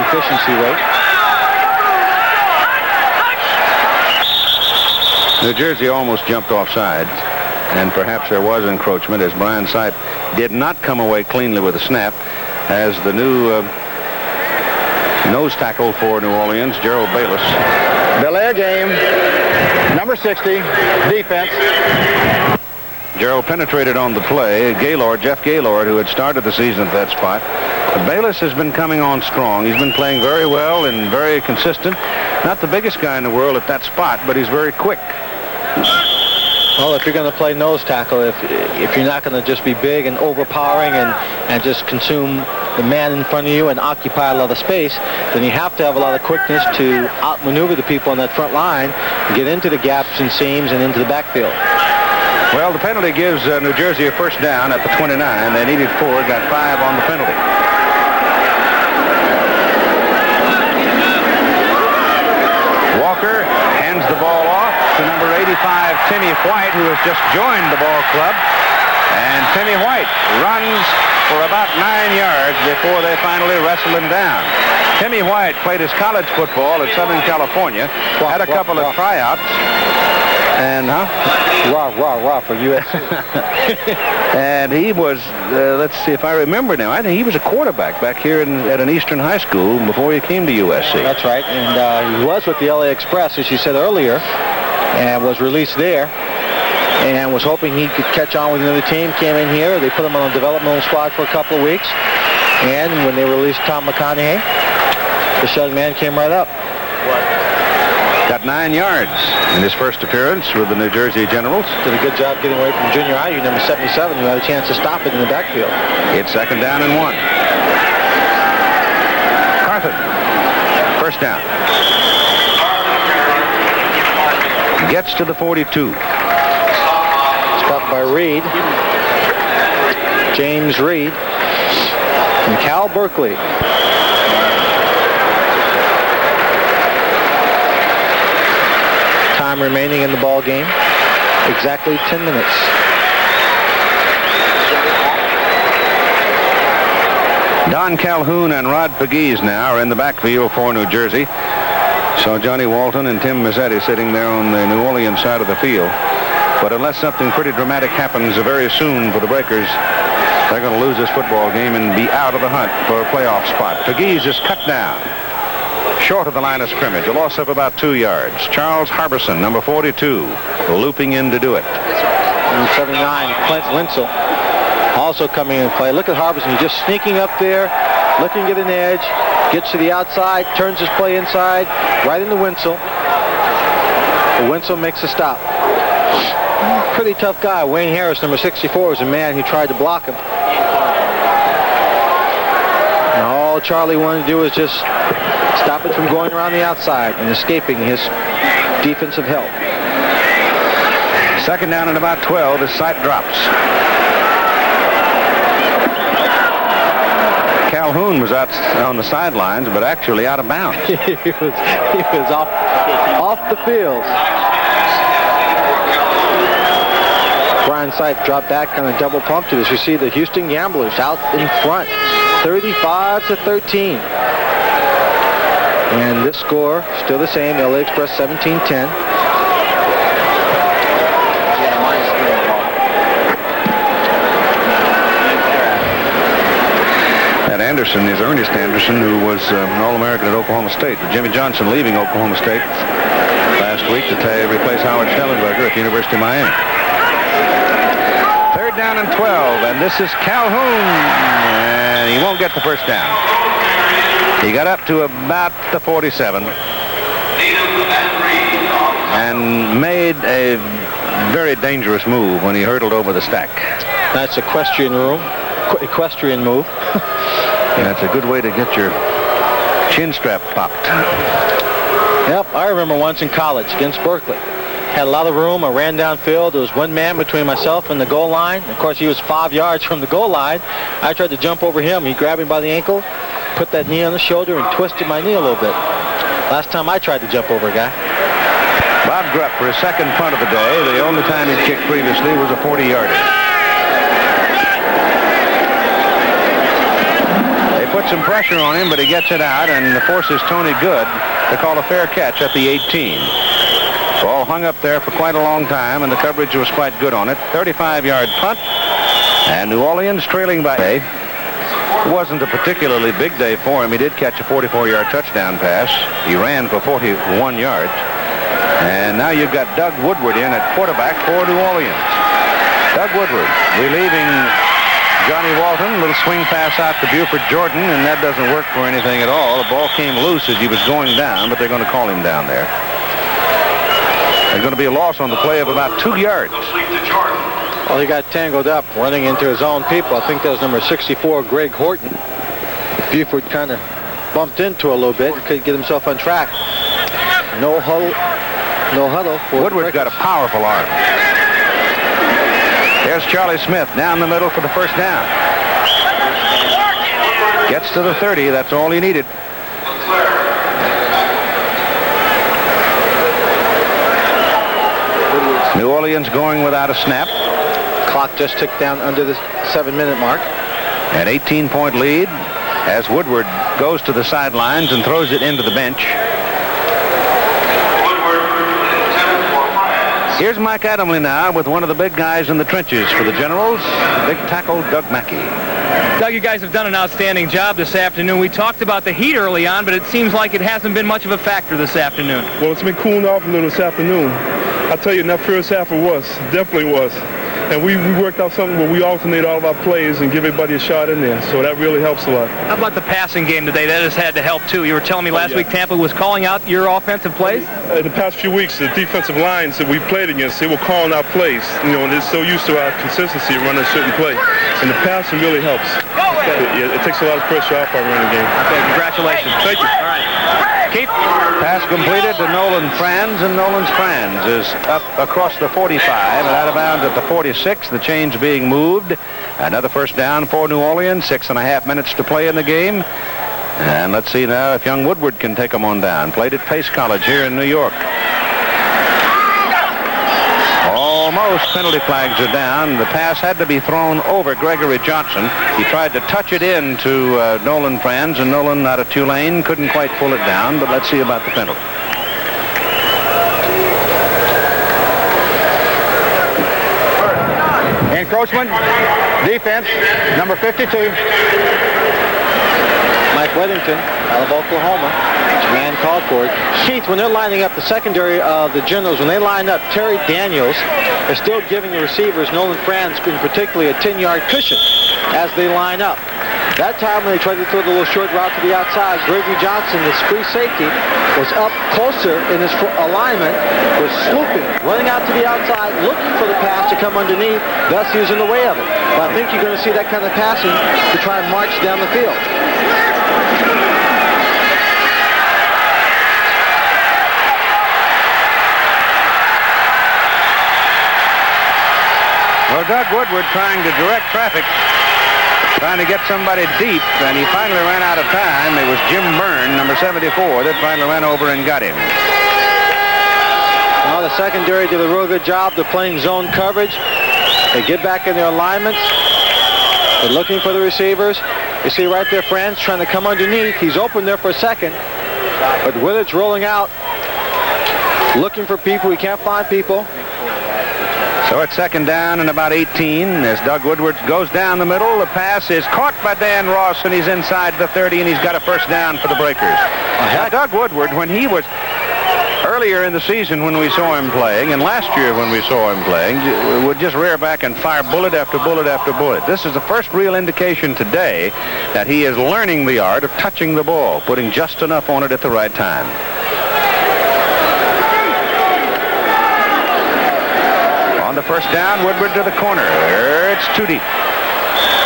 efficiency rate. New Jersey almost jumped offside, and perhaps there was encroachment as Brian Sipe did not come away cleanly with a snap, as the new nose tackle for New Orleans, Gerald Bayless. Delay a game. Number 60, defense. Gerald penetrated on the play. Jeff Gaylord, who had started the season at that spot. But Bayless has been coming on strong. He's been playing very well and very consistent. Not the biggest guy in the world at that spot, but he's very quick. Well, if you're going to play nose tackle, if you're not going to just be big and overpowering and just consume the man in front of you and occupy a lot of space, then you have to have a lot of quickness to outmaneuver the people on that front line, get into the gaps and seams and into the backfield. Well, the penalty gives New Jersey a 1st down at the 29. They needed 4, got 5 on the penalty. Walker hands the ball off to number 85, Timmy White, who has just joined the ball club. And Timmy White runs for about 9 yards before they finally wrestle him down. Timmy White played his college football at Southern California, had a couple of tryouts, and Rah for USC. and he was, let's see if I remember now, I think he was a quarterback back here at an Eastern high school before he came to USC. That's right, and he was with the LA Express, as you said earlier, and was released there, and was hoping he could catch on with another team. Came in here, they put him on a developmental squad for a couple of weeks, and when they released Tom McConaughey, this young man came right up. Got 9 yards in his first appearance with the New Jersey Generals. Did a good job getting away from junior high, number 77, who had a chance to stop it in the backfield. It's 2nd down and 1. Carthon, 1st down. Gets to the 42. Stopped by Reed. James Reed. And Cal Berkeley. Time remaining in the ball game. Exactly 10 minutes. Don Calhoun and Rod Pegues now are in the backfield for New Jersey. So Johnny Walton and Tim Mazzetti sitting there on the New Orleans side of the field. But unless something pretty dramatic happens very soon for the Breakers, they're going to lose this football game and be out of the hunt for a playoff spot. Pegues is cut down short of the line of scrimmage, a loss of about 2 yards. Charles Harbison, number 42, looping in to do it. Number 79, Clint Linsell, also coming in play. Look at Harbison, he's just sneaking up there, looking to get an edge, gets to the outside, turns his play inside, right into Winslow. But Winslow makes a stop. Pretty tough guy. Wayne Harris, number 64, is a man who tried to block him. And all Charlie wanted to do was just stop it from going around the outside and escaping his defensive help. Second down and about 12. His sight drops. Calhoun was out on the sidelines, but actually out of bounds. he was off the field. Brian Sipe dropped back, kind of double pumped it as we see the Houston Gamblers out in front, 35-13. And this score still the same. LA Express 17-10. Anderson is Ernest Anderson, who was an All-American at Oklahoma State. Jimmy Johnson leaving Oklahoma State last week to replace Howard Schnellenberger at the University of Miami. Third down and 12, and this is Calhoun, and he won't get the first down. He got up to about the 47 and made a very dangerous move when he hurdled over the stack. That's equestrian move. That's a good way to get your chin strap popped. Yep, I remember once in college against Berkeley. Had a lot of room. I ran downfield. There was one man between myself and the goal line. Of course, he was 5 yards from the goal line. I tried to jump over him. He grabbed me by the ankle, put that knee on the shoulder, and twisted my knee a little bit. Last time I tried to jump over a guy. Bob Grupp for his second punt of the day. The only time he'd kicked previously was a 40-yarder. Put some pressure on him, but he gets it out and forces Tony Good to call a fair catch at the 18. Ball hung up there for quite a long time, and the coverage was quite good on it. 35-yard punt, and New Orleans trailing by. It wasn't a particularly big day for him. He did catch a 44-yard touchdown pass. He ran for 41 yards. And now you've got Doug Woodward in at quarterback for New Orleans. Doug Woodward relieving Johnny Walton. Little swing pass out to Buford Jordan, and that doesn't work for anything at all. The ball came loose as he was going down, but they're going to call him down there. There's going to be a loss on the play of about 2 yards. Well, he got tangled up running into his own people. I think that was number 64, Greg Horton. Buford kind of bumped into a little bit. Couldn't get himself on track. No huddle. Woodward's got a powerful arm. There's Charlie Smith down the middle for the first down. Gets to the 30. That's all he needed. New Orleans going without a snap. Clock just ticked down under the 7-minute mark. An 18-point lead as Woodward goes to the sidelines and throws it into the bench. Here's Mike Adamle now with one of the big guys in the trenches for the Generals, big tackle Doug Mackey. Doug, you guys have done an outstanding job this afternoon. We talked about the heat early on, but it seems like it hasn't been much of a factor this afternoon. Well, it's been cooling off a little this afternoon. I'll tell you, in that first half it was. Definitely was. And we worked out something where we alternate all of our plays and give everybody a shot in there. So that really helps a lot. How about the passing game today? That has had to help, too. You were telling me last week Tampa was calling out your offensive plays? In the past few weeks, the defensive lines that we played against, they were calling out plays. You know, and they're so used to our consistency of running a certain play. And the passing really helps. It takes a lot of pressure off our running game. Okay, congratulations. Thank you. All right. Keith. Pass completed to Nolan Franz, and Nolan Franz is up across the 45 and out of bounds at the 46. The chains being moved. Another first down for New Orleans. 6.5 minutes to play in the game. And let's see now if young Woodward can take them on down. Played at Pace College here in New York. Almost penalty flags are down. The pass had to be thrown over Gregory Johnson. He tried to touch it in to Nolan Franz, and Nolan out of Tulane couldn't quite pull it down, but let's see about the penalty. Encroachment, defense, number 52. Mike Weddington out of Oklahoma. Man called for it. Keith, when they're lining up the secondary of the Generals, when they line up, Terry Daniels is still giving the receivers, Nolan Franz in particularly, a 10-yard cushion as they line up. That time when they tried to throw the little short route to the outside, Gregory Johnson, the free safety, was up closer in his alignment, was swooping, running out to the outside, looking for the pass to come underneath, thus he was in the way of it. But I think you're going to see that kind of passing to try and march down the field. Well, Doug Woodward trying to direct traffic, trying to get somebody deep, and he finally ran out of time. It was Jim Byrne, number 74, that finally ran over and got him. Well, the secondary did a real good job. They're playing zone coverage. They get back in their alignments. They're looking for the receivers. You see right there, Franz trying to come underneath. He's open there for a second, but Willard's rolling out, looking for people. He can't find people. So it's second down and about 18 as Doug Woodward goes down the middle. The pass is caught by Dan Ross, and he's inside the 30, and he's got a first down for the Breakers. Now, Doug Woodward, when he was earlier in the season when we saw him playing, and last year when we saw him playing, would just rear back and fire bullet after bullet after bullet. This is the first real indication today that he is learning the art of touching the ball, putting just enough on it at the right time. On the first down, Woodward to the corner. It's too deep.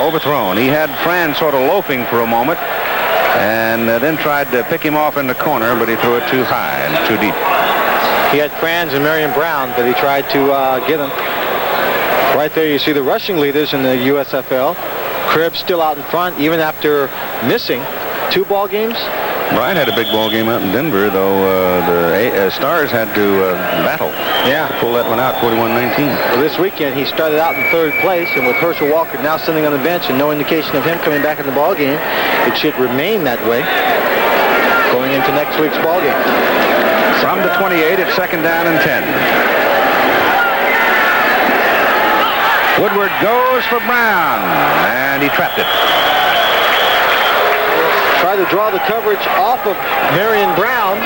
Overthrown. He had Franz sort of loafing for a moment and then tried to pick him off in the corner, but he threw it too high and too deep. He had Franz and Marion Brown, but he tried to get him. Right there you see the rushing leaders in the USFL. Cribb still out in front even after missing 2 ball games. Brian had a big ball game out in Denver, though the Stars had to battle. Yeah. Pull that one out, 41-19. Well, this weekend he started out in 3rd place, and with Herschel Walker now sitting on the bench and no indication of him coming back in the ball game, it should remain that way going into next week's ball game. From the 28, it's second down and 10. Woodward goes for Brown, and he trapped it. Try to draw the coverage off of Marion Brown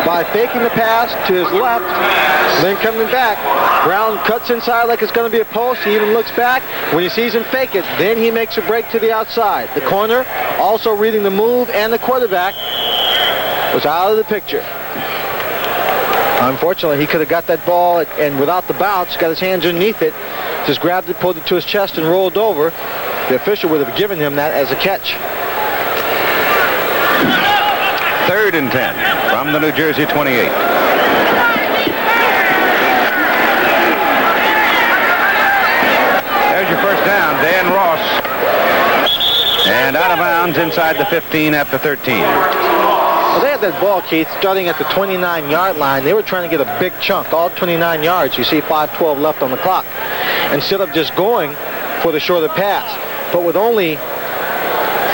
by faking the pass to his left, then coming back. Brown cuts inside like it's going to be a post. He even looks back. When he sees him fake it, then he makes a break to the outside. The corner, also reading the move, and the quarterback was out of the picture. Unfortunately, he could have got that ball and without the bounce, got his hands underneath it, just grabbed it, pulled it to his chest, and rolled over. The official would have given him that as a catch. 3rd and 10 from the New Jersey 28. There's your first down, Dan Ross. And out of bounds inside the 15 after 13. Well, they had that ball, Keith, starting at the 29-yard line. They were trying to get a big chunk, all 29 yards. You see 5:12 left on the clock. Instead of just going for the shorter pass. But with only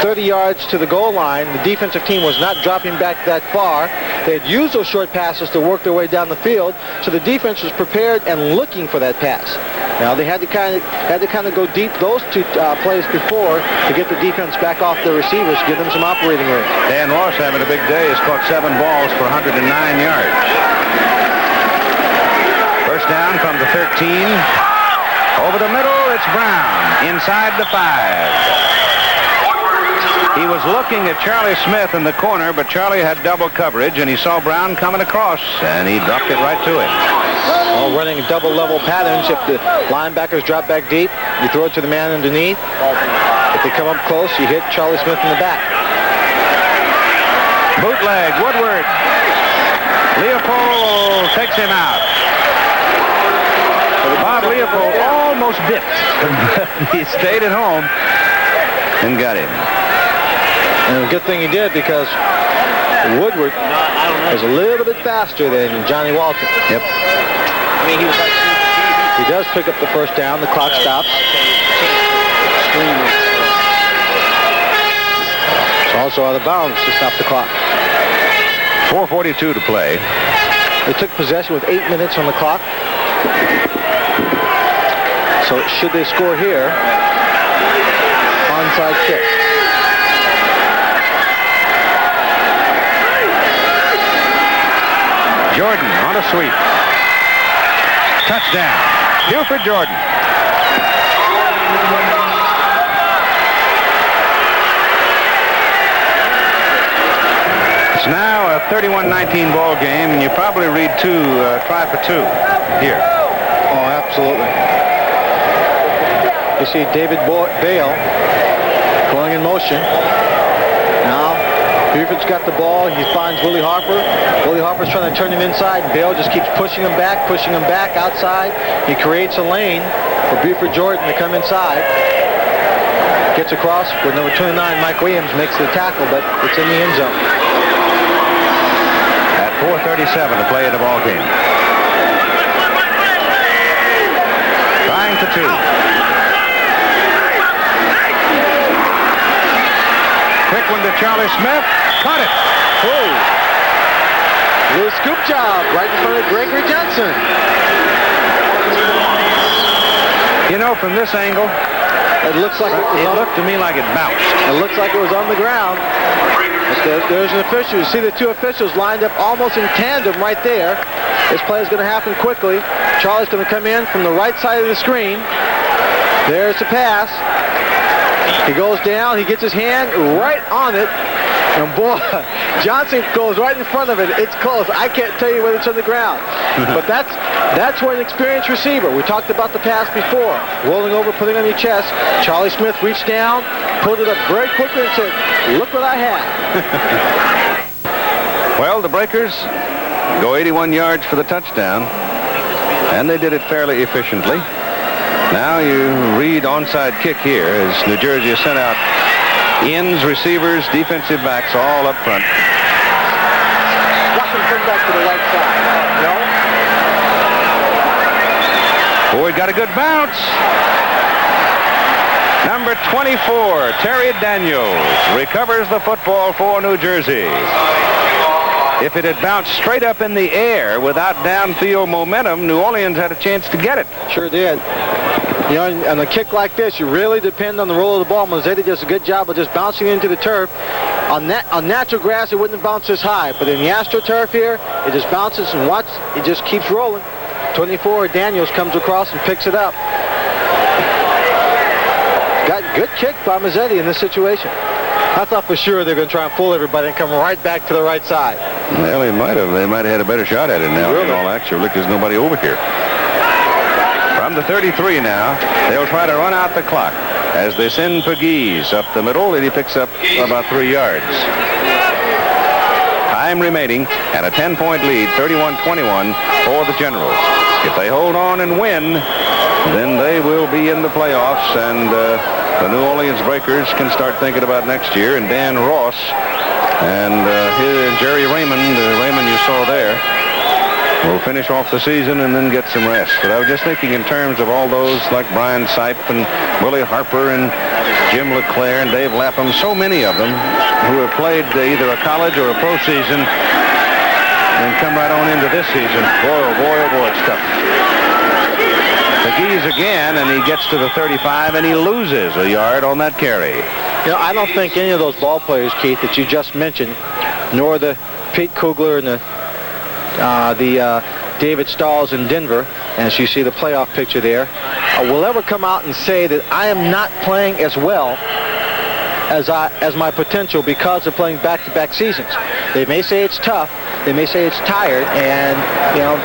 30 yards to the goal line, the defensive team was not dropping back that far. They had used those short passes to work their way down the field, so the defense was prepared and looking for that pass. Now they had to kind of go deep those 2 plays before to get the defense back off their receivers, give them some operating room. Dan Ross having a big day. Has caught 7 balls for 109 yards. First down from the 13. Over the middle, it's Brown inside the 5. He was looking at Charlie Smith in the corner, but Charlie had double coverage, and he saw Brown coming across, and he dropped it right to him. Well, running double level patterns. If the linebackers drop back deep, you throw it to the man underneath. If they come up close, you hit Charlie Smith in the back. Bootleg, Woodward. Leopold takes him out. Bob Leopold almost dipped. He stayed at home and got him. And a good thing he did, because Woodward is a little bit faster than Johnny Walton. Yep. I mean, he does pick up the first down. The clock stops. It's also out of bounds to stop the clock. 4:42 to play. They took possession with 8 minutes on the clock. So should they score here, onside kick. Jordan on a sweep. Touchdown. Buford Jordan. 31-19 ball game, and you probably read try for two here. Oh, absolutely. You see David Bale going in motion. Now, Buford's got the ball. He finds Willie Harper. Willie Harper's trying to turn him inside. Bale just keeps pushing him back outside. He creates a lane for Buford Jordan to come inside. Gets across with number 29, Mike Williams, makes the tackle, but it's in the end zone. At 4:37 to play in the ball game. Trying for two. Quick one to Charlie Smith. Caught it. Oh. Little scoop job right in front of Gregory Johnson. You know, from this angle, it looks like it looked to me like it bounced. It looks like it was on the ground. But there's an official. You see the two officials lined up almost in tandem right there. This play is going to happen quickly. Charlie's going to come in from the right side of the screen. There's the pass. He goes down. He gets his hand right on it. And boy, Johnson goes right in front of it. It's close. I can't tell you whether it's on the ground. But that's where an experienced receiver. We talked about the pass before. Rolling over, putting on your chest. Charlie Smith reached down, pulled it up very quickly and said, look what I have. Well, the Breakers go 81 yards for the touchdown. And they did it fairly efficiently. Now you read onside kick here as New Jersey is sent out. Ends, receivers, defensive backs, all up front. Watch him turn back to the right side. No? Boy, got a good bounce. Number 24, Terry Daniels, recovers the football for New Jersey. If it had bounced straight up in the air without downfield momentum, New Orleans had a chance to get it. Sure did. You know, on a kick like this, you really depend on the roll of the ball. Mazzetti does a good job of just bouncing into the turf. On natural grass, it wouldn't bounce this high. But in the AstroTurf here, it just bounces and watch. It just keeps rolling. 24, Daniels comes across and picks it up. Got good kick by Mazzetti in this situation. I thought for sure they're going to try and fool everybody and come right back to the right side. Well, they might have. They might have had a better shot at it now. Really? In all actual, look, there's nobody over here. From the 33 now, they'll try to run out the clock as they send Pegues up the middle, and he picks up about 3 yards. Time remaining and a 10-point lead, 31-21 for the Generals. If they hold on and win, then they will be in the playoffs, and the New Orleans Breakers can start thinking about next year. And Dan Ross and Jerry Raymond, Raymond you saw there, will finish off the season and then get some rest. But I was just thinking in terms of all those like Brian Sipe and Willie Harper and Jim LeClaire and Dave Lapham, so many of them who have played either a college or a pro season and come right on into this season. Boy, oh boy, oh boy, it's tough. Pegues again, and he gets to the 35, and he loses a yard on that carry. You know, I don't think any of those ball players, Keith, that you just mentioned, nor the Pete Kugler and the David Stahls in Denver, and as you see the playoff picture there, will ever come out and say that I am not playing as well as my potential because of playing back-to-back seasons. They may say it's tough, they may say it's tired, and you know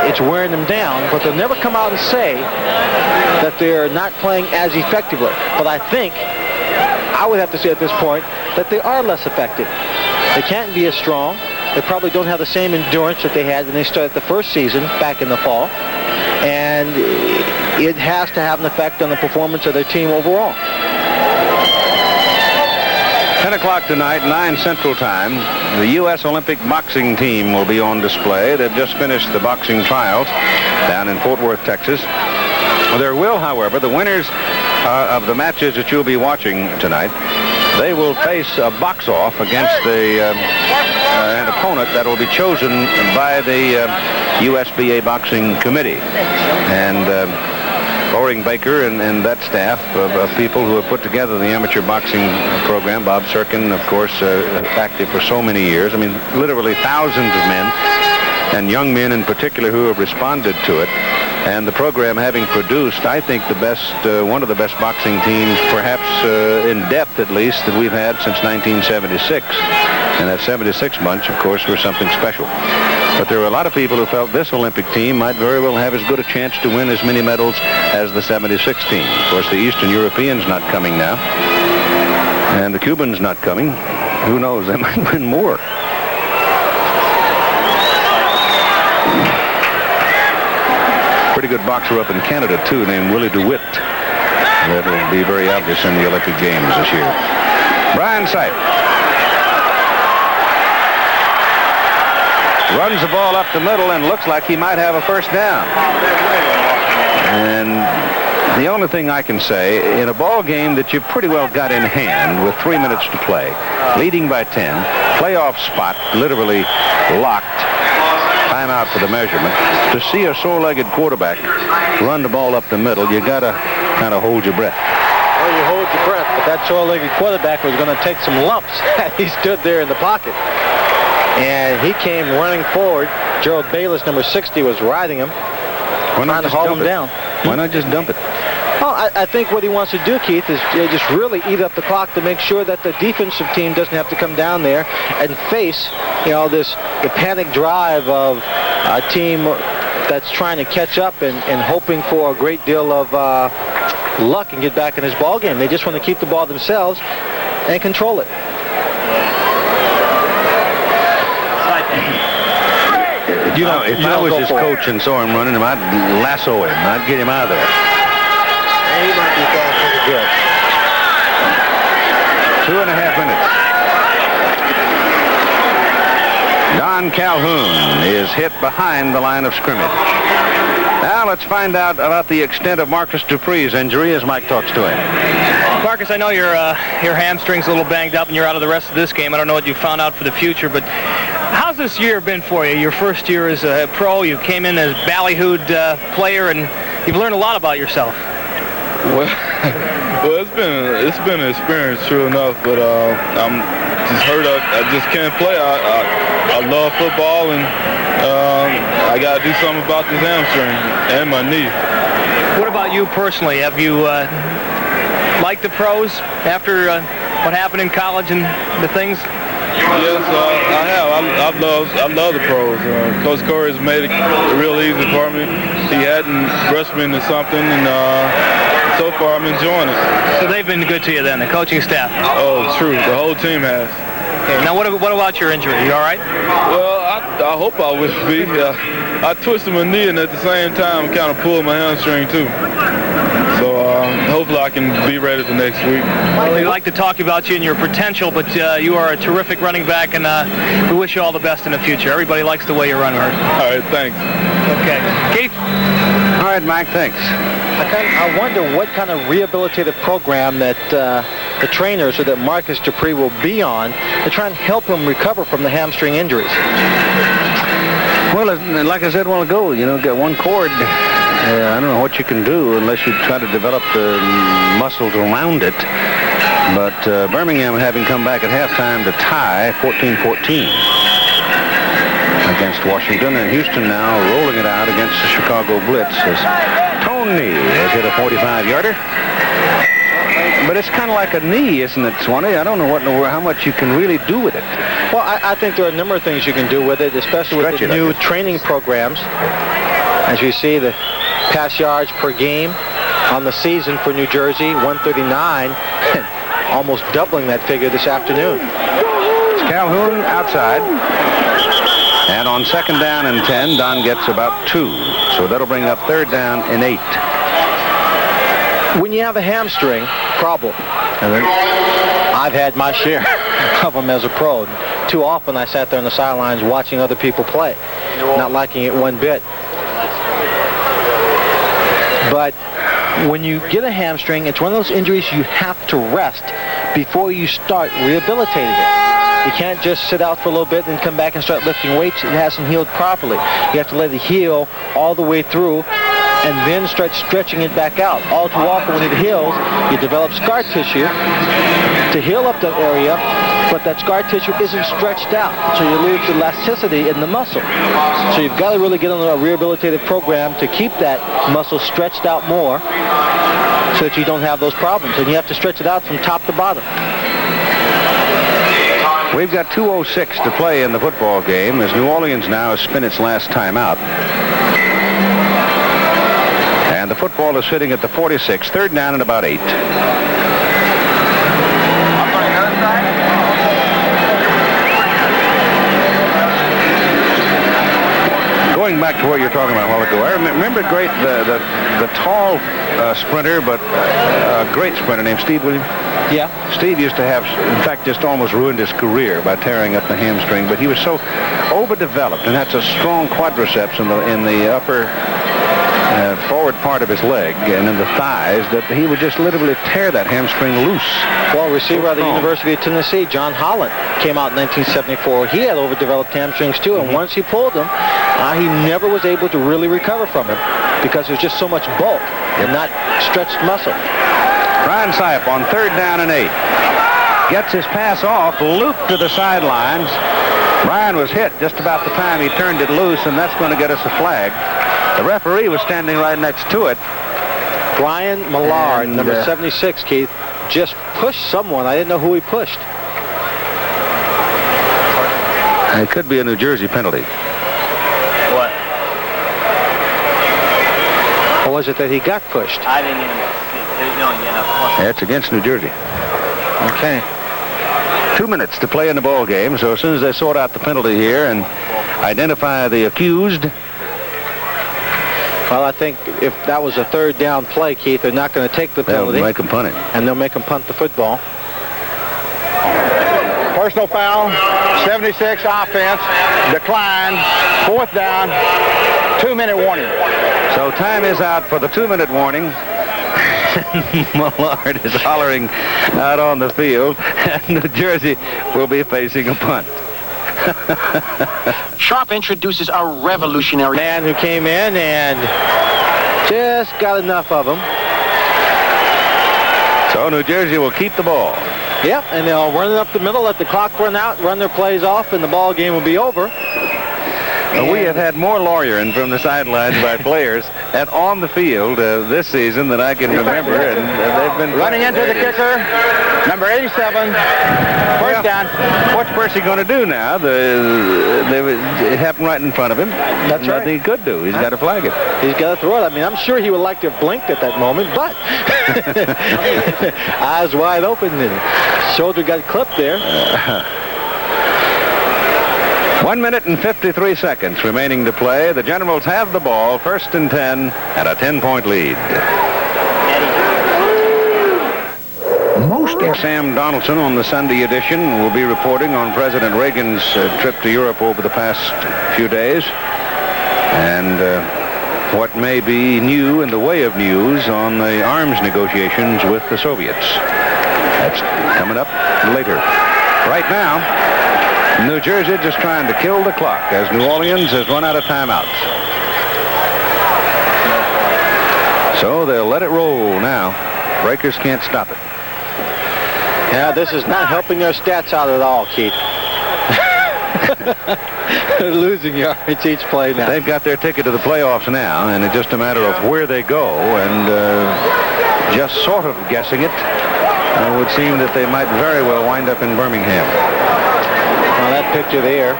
it's wearing them down, but they'll never come out and say that they're not playing as effectively. But I think I would have to say at this point that they are less effective. They can't be as strong. They probably don't have the same endurance that they had when they started the first season back in the fall. And it has to have an effect on the performance of their team overall. 10 o'clock tonight, 9 Central Time, the U.S. Olympic boxing team will be on display. They've just finished the boxing trials down in Fort Worth, Texas. There will, however, the winners of the matches that you'll be watching tonight, they will face a box-off against an opponent that will be chosen by the USBA Boxing Committee. And Loring Baker and that staff of people who have put together the amateur boxing program, Bob Serkin, of course, active for so many years. I mean, literally thousands of men, and young men in particular who have responded to it. and the program having produced, I think, the best, one of the best boxing teams, perhaps in depth at least, that we've had since 1976. And that 76 bunch, of course, were something special. But there were a lot of people who felt this Olympic team might very well have as good a chance to win as many medals as the 76 team. Of course, the Eastern Europeans not coming now, and the Cubans not coming. Who knows? They might win more. Pretty good boxer up in Canada, too, named Willie DeWitt. That'll be very obvious in the Olympic Games this year. Brian Sipe runs the ball up the middle and looks like he might have a first down. And the only thing I can say, in a ball game that you've pretty well got in hand with 3 minutes to play, leading by 10, playoff spot, literally locked, timeout for the measurement, to see a sore-legged quarterback run the ball up the middle, you got to kind of hold your breath. Well, you hold your breath, but that short-legged quarterback was going to take some lumps. He stood there in the pocket. And he came running forward. Gerald Bayless, number 60, was riding him, trying to haul him down. Why not just dump it? Well, I think what he wants to do, Keith, is just really eat up the clock to make sure that the defensive team doesn't have to come down there and face, the panic drive of a team that's trying to catch up and hoping for a great deal of luck and get back in this ball game. They just want to keep the ball themselves and control it. If I was his coach and saw him running him, I'd lasso him. I'd get him out of there. He might be going pretty good. 2.5 minutes. Don Calhoun is hit behind the line of scrimmage. Now let's find out about the extent of Marcus Dupree's injury as Mike talks to him. Marcus, I know your hamstring's a little banged up and you're out of the rest of this game. I don't know what you found out for the future, but how's this year been for you? Your first year as a pro, you came in as ballyhooed player, and you've learned a lot about yourself. Well, it's been an experience, true enough, but I'm just hurt. I just can't play. I love football, and I got to do something about this hamstring and my knee. What about you personally? Have you liked the pros after what happened in college and the things? Yes, I have. I love the pros. Coach Corey has made it real easy for me. He hadn't rushed me into something, and so far I'm enjoying it. So they've been good to you then, the coaching staff? Oh, true. The whole team has. Okay. Now, what about your injury? You all right? Well, I hope I will be. I twisted my knee, and at the same time, kind of pulled my hamstring too. So hopefully I can be ready for next week. Well, we'd like to talk about you and your potential, but you are a terrific running back, and we wish you all the best in the future. Everybody likes the way you run, Hurt. All right, thanks. Okay. Keith? All right, Mike, thanks. I wonder what kind of rehabilitative program that the trainers or that Marcus Dupree will be on to try and help him recover from the hamstring injuries. Well, like I said a while ago, got one cord. I don't know what you can do unless you try to develop the muscles around it. But Birmingham having come back at halftime to tie 14-14 against Washington, and Houston now rolling it out against the Chicago Blitz as Tony has hit a 45-yarder. But it's kind of like a knee, isn't it, Swanee? I don't know how much you can really do with it. Well, I think there are a number of things you can do with it, especially with the new training programs. As you see, the pass yards per game on the season for New Jersey, 139, almost doubling that figure this afternoon. It's Calhoun outside. And on second down and 10, Don gets about 2. So that'll bring up third down and 8. When you have a hamstring problem, I've had my share of them as a pro. Too often I sat there on the sidelines watching other people play, not liking it one bit. But when you get a hamstring, it's one of those injuries you have to rest before you start rehabilitating it. You can't just sit out for a little bit and come back and start lifting weights. It hasn't healed properly. You have to let it heal all the way through and then start stretching it back out. All too often when it heals, you develop scar tissue to heal up that area, but that scar tissue isn't stretched out, so you lose elasticity in the muscle. So you've got to really get on a rehabilitative program to keep that muscle stretched out more so that you don't have those problems. And you have to stretch it out from top to bottom. We've got 2:06 to play in the football game as New Orleans now has spent its last timeout. And the football is sitting at the 46, third down and about 8. Going back to what you were talking about a while ago, I remember the tall sprinter, but a great sprinter named Steve Williams. Yeah. Steve used to have, in fact, just almost ruined his career by tearing up the hamstring, but he was so overdeveloped and had such strong quadriceps in the upper forward part of his leg and in the thighs that he would just literally tear that hamstring loose. Well, receiver at the University of Tennessee, John Holland, came out in 1974. He had overdeveloped hamstrings too, and once he pulled them, he never was able to really recover from it because there's just so much bulk and not stretched muscle. Brian Saip on third down and 8. Gets his pass off, looped to the sidelines. Brian was hit just about the time he turned it loose, and that's going to get us a flag. The referee was standing right next to it. Brian Millard, number 76, Keith, just pushed someone. I didn't know who he pushed. It could be a New Jersey penalty. What? Or was it that he got pushed? I didn't even see. It's against New Jersey. Okay. 2 minutes to play in the ball game, so as soon as they sort out the penalty here and identify the accused. Well, I think if that was a third down play, Keith, they're not going to take the penalty. They'll make them punt it. And they'll make them punt the football. Personal foul, 76 offense, declined, fourth down, 2-minute warning. So time is out for the 2-minute warning. Millard is hollering out on the field, and New Jersey will be facing a punt. Sharp introduces a revolutionary man who came in and just got enough of him. So New Jersey will keep the ball. Yep, and they'll run it up the middle, let the clock run out, run their plays off, and the ball game will be over. We have had more lawyering from the sidelines by players and on the field this season than I can remember, and they've been running into the kicker, number 87, first down. What's Percy going to do now? It happened right in front of him. That's right. Nothing he could do. He's got to flag it. He's got to throw it. I mean, I'm sure he would like to have blinked at that moment, but eyes wide open and shoulder got clipped there. 1 minute and 53 seconds remaining to play. The Generals have the ball, 1st and 10, and a 10-point lead. Sam Donaldson on the Sunday edition will be reporting on President Reagan's trip to Europe over the past few days and what may be new in the way of news on the arms negotiations with the Soviets. That's coming up later. Right now, New Jersey just trying to kill the clock as New Orleans has run out of timeouts. So they'll let it roll now. Breakers can't stop it. Yeah, this is not helping their stats out at all, Keith. They're losing yards each play now. They've got their ticket to the playoffs now, and it's just a matter of where they go, and just sort of guessing it, it would seem that they might very well wind up in Birmingham. Well, that picture there,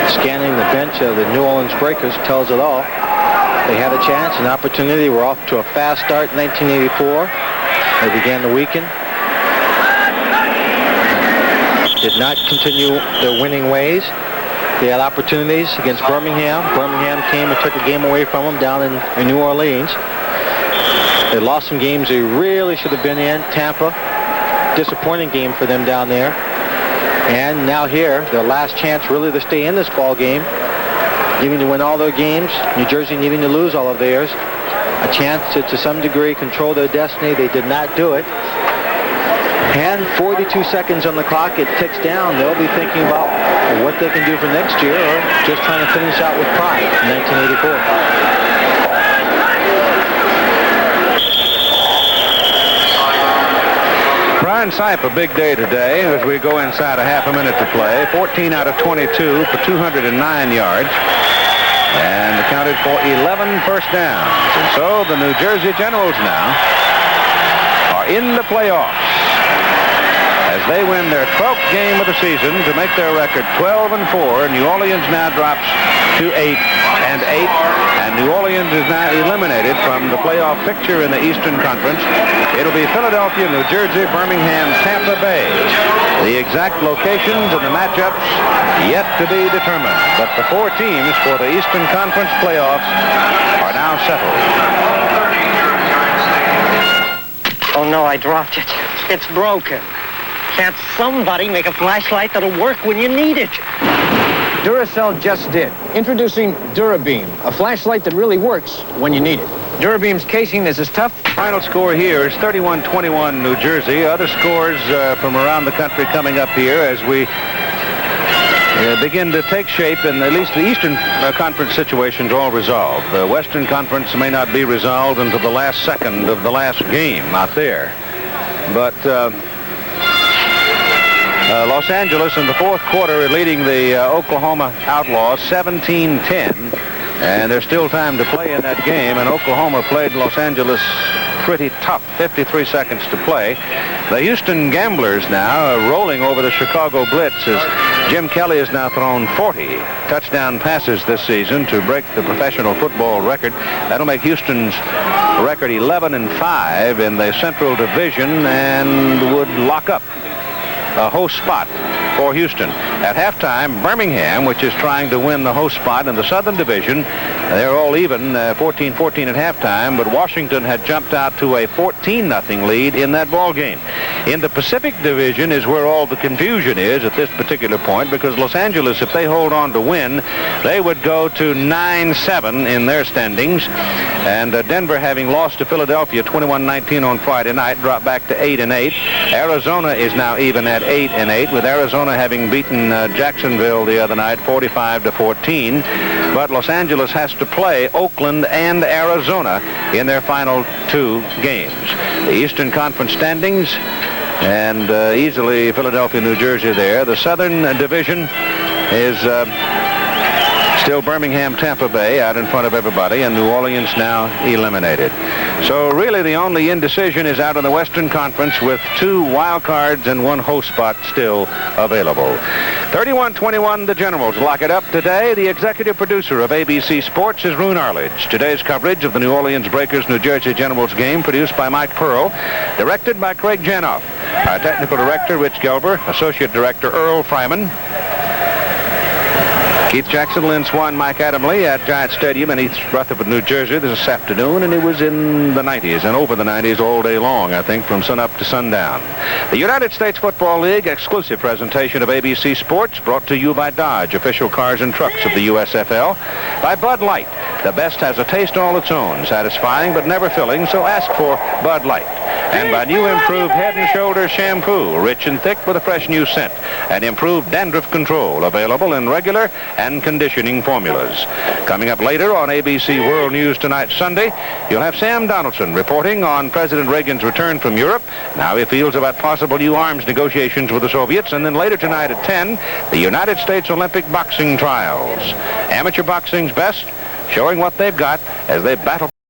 scanning the bench of the New Orleans Breakers, tells it all. They had a chance, an opportunity. We're off to a fast start in 1984. They began to weaken. Did not continue their winning ways. They had opportunities against Birmingham. Birmingham came and took a game away from them down in New Orleans. They lost some games they really should have been in. Tampa, disappointing game for them down there. And now here, their last chance really to stay in this ball game, needing to win all their games. New Jersey needing to lose all of theirs. A chance to some degree control their destiny. They did not do it. And 42 seconds on the clock, it ticks down. They'll be thinking about what they can do for next year or just trying to finish out with pride in 1984. Sipe, a big day today as we go inside a half a minute to play. 14 out of 22 for 209 yards. And accounted for 11 first downs. And so the New Jersey Generals now are in the playoffs as they win their 12th game of the season to make their record 12-4. New Orleans now drops to 8-8. And New Orleans is now eliminated from the playoff picture in the Eastern Conference. It'll be Philadelphia, New Jersey, Birmingham, Tampa Bay. The exact locations and the matchups yet to be determined. But the 4 teams for the Eastern Conference playoffs are now settled. Oh no, I dropped it. It's broken. Can't somebody make a flashlight that'll work when you need it? Duracell just did. Introducing DuraBeam, a flashlight that really works when you need it. DuraBeam's casing is as tough. Final score here is 31-21 New Jersey. Other scores from around the country coming up here as we begin to take shape, and at least the Eastern Conference situations all resolved. The Western Conference may not be resolved until the last second of the last game out there. But Los Angeles in the fourth quarter are leading the Oklahoma Outlaws 17-10, and there's still time to play in that game, and Oklahoma played Los Angeles pretty tough. 53 seconds to play. The Houston Gamblers now are rolling over the Chicago Blitz as Jim Kelly has now thrown 40 touchdown passes this season to break the professional football record. That'll make Houston's record 11-5 in the Central Division and would lock up a host spot for Houston. At halftime, Birmingham, which is trying to win the host spot in the Southern Division, they're all even, 14-14 at halftime, but Washington had jumped out to a 14-0 lead in that ball game. In the Pacific Division is where all the confusion is at this particular point, because Los Angeles, if they hold on to win, they would go to 9-7 in their standings, and Denver, having lost to Philadelphia 21-19 on Friday night, dropped back to 8-8. Arizona is now even at 8-8, with Arizona having beaten Jacksonville the other night 45-14. But Los Angeles has to play Oakland and Arizona in their final 2 games. The Eastern Conference standings, and easily Philadelphia, New Jersey there. The Southern Division is still Birmingham, Tampa Bay out in front of everybody, and New Orleans now eliminated. So really the only indecision is out in the Western Conference, with 2 wild cards and 1 host spot still available. 31-21 the Generals lock it up today. The executive producer of ABC Sports is Roone Arledge. Today's coverage of the New Orleans Breakers New Jersey Generals game produced by Mike Pearl, directed by Craig Janoff. Our technical director Rich Gelber, associate director Earl Fryman. Keith Jackson, Lynn Swan, Mike Adamley at Giant Stadium in East Rutherford, New Jersey this afternoon, and it was in the 90s and over the 90s all day long, I think, from sunup to sundown. The United States Football League exclusive presentation of ABC Sports, brought to you by Dodge, official cars and trucks of the USFL, by Bud Light. The best has a taste all its own, satisfying but never filling, so ask for Bud Light. And by new improved Head & Shoulders shampoo, rich and thick with a fresh new scent, and improved dandruff control, available in regular and conditioning formulas. Coming up later on ABC World News Tonight Sunday, you'll have Sam Donaldson reporting on President Reagan's return from Europe, and how he feels about possible new arms negotiations with the Soviets, and then later tonight at 10, the United States Olympic boxing trials. Amateur boxing's best, showing what they've got as they battle